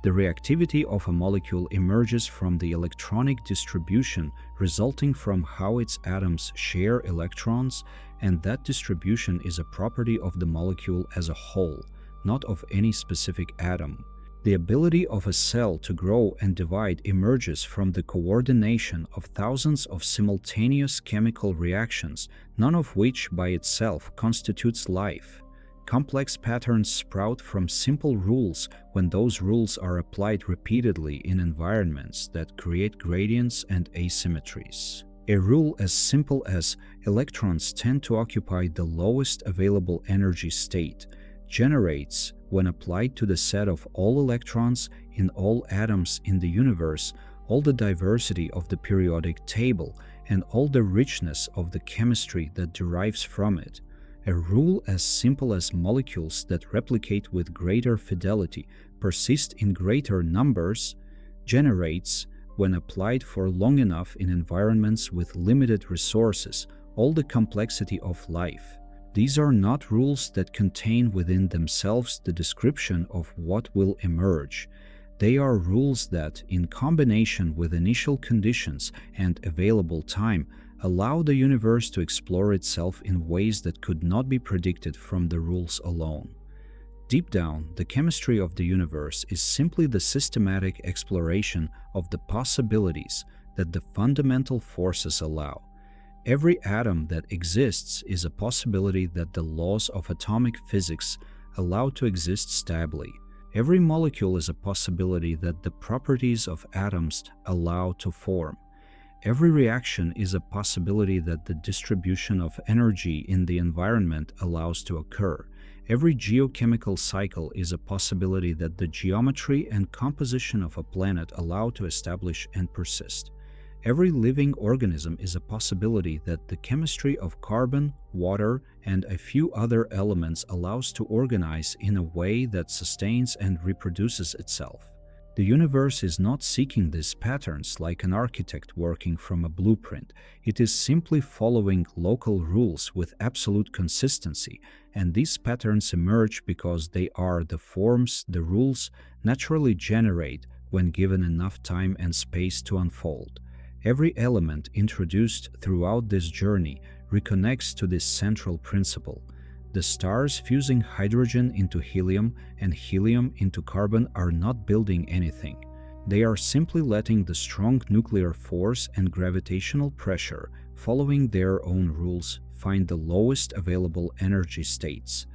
The reactivity of a molecule emerges from the electronic distribution resulting from how its atoms share electrons, and that distribution is a property of the molecule as a whole, not of any specific atom. The ability of a cell to grow and divide emerges from the coordination of thousands of simultaneous chemical reactions, none of which by itself constitutes life. Complex patterns sprout from simple rules when those rules are applied repeatedly in environments that create gradients and asymmetries. A rule as simple as electrons tend to occupy the lowest available energy state generates, when applied to the set of all electrons in all atoms in the universe, all the diversity of the periodic table and all the richness of the chemistry that derives from it. A rule as simple as molecules that replicate with greater fidelity, persist in greater numbers, generates, when applied for long enough in environments with limited resources, all the complexity of life. These are not rules that contain within themselves the description of what will emerge. They are rules that, in combination with initial conditions and available time, allow the universe to explore itself in ways that could not be predicted from the rules alone. Deep down, the chemistry of the universe is simply the systematic exploration of the possibilities that the fundamental forces allow. Every atom that exists is a possibility that the laws of atomic physics allow to exist stably. Every molecule is a possibility that the properties of atoms allow to form. Every reaction is a possibility that the distribution of energy in the environment allows to occur. Every geochemical cycle is a possibility that the geometry and composition of a planet allow to establish and persist. Every living organism is a possibility that the chemistry of carbon, water, and a few other elements allows to organize in a way that sustains and reproduces itself. The universe is not seeking these patterns like an architect working from a blueprint. It is simply following local rules with absolute consistency, and these patterns emerge because they are the forms the rules naturally generate when given enough time and space to unfold. Every element introduced throughout this journey reconnects to this central principle. The stars fusing hydrogen into helium and helium into carbon are not building anything. They are simply letting the strong nuclear force and gravitational pressure, following their own rules, find the lowest available energy states.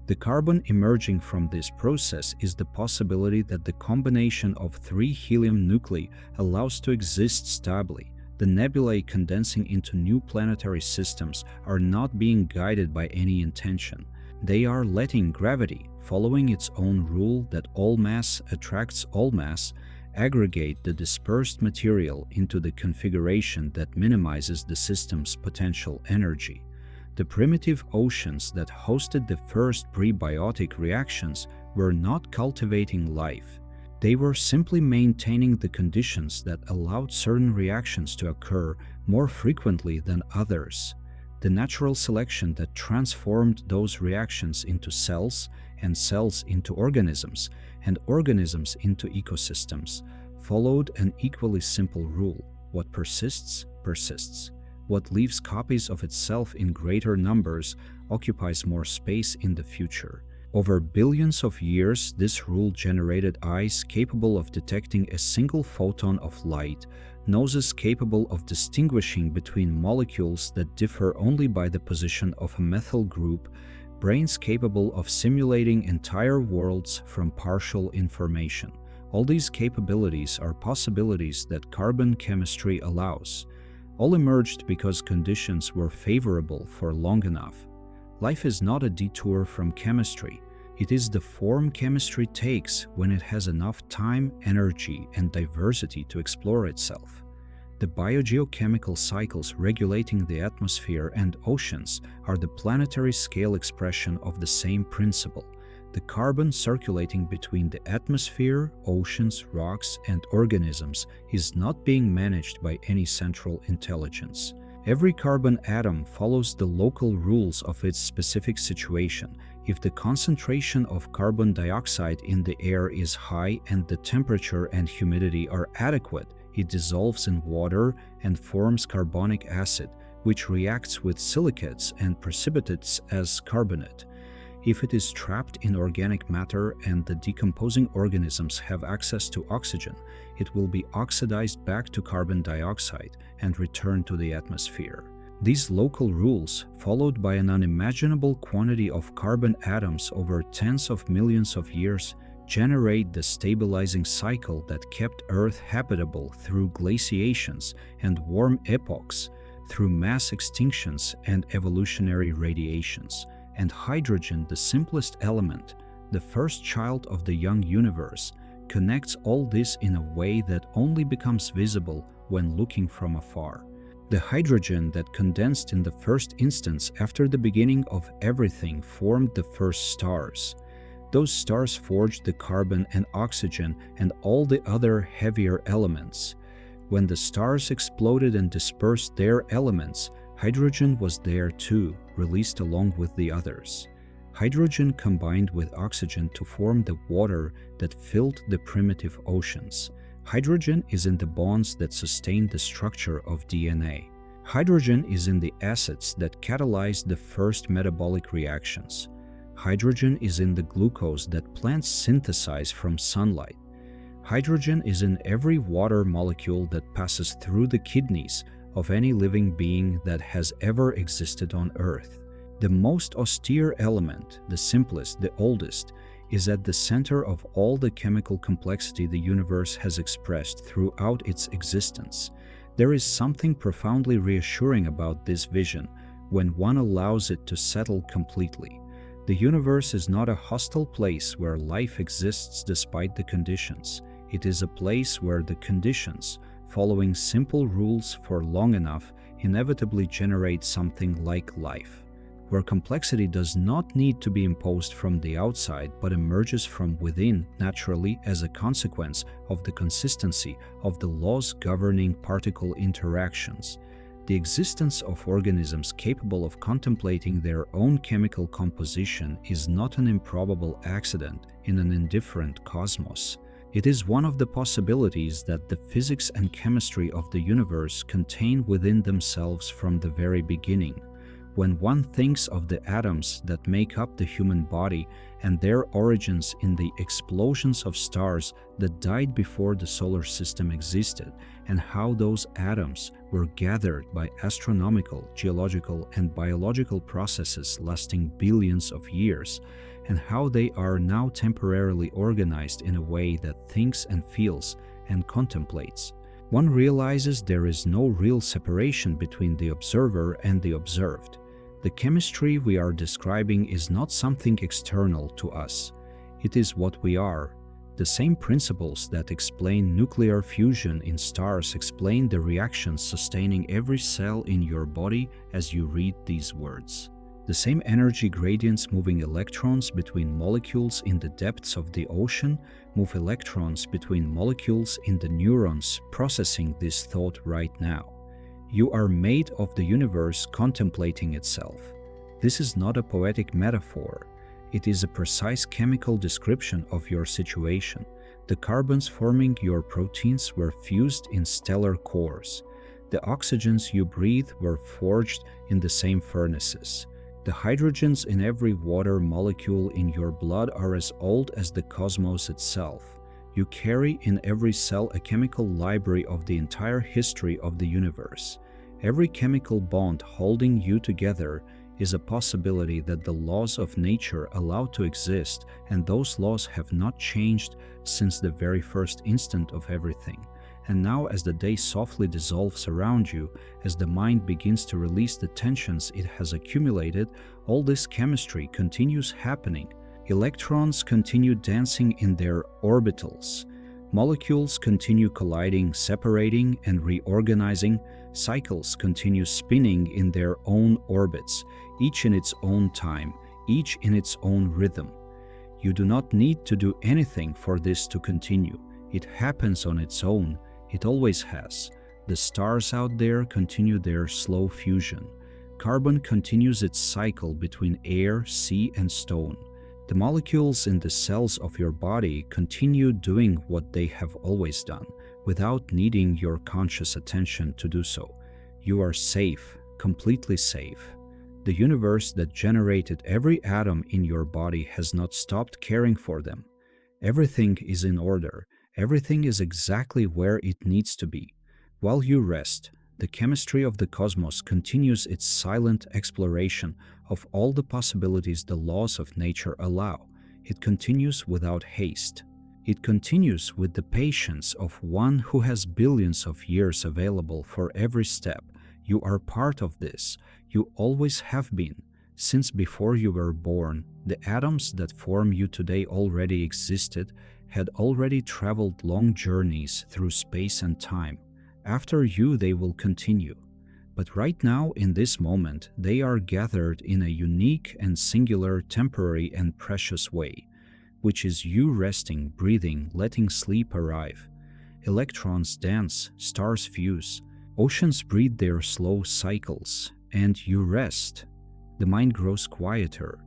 The carbon emerging from this process is the possibility that the combination of 3 helium nuclei allows to exist stably. The nebulae condensing into new planetary systems are not being guided by any intention. They are letting gravity, following its own rule that all mass attracts all mass, aggregate the dispersed material into the configuration that minimizes the system's potential energy. The primitive oceans that hosted the first prebiotic reactions were not cultivating life. They were simply maintaining the conditions that allowed certain reactions to occur more frequently than others. The natural selection that transformed those reactions into cells, and cells into organisms, and organisms into ecosystems, followed an equally simple rule: what persists, persists. What leaves copies of itself in greater numbers occupies more space in the future. Over billions of years, this rule generated eyes capable of detecting a single photon of light, noses capable of distinguishing between molecules that differ only by the position of a methyl group, brains capable of simulating entire worlds from partial information. All these capabilities are possibilities that carbon chemistry allows. All emerged because conditions were favorable for long enough. Life is not a detour from chemistry. It is the form chemistry takes when it has enough time, energy, and diversity to explore itself. The biogeochemical cycles regulating the atmosphere and oceans are the planetary scale expression of the same principle. The carbon circulating between the atmosphere, oceans, rocks, and organisms is not being managed by any central intelligence. Every carbon atom follows the local rules of its specific situation. If the concentration of carbon dioxide in the air is high and the temperature and humidity are adequate, it dissolves in water and forms carbonic acid, which reacts with silicates and precipitates as carbonate. If it is trapped in organic matter and the decomposing organisms have access to oxygen, it will be oxidized back to carbon dioxide and return to the atmosphere. These local rules, followed by an unimaginable quantity of carbon atoms over tens of millions of years, generate the stabilizing cycle that kept Earth habitable through glaciations and warm epochs, through mass extinctions and evolutionary radiations. And hydrogen, the simplest element, the first child of the young universe, connects all this in a way that only becomes visible when looking from afar. The hydrogen that condensed in the first instance after the beginning of everything formed the first stars. Those stars forged the carbon and oxygen and all the other heavier elements. When the stars exploded and dispersed their elements, hydrogen was there too, released along with the others. Hydrogen combined with oxygen to form the water that filled the primitive oceans. Hydrogen is in the bonds that sustain the structure of DNA. Hydrogen is in the acids that catalyze the first metabolic reactions. Hydrogen is in the glucose that plants synthesize from sunlight. Hydrogen is in every water molecule that passes through the kidneys of any living being that has ever existed on Earth. The most austere element, the simplest, the oldest, is at the center of all the chemical complexity the universe has expressed throughout its existence. There is something profoundly reassuring about this vision when one allows it to settle completely. The universe is not a hostile place where life exists despite the conditions. It is a place where the conditions, following simple rules for long enough, inevitably generate something like life, where complexity does not need to be imposed from the outside but emerges from within naturally as a consequence of the consistency of the laws governing particle interactions. The existence of organisms capable of contemplating their own chemical composition is not an improbable accident in an indifferent cosmos. It is one of the possibilities that the physics and chemistry of the universe contain within themselves from the very beginning. When one thinks of the atoms that make up the human body and their origins in the explosions of stars that died before the solar system existed, and how those atoms were gathered by astronomical, geological, and biological processes lasting billions of years, and how they are now temporarily organized in a way that thinks and feels and contemplates, one realizes there is no real separation between the observer and the observed. The chemistry we are describing is not something external to us. It is what we are. The same principles that explain nuclear fusion in stars explain the reactions sustaining every cell in your body as you read these words. The same energy gradients moving electrons between molecules in the depths of the ocean move electrons between molecules in the neurons processing this thought right now. You are made of the universe contemplating itself. This is not a poetic metaphor. It is a precise chemical description of your situation. The carbons forming your proteins were fused in stellar cores. The oxygens you breathe were forged in the same furnaces. The hydrogens in every water molecule in your blood are as old as the cosmos itself. You carry in every cell a chemical library of the entire history of the universe. Every chemical bond holding you together is a possibility that the laws of nature allow to exist, and those laws have not changed since the very first instant of everything. And now, as the day softly dissolves around you, as the mind begins to release the tensions it has accumulated, all this chemistry continues happening. Electrons continue dancing in their orbitals. Molecules continue colliding, separating, and reorganizing. Cycles continue spinning in their own orbits, each in its own time, each in its own rhythm. You do not need to do anything for this to continue. It happens on its own. It always has. The stars out there continue their slow fusion. Carbon continues its cycle between air, sea, and stone. The molecules in the cells of your body continue doing what they have always done, without needing your conscious attention to do so. You are safe, completely safe. The universe that generated every atom in your body has not stopped caring for them. Everything is in order. Everything is exactly where it needs to be. While you rest, the chemistry of the cosmos continues its silent exploration of all the possibilities the laws of nature allow. It continues without haste. It continues with the patience of one who has billions of years available for every step. You are part of this. You always have been. Since before you were born, the atoms that form you today already existed, had already traveled long journeys through space and time. After you, they will continue. But right now, in this moment, they are gathered in a unique and singular, temporary and precious way, which is you resting, breathing, letting sleep arrive. Electrons dance, stars fuse, oceans breathe their slow cycles, and you rest. The mind grows quieter.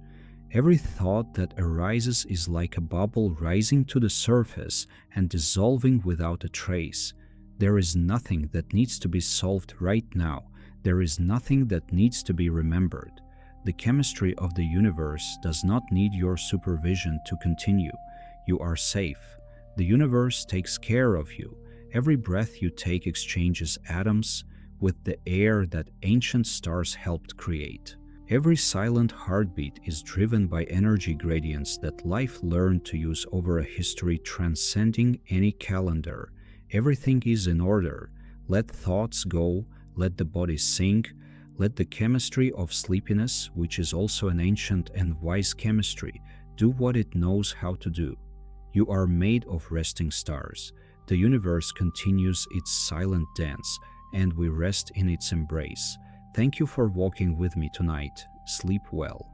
Every thought that arises is like a bubble rising to the surface and dissolving without a trace. There is nothing that needs to be solved right now. There is nothing that needs to be remembered. The chemistry of the universe does not need your supervision to continue. You are safe. The universe takes care of you. Every breath you take exchanges atoms with the air that ancient stars helped create. Every silent heartbeat is driven by energy gradients that life learned to use over a history transcending any calendar. Everything is in order. Let thoughts go, let the body sink, let the chemistry of sleepiness, which is also an ancient and wise chemistry, do what it knows how to do. You are made of resting stars. The universe continues its silent dance, and we rest in its embrace. Thank you for walking with me tonight. Sleep well.